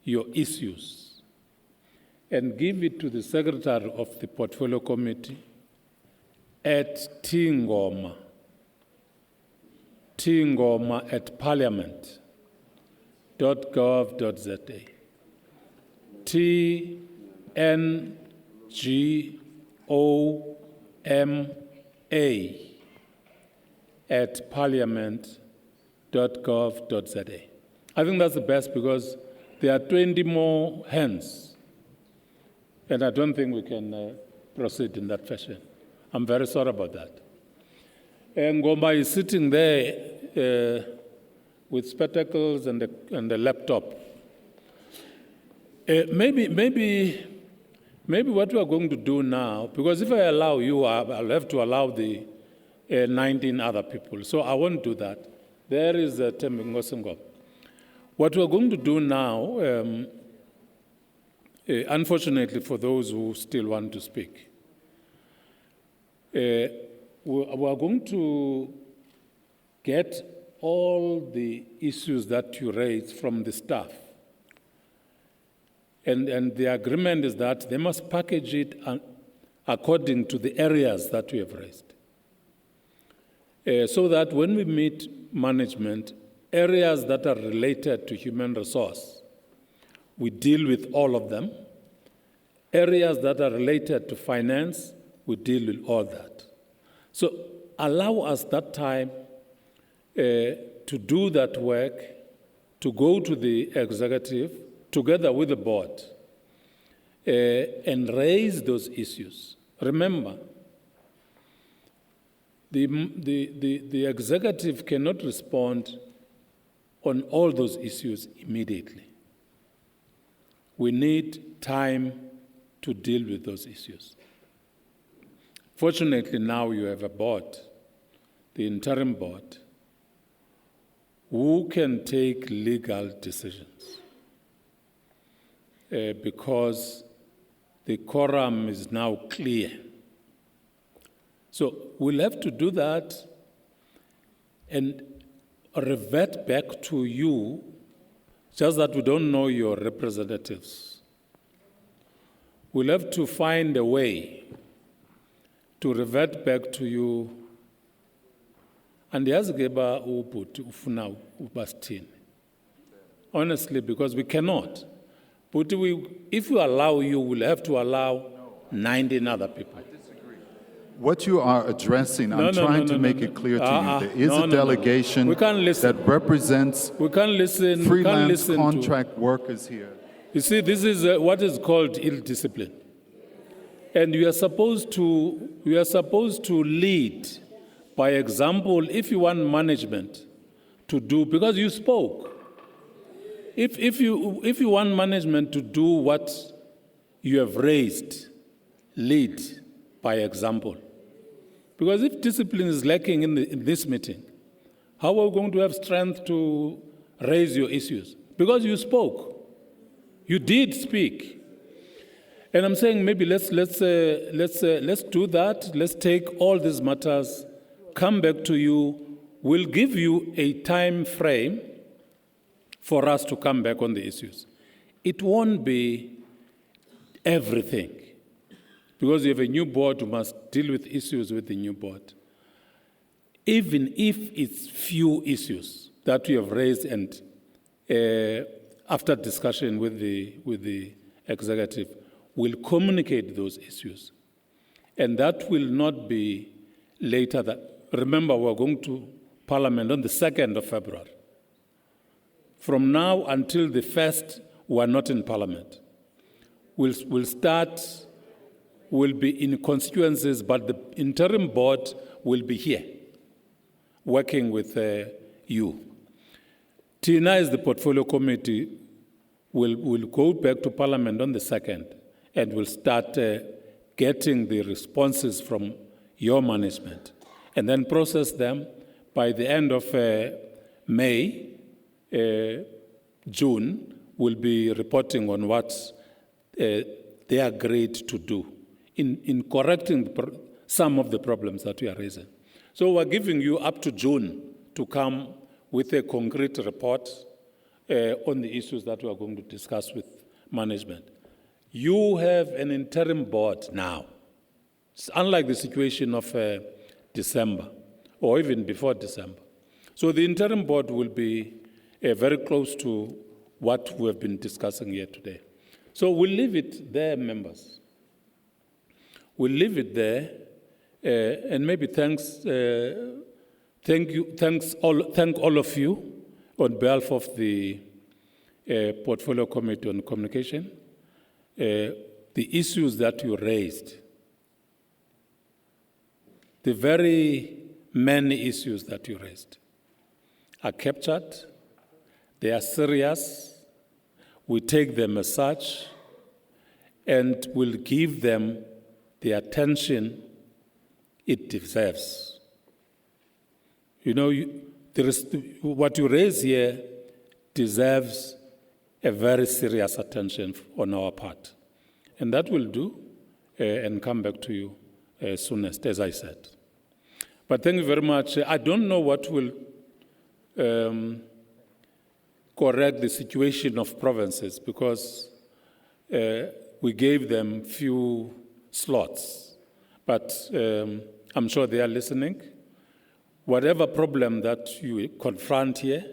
your issues and give it to the secretary of the Portfolio Committee at Tingoma at parliament.gov.za. TNGOMA at parliament.gov.za. I think that's the best because there are 20 more hands, and I don't think we can proceed in that fashion. I'm very sorry about that. And Ngoma is sitting there with spectacles and a laptop. Maybe what we are going to do now, because if I allow you, I'll have to allow the 19 other people. So I won't do that. There is Tembe Ngosengop. What we're going to do now, unfortunately for those who still want to speak, we are going to get all the issues that you raised from the staff. And the agreement is that they must package it according to the areas that we have raised. So that when we meet management, areas that are related to human resource, we deal with all of them. Areas that are related to finance, we deal with all that. So allow us that time to do that work, to go to the executive, together with the board, and raise those issues. Remember, the executive cannot respond on all those issues immediately. We need time to deal with those issues. Fortunately, now you have a board, the Interim Board, who can take legal decisions because the quorum is now clear. So we'll have to do that and revert back to you, just that we don't know your representatives. We'll have to find a way to revert back to you. And honestly, because we cannot. But if we allow you, we'll have to allow 19 other people. What you are addressing, I'm trying to make it clear to you. There is a delegation that represents freelance contract workers here. You see, this is what is called ill discipline. And we are supposed to lead by example. If you want management to do, because you spoke, if you want management to do what you have raised, lead by example. Because if discipline is lacking in this meeting, how are we going to have strength to raise your issues? Because you spoke, you did speak. And I'm saying maybe let's do that. Let's take all these matters, come back to you. We'll give you a time frame for us to come back on the issues. It won't be everything, because you have a new board, you must deal with issues with the new board. Even if it's few issues that we have raised, and after discussion with the executive, we'll communicate those issues. And that will not be later. Remember, we're going to Parliament on the 2nd of February. From now until the 1st, we're not in Parliament. We'll be in constituencies, but the interim board will be here, working with you. Tina, as the portfolio committee, will go back to Parliament on the 2nd, and we'll start getting the responses from your management, and then process them. By the end of May, June, we'll be reporting on what they agreed to do in correcting some of the problems that we are raising. So we're giving you up to June to come with a concrete report on the issues that we are going to discuss with management. You have an interim board now. It's unlike the situation of December, or even before December. So the interim board will be very close to what we have been discussing here today. So we'll leave it there, members. We'll leave it there, and maybe thank all of you on behalf of the Portfolio Committee on Communication. The issues that you raised, the very many issues that you raised, are captured. They are serious. We take them as such, and will give them the attention it deserves. You know, what you raise here deserves a very serious attention on our part. And that will do, and come back to you soonest, as I said. But thank you very much. I don't know what will correct the situation of provinces, because we gave them few slots. But I'm sure they are listening. Whatever problem that you confront here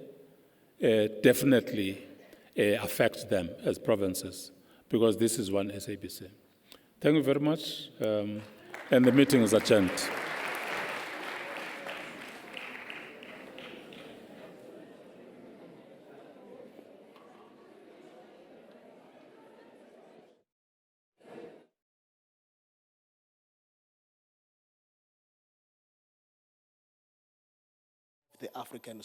definitely affects them as provinces, because this is one SABC. Thank you very much, and the meeting is adjourned. The African